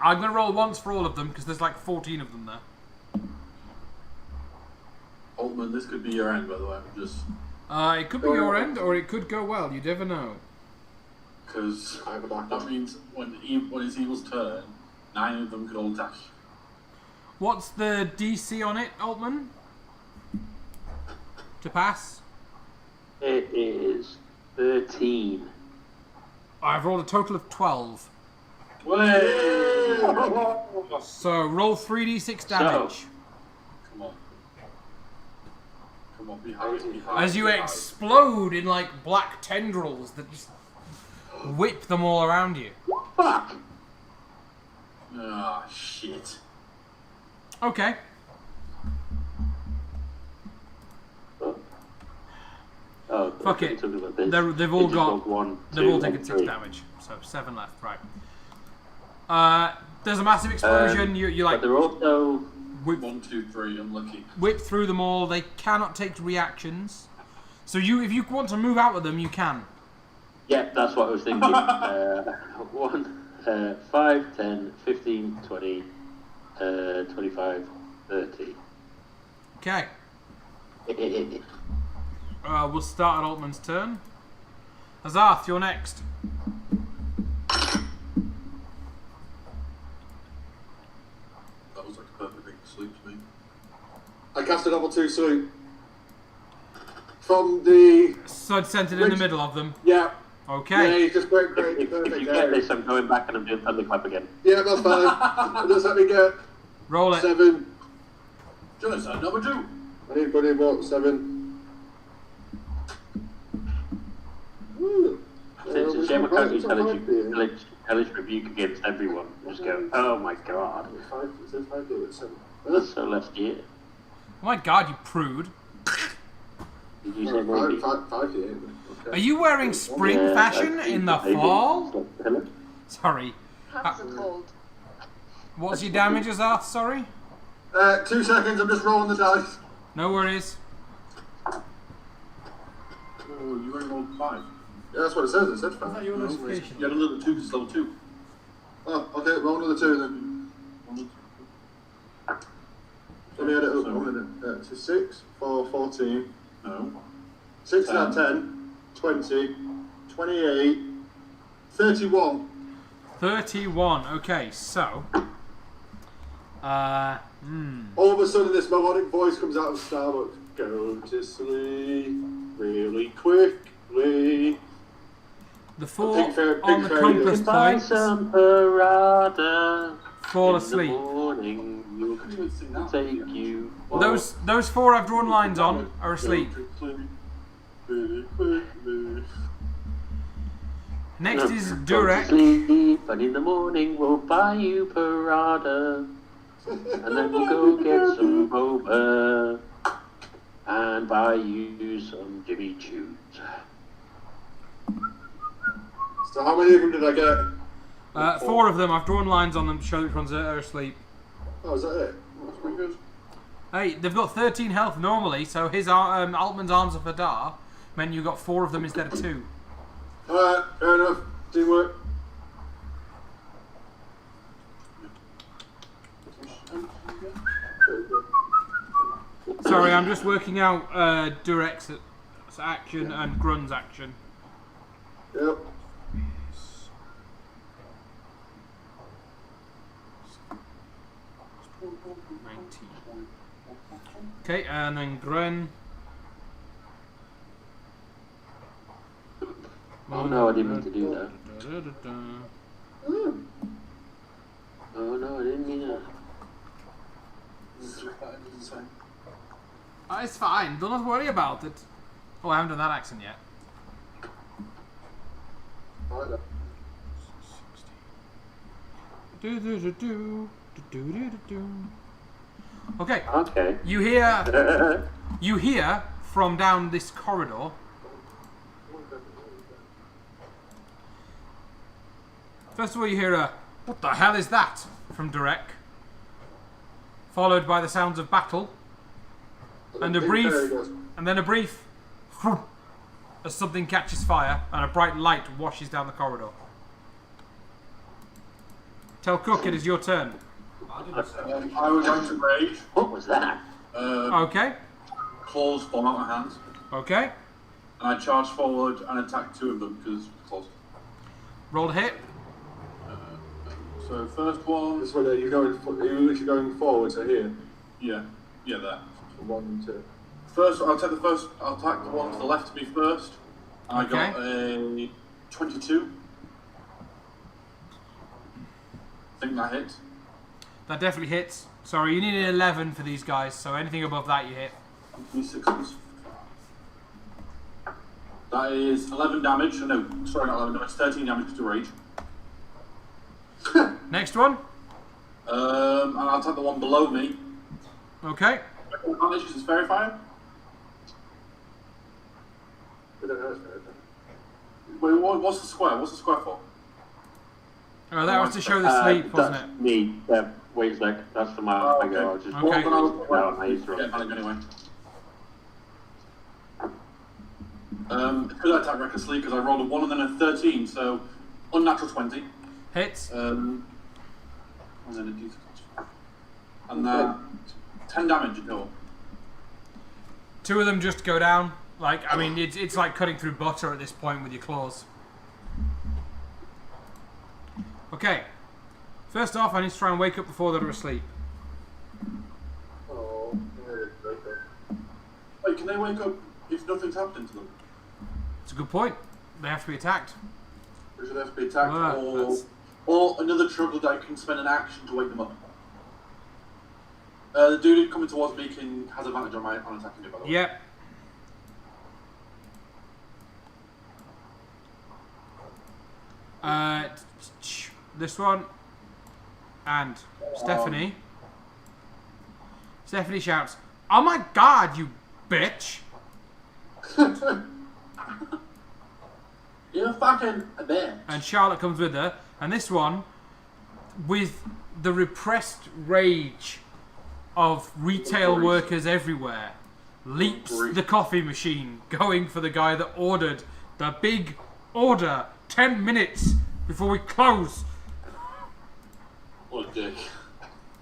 I'm going to roll once for all of them because there's like 14 of them there. Altman, this could be your end, by the way. Just It could be your end or it could go well. You never know. because I have a backup. that means when it's evil's turn, 9 of them could all attack. What's the DC on it, Altman? To pass? It is 13. I've rolled a total of 12. Way! So roll 3d6 damage. Come on. Come on, be high. As you explode in like black tendrils that just whip them all around you. Fuck! Ah, shit. Okay. Oh, Fuck it. something like this. They've all It just got. rolled 1, They've 2, all taken and 6 3. damage. So 7 left, right. There's a massive explosion. You But like they're also. whip 1, 2, 3, unlucky. whip through them all. They cannot take reactions. So if you want to move out with them, you can. Yeah, that's what I was thinking. 5, 10, 15, 20, 25, 30. Okay. We'll start at Altman's turn. Azarth, you're next. That was like a perfect thing to sleep to me. I cast a level 2 sleep. From the... So centered in the middle of them. Yeah. Okay. Yeah, just great, If perfect you get area. this, I'm going back and I'm doing thunderclap again. Yeah, that's fine. Just let me get Roll it. 7. Genocide number 2. I need to put in what? 7. Ooh. Since it's give a county's hellish rebuke against everyone. Just go, oh my god. It says 5 D, it's 7. That's so last year. Oh my god, you prude. Did you say maybe? 5 D, okay. Are you wearing spring Yeah, fashion in the maybe. fall? Sorry. Hands are cold. What's your damages, Arth? Sorry? 2 seconds, I'm just rolling the dice. No worries. Oh, you only rolled 5. Yeah, that's what it says. It said Is that 5. your No, notification? you had another 2 because it's level 2. Oh, okay, roll another 2 then. Let me add it up. 1 minute. So 6, 4, 14. No. 6 out of 10, 20, 28, 31. 31. Okay, so. All of a sudden, this melodic voice comes out of Starbucks. Go to sleep really quickly. The 4 Pink fairy- on pink the fairy compass is- Buy points some parada. fall In the asleep. morning, You couldn't even sing that. take you. Those 4 I've drawn lines on are asleep. Go to sleep really quickly. Next is Go to Durek. sleep, and in the morning we'll buy you parada. And then we'll go get some boba. And buy you some Jimmy Choo's. So how many of them did I get? 4 of them. I've drawn lines on them to show which ones are asleep. Oh, is that it? That's pretty good. Hey, they've got 13 health normally, so his Altman's Arms of Hadar meant you got 4 of them instead of 2. Alright, fair enough. Teamwork. Sorry, I'm just working out Durek's action and Grun's action. Yep. Okay, and then Grun. Oh no, I didn't mean to do that. Oh no, I didn't mean that. Oh, it's fine. Do not worry about it. Oh, I haven't done that accent yet. Alright then. Okay, Okay. you hear from down this corridor. First of all, you hear a "What the hell is that?" from Durek, followed by the sounds of battle, and a Pink brief, fairy goes, and then a brief, as something catches fire and a bright light washes down the corridor. Tell Cook it is your turn. I didn't say that. I was going to rage. What was that? Okay, Claws fall out my hands. okay. And I charge forward and attack 2 of them because claws. Roll to hit. So first one, This one, are you literally going forward to here? yeah, there. 1, 2. First, I'll attack the one to the left of me first. I got a 22. I think that hits. That definitely hits. Sorry, you need an 11 for these guys, so anything above that you hit. D6. That is 11 damage. No, sorry, not 11 damage. 13 damage to rage. Next one. And I'll attack the one below me. Okay. Advantage is fairy fire. I don't know, it's very Wait, what's the square? What's the square for? Oh, that was to show the sleep, wasn't it? That's me. Wait a sec. That's for my Oh, okay. I was just Okay. Well, I used to yeah, panic anyway. Because I attack recklessly because I rolled a 1 and then a 13, so unnatural 20. Hits. And then a D6. And then 10 damage in total. 2 of them just go down. Like, I mean, it's like cutting through butter at this point with your claws. Okay. First off, I need to try and wake up the 4 that are asleep. Oh, okay. Wait, can they wake up if nothing's happened to them? It's a good point. They have to be attacked. We should have to be attacked. Well, Or another troglodyte can spend an action to wake them up. The dude coming towards me has advantage on attacking me, by the way. This one. And Stephanie. Stephanie shouts, "Oh my god, you bitch!" You're fucking a bitch. And Charlotte comes with her. And this one, with the repressed rage of retail workers everywhere, leaps the coffee machine, going for the guy that ordered the big order 10 minutes before we close. What a dick.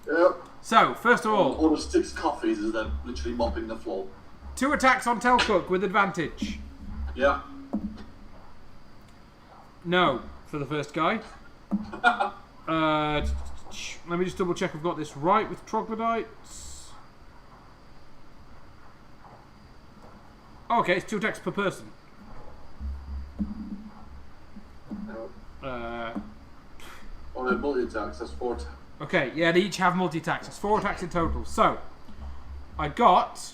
Yep. So, first of all, Order 6 coffees as they're literally mopping the floor. 2 attacks on Telcook with advantage. Yeah. No, for the first guy. Let me just double check I've got this right with troglodytes. Okay, it's 2 attacks per person. On a multi-attacks, that's 4 attacks. Okay, yeah, they each have multi-attacks. It's 4 attacks in total. So, I got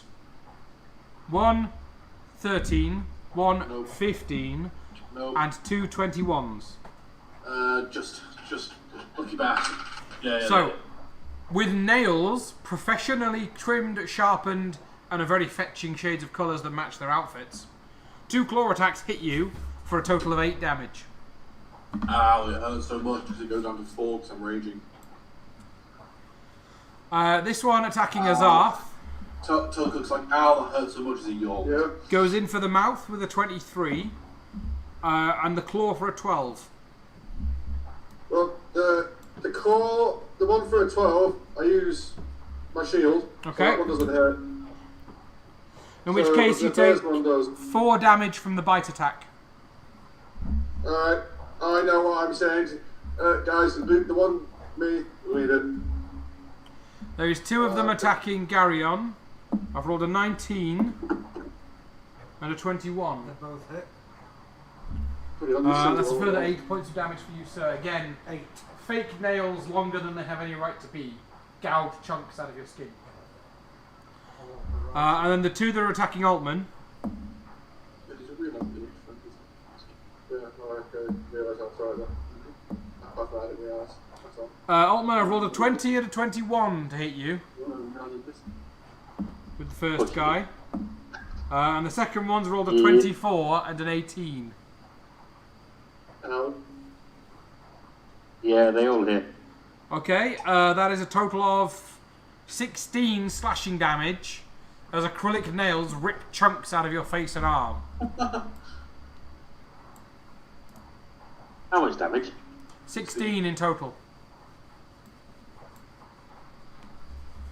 1 13, 1 Nope. 15, No. and 2 21s. Just lucky bastard. Yeah. So, with nails professionally trimmed, sharpened, and a very fetching shades of colours that match their outfits, 2 claw attacks hit you for a total of 8 damage. Ow, it hurts so much because it goes down to 4 because I'm raging. This one attacking Azarth Tulkuk's like, ow, that hurts so much as he yawns. Yeah. goes in for the mouth with a 23, and the claw for a 12. Well, the one for a 12, I use my shield. Okay. So that one doesn't hurt. In which So case the you take first one does. 4 damage from the bite attack. Alright, I know what I'm saying. Guys, the one, me, lead it. There is 2 of them attacking Garyon. I've rolled a 19 and a 21. They both hit. Put it on the shield That's a roll. further 8 points of damage for you, sir. Again, 8. fake nails longer than they have any right to be. Gouged chunks out of your skin. And then the 2 that are attacking Altman. Yeah, alright, okay. Realise I'm sorry then. I didn't realise. That's all. Altman, I've rolled a 20 and a 21 to hit you with the first guy. And the second one's rolled a 24 and an 18. Ow. Yeah, they all hit. Okay, that is a total of 16 slashing damage as acrylic nails rip chunks out of your face and arm. How much damage? 16 in total.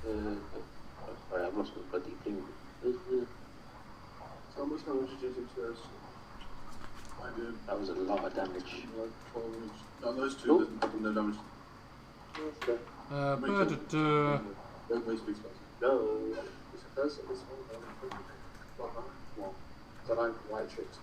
Sorry, I've lost my bloody thing. So how much damage did you do to those? I did. That was a lot of damage. Like 12 inch. No, those 2, Cool. there's no damage. Okay. Don't waste big space. No, it's a person, this one. Well, so I'm white chicks.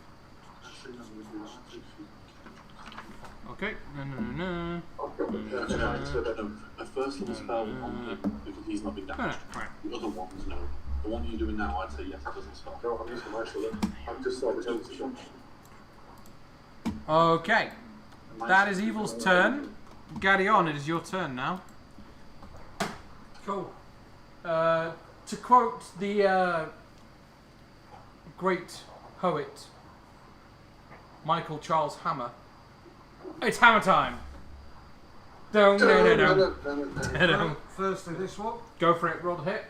Okay. No. I've got the My first little spell on him because he's not been damaged. Right. The other ones, no. The one you're doing now, I'd say yes, it doesn't stop. No, I'm using my shoulder. I'm just sort of going to jump. Okay. That is Evil's turn. Garyon, it is your turn now. Cool. To quote the great poet Michael Charles Hammer, it's hammer time. No. Firstly, this one. Go for it, roll the hit.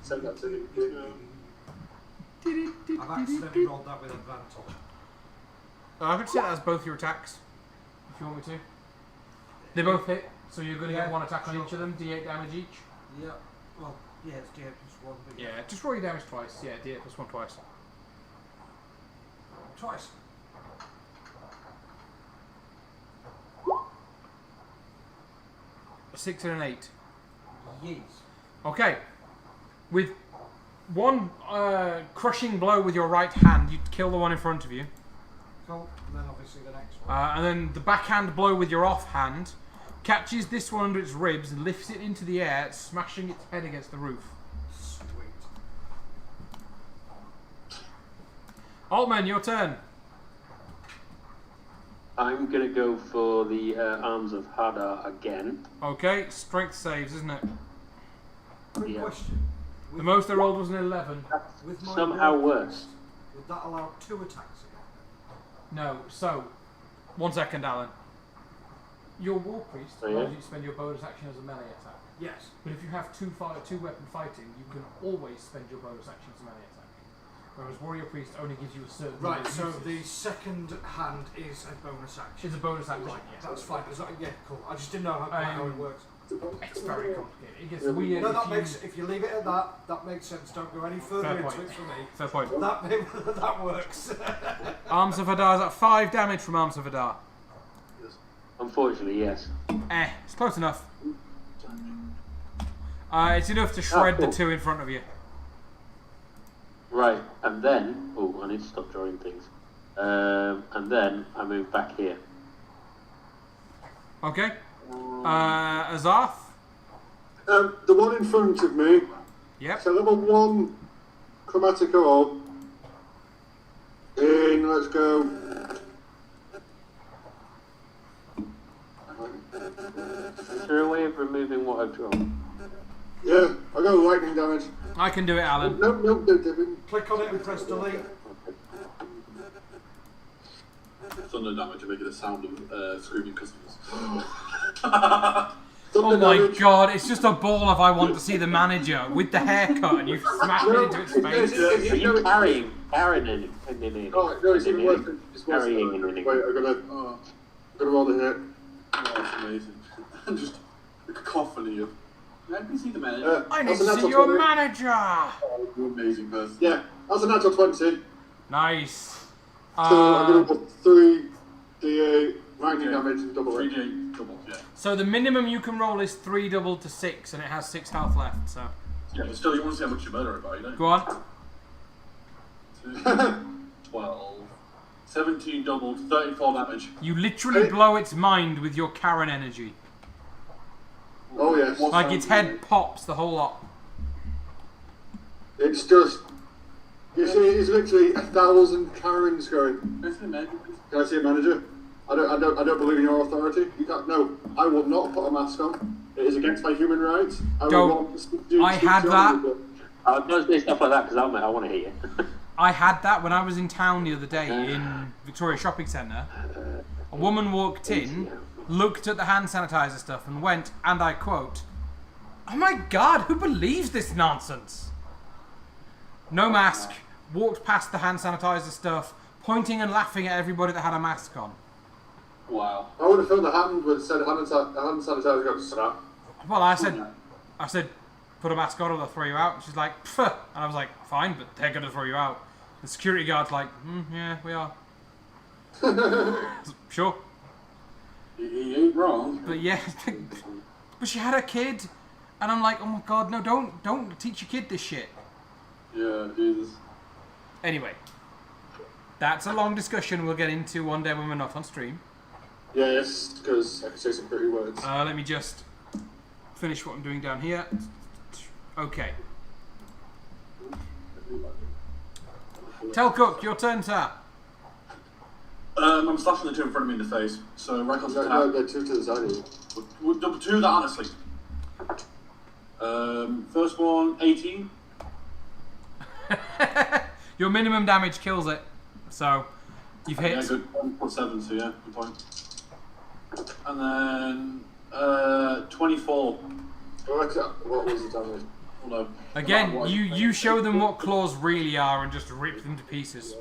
Send that to me. I've accidentally rolled that with advantage. I could say that as both your attacks, if you want me to. They both hit, so you're going to get 1 attack on each of them, d8 damage each. Yeah. Well, yeah, it's D8 plus 1. But Yeah, just roll your damage twice. Yeah, d8 plus 1 twice. Twice. A 6 and an 8. Yes. Okay. With 1 crushing blow with your right hand, you kill the one in front of you. Cool. And then obviously the next one. And then the backhand blow with your offhand catches this one under its ribs and lifts it into the air, smashing its head against the roof. Sweet. Altman, your turn. I'm gonna go for the Arms of Hadar again. Okay, strength saves, isn't it? Quick Yeah. question. The most I rolled was an 11. With my Somehow war worse. priest, would that allow 2 attacks again? No, so, 1 second, Alan. Your war priest Oh, yeah? allows you to spend your bonus action as a melee attack. Yes. But if you have two weapon fighting, you can always spend your bonus action as a melee attack. Whereas warrior priest only gives you a certain Right, number of so uses. the second hand is a bonus action. It's a bonus action. Right, yes. that's fine. Yeah, cool. I just didn't know how it works. It's very complicated. It gets weird. No, if that you- makes. If you leave it at that, that makes sense. Don't go any further Fair into point. it for me. Fair point. That works. Arms of Hadar is at 5 damage from Arms of Hadar. Unfortunately, yes. It's close enough. It's enough to shred cool. the 2 in front of you. Right, and then... Oh, I need to stop drawing things. And then I move back here. Okay. Azarth? The one in front of me, Yep. so level 1 chromatic orb. In, let's go. Is there a way of removing what I've drawn? Yeah, I got lightning damage. I can do it, Alan. No, David. Click on it and press delete. Thunder damage and making a sound of screaming customers. Oh my god, it's just a ball of I want to see the manager with the haircut and you smash it into its face. Are you carrying it? Oh, no, it's even worse. It's worse. Carrying Wait, it. Oh, I gotta roll the hit. that's amazing. And just a cacophony of. I can see the manager. I need That's a to see natural your 20. manager! Oh, you're an amazing person. Yeah, that's a natural 20. So Nice. I'm gonna put 3d8 lightning damage and double it. 3d8 double, yeah. So the minimum you can roll is 3 doubled to 6 and it has 6 health left, so. Yeah, but still, you want to see how much you murder about, you know? Go on. 12. 17 doubled, 34 damage. You literally blow its mind with your Karen energy. Oh yes. Like its head pops the whole lot. It's just. You see, it's literally 1,000 Karens going. Can I see the manager, please? Can I see a manager? I don't believe in your authority. You can't. No, I will not put a mask on. It is against my human rights. I had that. I don't say stuff like that because I want to hear you. I had that when I was in town the other day in Victoria Shopping Centre. A woman walked in, looked at the hand sanitizer stuff and went, and I quote, "Oh my god, who believes this nonsense?" No mask, walked past the hand sanitizer stuff, pointing and laughing at everybody that had a mask on. Wow. I would have filled the hand with said hand sanitizer got snap. Well, I said, put a mask on or they'll throw you out. And she's like, pfft. And I was like, fine, but they're going to throw you out. The security guard's like, yeah, we are. Sure. He ain't wrong. But yeah, but she had a kid. And I'm like, oh my god, no, don't teach your kid this shit. Yeah, Jesus. Anyway, that's a long discussion we'll get into one day when we're not on stream. Yes, because I can say some pretty words. Let me just finish what I'm doing down here. Okay. Tell Cook, your turn, sir. I'm slashing the two in front of me in the face. So reckless No, attack. they're two to the side of you. We'll double two that honestly. First one, 18. Your minimum damage kills it. So, you've hit. Yeah, good. 1.7, so yeah, good point. And then 24. What was the damage? Oh, no. Again, you show them what claws really are and just rip them to pieces.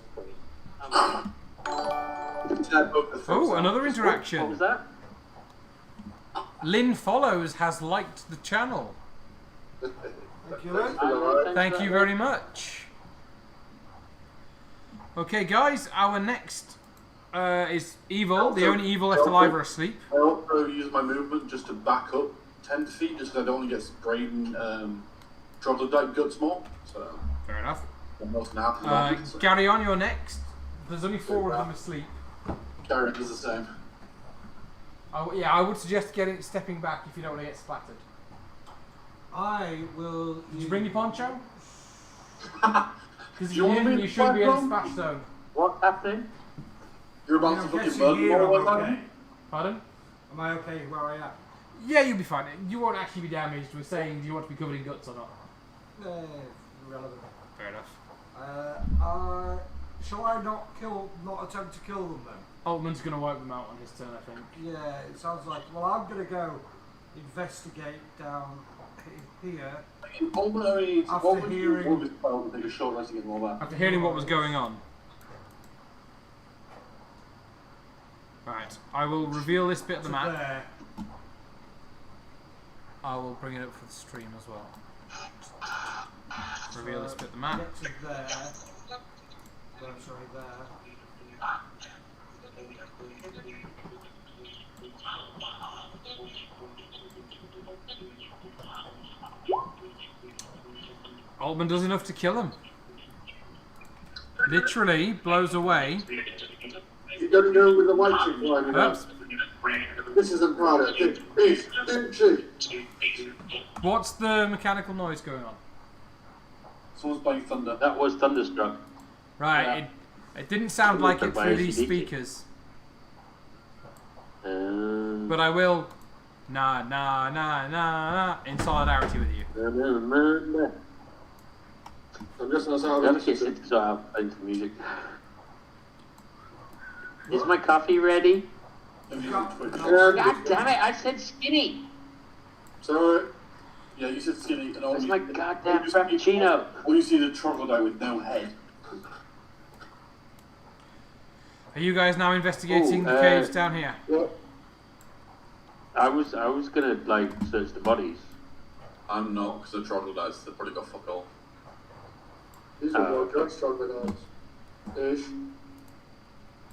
Oh, another What interaction. was that? Lynn Follows has liked the channel. Thank you, Lynn. Thank you very much. Okay, guys, our next is Evil. The only evil left alive are asleep. I also use my movement just to back up 10 feet, just because I don't want to get sprayed and troglodyte guts more. So, Fair enough. I'm not going to happen. So. Gary on, you're next. There's only 4 of them asleep. Gary does the same. Yeah, I would suggest stepping back if you don't want to get splattered. I will. Did you bring your poncho? Because Do you want me you to should be in back splash zone. What's happening? You're I about mean, to I'm fucking guessing burn here the wall I'm like okay. that? Pardon? Am I okay where I am? Yeah, you'll be fine. You won't actually be damaged. We're saying, do you want to be covered in guts or not? Irrelevant. Fair enough. Shall I not attempt to kill them then? Altman's going to wipe them out on his turn, I think. Yeah, it sounds like. Well, I'm gonna go investigate down here. After hearing- take a short rest to get more back. After hearing what was going on. Right, I will reveal this bit of the to map. there. I will bring it up for the stream as well. Reveal this bit of the map. Get to there. Oh, sorry, there. Altman does enough to kill him. Literally blows away. You don't go with the white chick lining up. Oops. This isn't powder. It's Gucci. What's the mechanical noise going on? Someone's playing Thunder. That was Thunderstruck. Right, Yeah. it didn't sound like it By through these ACDC. speakers. Uh, But I will in solidarity with you. I'm just not how Don't get it so I'll play some music. Is my coffee ready? Have you Twitch? God damn it, I said skinny! Sorry. Yeah, you said skinny and all That's you- my goddamn frappuccino! All you see is a troglodyte with no head. Are you guys now investigating Ooh, the caves down here? Yeah. I was gonna like search the bodies. I'm not, because the troglodytes, they've probably got fuck all. These are more drugs stronger than Ish.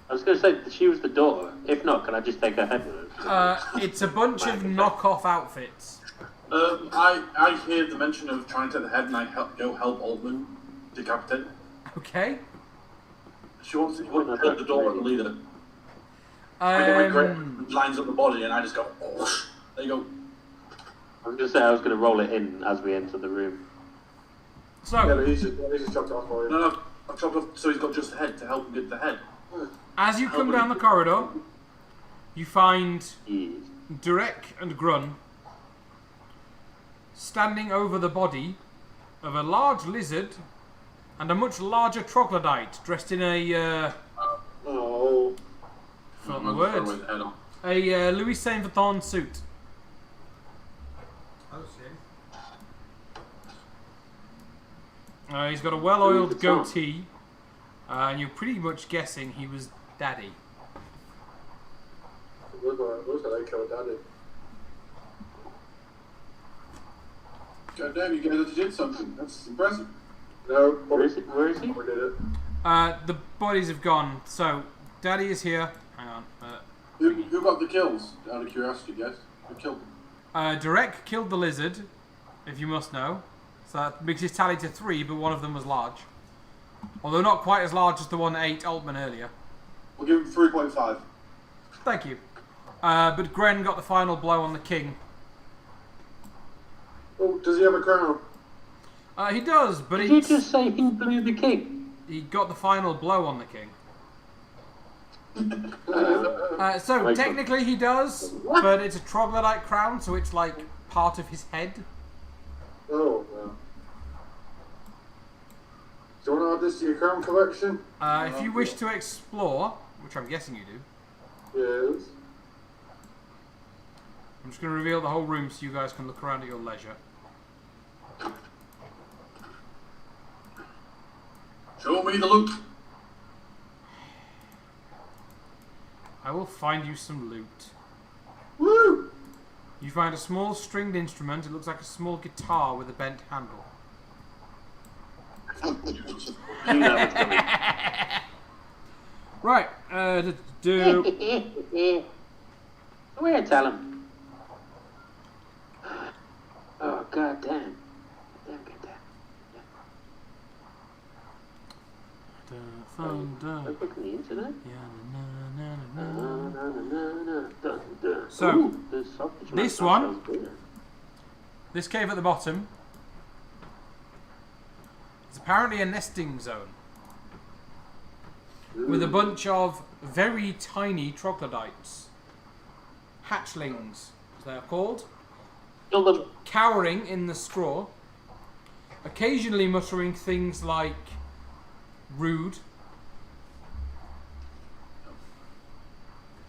I was gonna say that she was the daughter. If not, can I just take her head with her? It's a bunch of knockoff outfits. I hear the mention of trying to take the head and I go help Altman decapitate. Okay. She wants to hit the door at the leader. I go my grip, lines up the body and I just go, oh. There you go. I was gonna say I was gonna roll it in as we enter the room. Yeah, So, but he's just chopped it off for you. No, I've chopped off so he's got just the head to help him get the head. as you come down the corridor, you find Yes. Durek and Grun standing over the body of a large lizard and a much larger troglodyte dressed in a, Oh. forgotten the I'm gonna throw word, his head off. a Louis Saint Vuitton suit. Oh, see. He's got a well-oiled Louis Vuitton. goatee, and you're pretty much guessing he was daddy. Looks like they killed Daddy. God damn, you guys did something. That's impressive. No, Where is it? Where is he? We did it. The bodies have gone, so daddy is here. Hang on. Who got the kills? Out of curiosity, guess. Who killed them? Durek killed the lizard, if you must know. So that makes his tally to 3, but one of them was large. Although not quite as large as the one that ate Altman earlier. We'll give him 3.5. Thank you. But Gren got the final blow on the king. Oh, does he have a crown? He does, but Did you it's, just say he blew the king? he got the final blow on the king. So Wait, technically he does, What? but it's a troglodyte crown, so it's like part of his head. Oh, well. Do you want to add this to your crown collection? If you wish to explore, which I'm guessing you do, Yes. I'm just going to reveal the whole room so you guys can look around at your leisure. Show me the loot. I will find you some loot. Woo! You find a small stringed instrument. It looks like a small guitar with a bent handle. Knew that was coming. Right. Do. Go ahead, tell him. Oh, god damn. Damn, Thunder. Let's look on the internet. So, Ooh, the sausage this mac one- sounds good. This cave at the bottom is apparently a nesting zone. with a bunch of very tiny troglodytes. Hatchlings, as they are called. Kill them. Cowering in the straw. Occasionally muttering things like rude.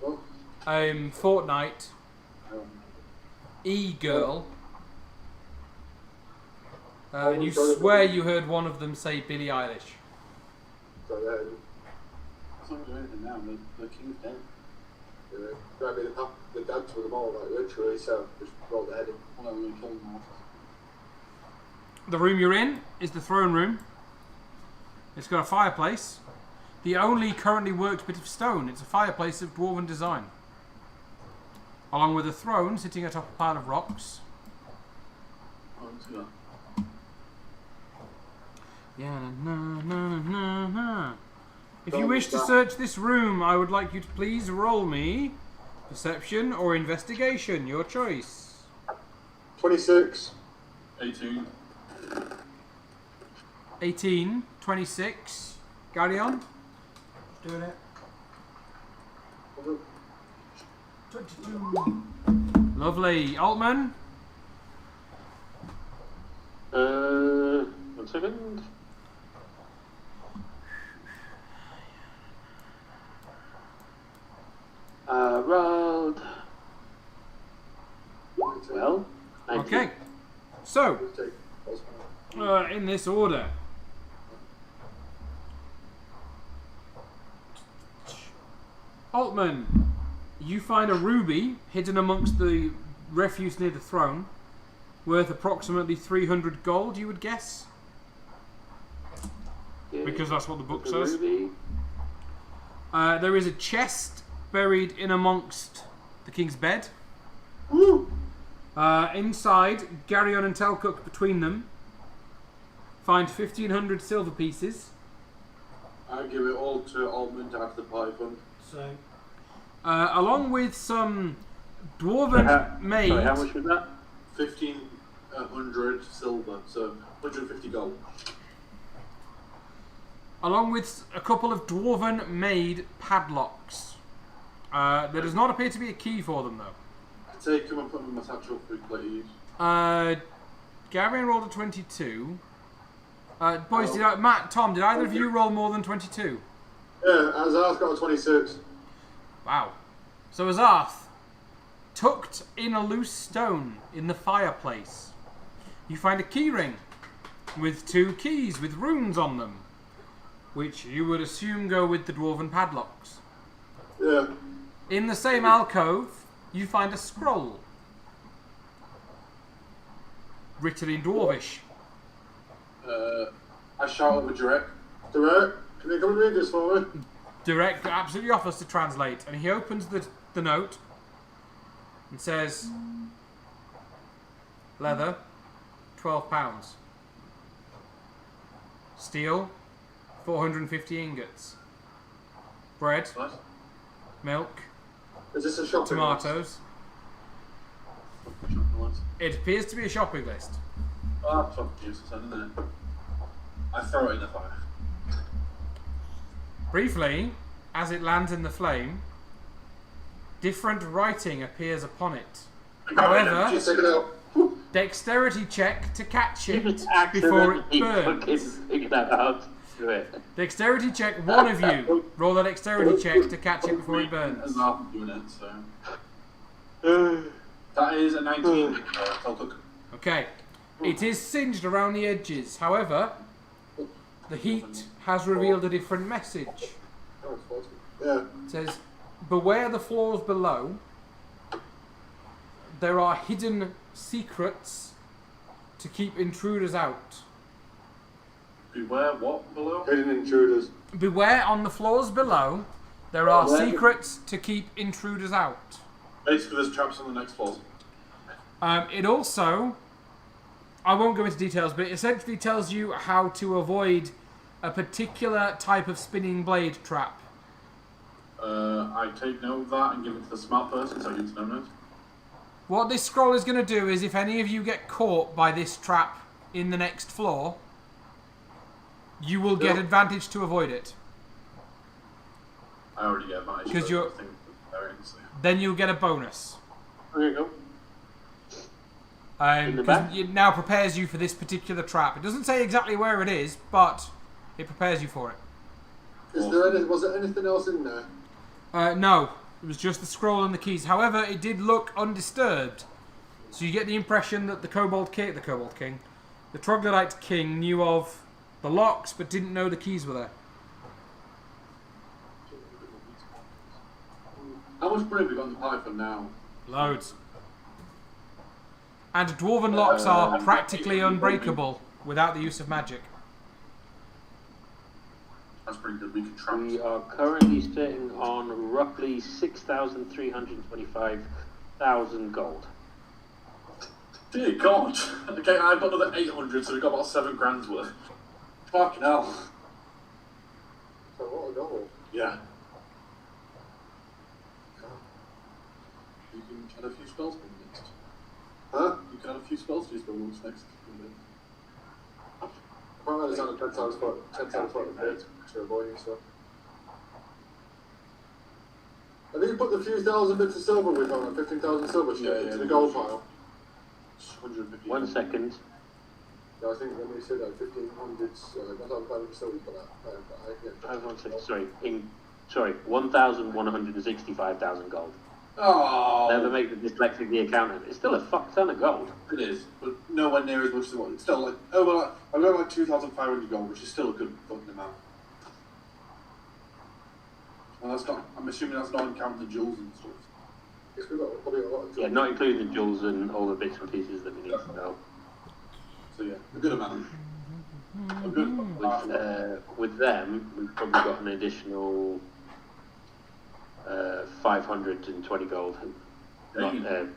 Oh, Fortnite. E-girl. And you swear you heard one of them say Billie Eilish. so yeah, That's not doing anything now. The king's dead. grabbing the dads with them all, like literally, so just roll the head in. Well, we killed them all. The room you're in is the throne room. It's got a fireplace. The only currently worked bit of stone. It's a fireplace of dwarven design. Along with a throne sitting atop a pile of rocks. Oh, let's see that. Yeah, na. If you wish to search this room, I would like you to please roll me perception or investigation, your choice. 26. 18. 18, 26. Carry on. Doing it. 22. Lovely. Altman. 1 second. Rolled. Well, 19. Okay. So, Take- in this order. Altman, you find a ruby hidden amongst the refuse near the throne, worth approximately 300 gold, you would guess, Yeah. because that's what the book The says. ruby. There is a chest buried in amongst the king's bed. Inside, Garyon and Telcook between them find 1,500 silver pieces. I give it all to Altman to add to the party fund. Same. Along with some Sorry, dwarven made. Sorry, how much was that? 1,500 silver, so 150 gold. Along with a couple of dwarven made padlocks. There does not appear to be a key for them though. I take them and put them in my satchel for please. Gavin rolled a 22. Boys, Tom, did either of you roll more than 22? Yeah, Azar's got a 26. Wow. So Azarth, tucked in a loose stone in the fireplace, you find a key ring with 2 keys with runes on them, which you would assume go with the dwarven padlocks. Yeah. In the same alcove, you find a scroll written in Dwarvish. I shout over direct. Direct, can you come and read this for me? Direct absolutely offers to translate, and he opens the note and says, leather, £12. Steel, 450 ingots. Bread, Nice. milk, Is this a shopping tomatoes. Shopping list. It appears to be a shopping list. Ah, fuck Jesus, isn't it? I throw it in the fire. Briefly, as it lands in the flame, different writing appears upon it. However, Just take it out. dexterity check to catch it Just before it accidentally burns. fucking pick that out. Do it. Dexterity check, one of you. Roll a dexterity check to catch it before it As burns. I'm doing it, so. That is a 19. Telcook. Okay. It is singed around the edges. However, the heat has revealed a different message. Oh, it's 40. Yeah. It says, beware the floors below. There are hidden secrets to keep intruders out. Beware what below? Hidden intruders. Beware on the floors below. There are Where? secrets to keep intruders out. Basically, there's traps on the next floor. It also, I won't go into details, but it essentially tells you how to avoid a particular type of spinning blade trap. I take note of that and give it to the smart person so I get to know it. What this scroll is going to do is if any of you get caught by this trap in the next floor, you will get Yeah. advantage to avoid it. I already get advantage. 'Cause you're- then you'll get a bonus. There you go. In the Because back? it now prepares you for this particular trap. It doesn't say exactly where it is, but it prepares you for it. Was there anything else in there? No, it was just the scroll and the keys. However, it did look undisturbed. So you get the impression that the Troglodyte King knew of the locks, but didn't know the keys were there. How much money have we got in the pie for now? Loads. And dwarven locks are practically unbreakable without the use of magic. That's pretty good. We can We trap. are currently sitting on roughly 6,325,000 gold. Dear God. Okay, I've got another 800, so we've got about 7 grand's worth. Fucking hell. So what a goal. Yeah. You can add a few spells for next. Huh? You can add a few spells to your spell rules next. Apparently there's only 10 times floating feet to avoiding stuff. Have you put the few thousand bits of silver we've got, 15,000 silver shit, into the gold pile? 150. 1 second. Yeah, I think when we said that 1,500, that's how much silver for that. Sorry, 1,165,000 gold. Oh, Never make the dyslexic the accountant. It's still a fuck ton of gold. it is, but nowhere near as much as it was. It's still like, oh, well, I've got like 2,500 gold, which is still a good fucking amount. And that's not, I'm assuming that's not counting the jewels and stuff. Yes, we've got probably a lot of Yeah, not including the jewels and all the bits and pieces that we need to know. So yeah, a good amount. A good With them, we've probably got an additional 520 gold. Not, and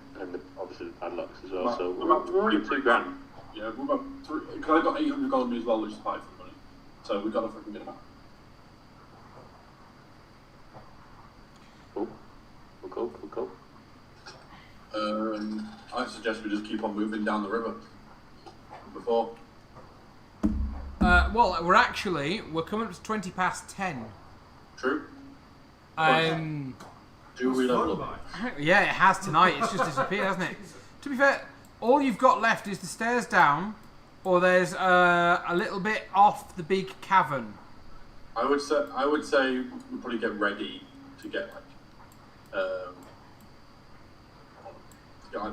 obviously the padlocks as well. So we're only 2 grand. Yeah, we've got 3, because I got 800 gold as well, which is 5 for the money. So we've got a fucking good amount. Cool. I suggest we just keep on moving down the river. Before. Well, we're coming up to 20 past 10. True. Do we level up? Yeah, it has tonight. It's just disappeared, hasn't it? To be fair, all you've got left is the stairs down, or there's a little bit off the big cavern. I would say we'll probably get ready to get like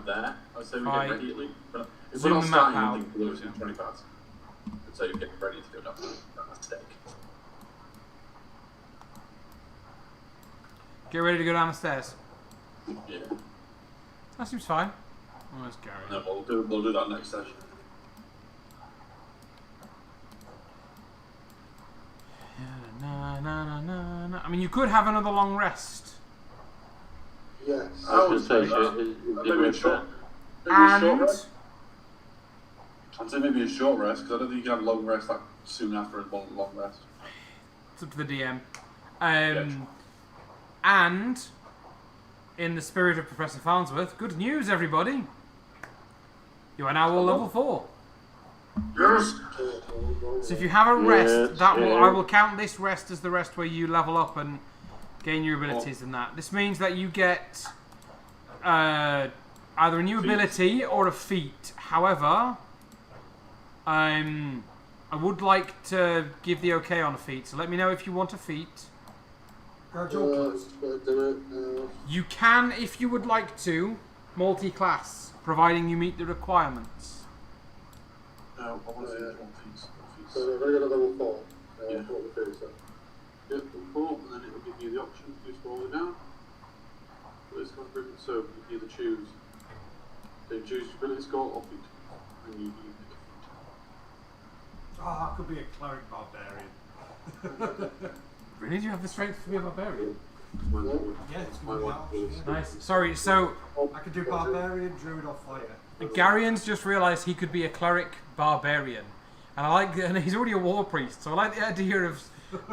there. I'd say we get ready at least. But if Zoom we're not the map starting out. anything close in 20 past, I'd say we get ready to go down that stake. Get ready to go down the stairs. Yeah. That seems fine. Oh, that's Gary. And then we'll do that next session. I mean, you could have another long rest. Yes. I was going to say, Maybe a short. And I'd say maybe a short rest, because I don't think you can have a long rest like soon after a long rest. it's up to the DM. And in the spirit of Professor Farnsworth, good news, everybody. You are now all level 4. Yes! So if you have a rest, Yes, I will count this rest as the rest where you level up and gain your abilities and that. This means that you get either a new ability or a feat. However, I would like to give the okay on a feat. So let me know if you want a feat. You can, if you would like to, multi-class, providing you meet the requirements. No, I want to see one piece. So we're going to go to level 4. Yeah. What we do, so. Yeah, level 4, and then it will give you the option to scroll it down. So you can either choose. So you choose ability score or feat. And you pick a feat. Oh, I could be a cleric barbarian. Really? Do you have the strength to be a barbarian? Yeah, it's My good one out. is- Nice. Sorry, so I could do barbarian, druid, or fighter. Garian's just realised he could be a cleric barbarian. And he's already a war priest, so I like the idea of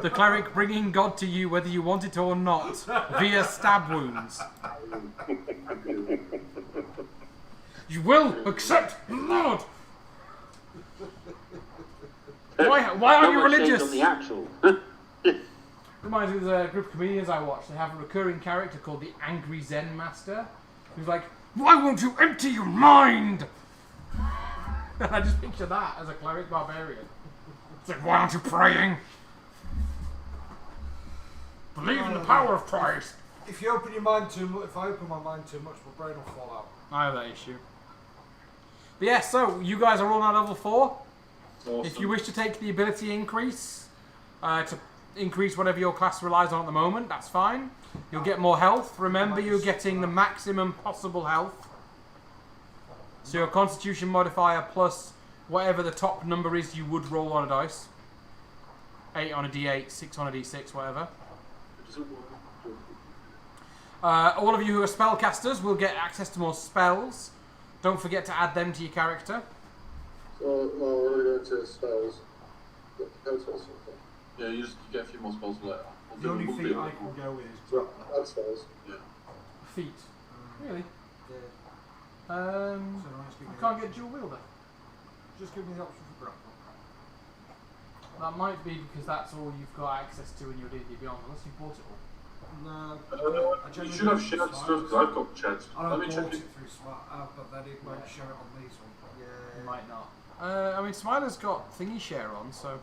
the cleric bringing God to you whether you want it or not, via stab wounds. You will accept the Lord! Why aren't you Not much change religious? on the actual. reminds me of the group of comedians I watch. They have a recurring character called the Angry Zen Master, who's like, "Why won't you empty your mind?" And I just picture that as a cleric barbarian. It's like, "Why aren't you praying? Believe in the power of Christ." If you open your mind too much, if I open my mind too much, my brain will fall out. I have that issue. But yeah, so you guys are all now level 4. Awesome. If you wish to take the ability increase, to increase whatever your class relies on at the moment, that's fine. You'll get more health. Remember, you're getting the maximum possible health. So your constitution modifier plus whatever the top number is you would roll on a dice. 8 on a d8, 6 on a d6, whatever. All of you who are spellcasters will get access to more spells. Don't forget to add them to your character. So, no, we're going to go to spells. Yeah, you get a few more spells later. The only feat I can go with is grappler. Add spells. Yeah. Feet. Really? Yeah. I So nice to can't get dual wielder. Just give me the option for grappler. That might be because that's all you've got access to in your D&D Beyond, unless you bought it all. No. You should have shared stuff because I've got chats. I Let don't me bought check it it. through Smart, but then it won't show it on these ones. It Yeah. might not. I mean, Smiler's got thingy share on, so...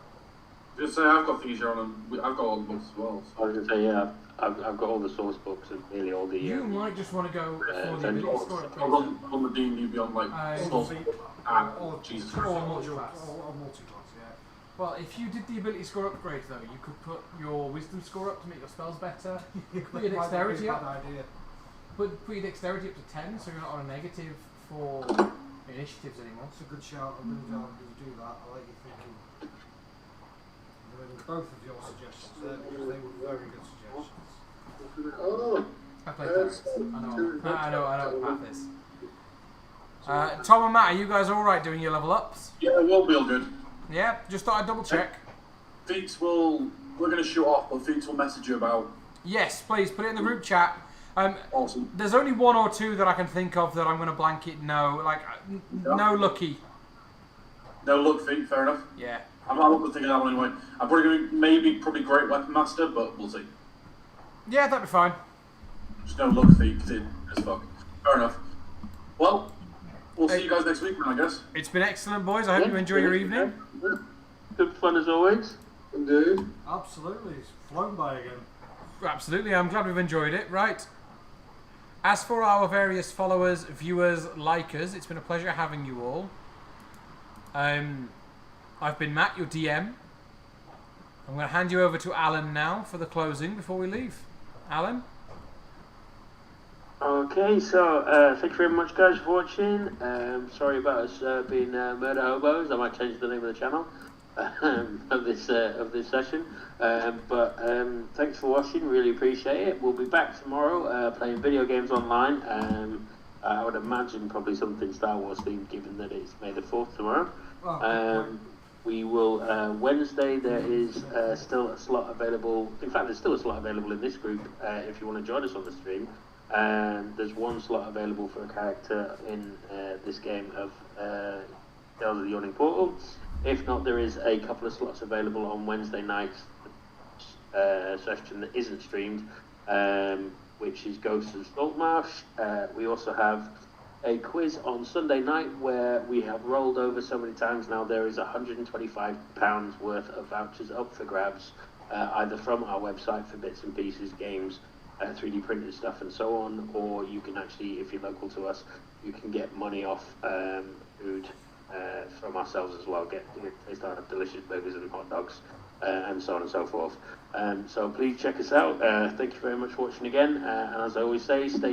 Just say I've got things here on, and I've got all the books as well. I was going to say, yeah, I've got all the source books and nearly all the... You might just want to go for the then ability score I've upgrade. got on the D&D Beyond, like, spells. Or Jesus. Or multi-class. Or multi-class, yeah. Well, if you did the ability score upgrade, though, you could put your wisdom score up to make your spells better. You could put your dexterity up. Bad idea. Put your dexterity up to 10, so you're not on a negative for initiatives anymore. That's a good shout. I'm really glad you do that. I like you thinking. Both of your suggestions there, because they were very good suggestions. Oh, I played Paris. I know what path is. Tom and Matt, are you guys alright doing your level ups? Yeah, it will be all good. Yeah, just thought I'd double check. Feats will... We're going to shoot off, but Feats will message you about... Yes, please, put it in the group chat. Awesome. There's only 1 or 2 that I can think of that I'm going to blanket no. Like, no lucky. No look, Feat, fair enough. Yeah. I'm not looking to think of that one anyway. I'm probably going to probably Great Weapon Master, but we'll see. Yeah, that'd be fine. Just no look, Feat, because as fuck. Fair enough. Well, we'll see you guys next week, man, I guess. It's been excellent, boys. I hope you enjoy your evening. Good fun as always. indeed. Absolutely, it's flown by again. Absolutely, I'm glad we've enjoyed it. Right. As for our various followers, viewers, likers, it's been a pleasure having you all. I've been Matt, your DM. I'm going to hand you over to Alan now for the closing before we leave. Alan? Okay, so thank you very much, guys, for watching. Sorry about us being murder hobos. I might change the name of the channel of this session. But thanks for watching. Really appreciate it. We'll be back tomorrow playing video games online. I would imagine probably something Star Wars themed, given that it's May the 4th tomorrow. We will Wednesday. There is still a slot available. In fact, there's still a slot available in this group if you want to join us on the stream. There's 1 slot available for a character in this game of Tales of the Yawning Portal. If not, there is a couple of slots available on Wednesday night's session that isn't streamed, which is Ghosts of Saltmarsh. We also have a quiz on Sunday night where we have rolled over so many times now. There is £125 worth of vouchers up for grabs, either from our website for bits and pieces, games, 3D printed stuff and so on, or you can actually, if you're local to us, you can get money off food from ourselves as well. Taste our delicious burgers and hot dogs and so on and so forth. So please check us out. Thank you very much for watching again, and as I always say, stay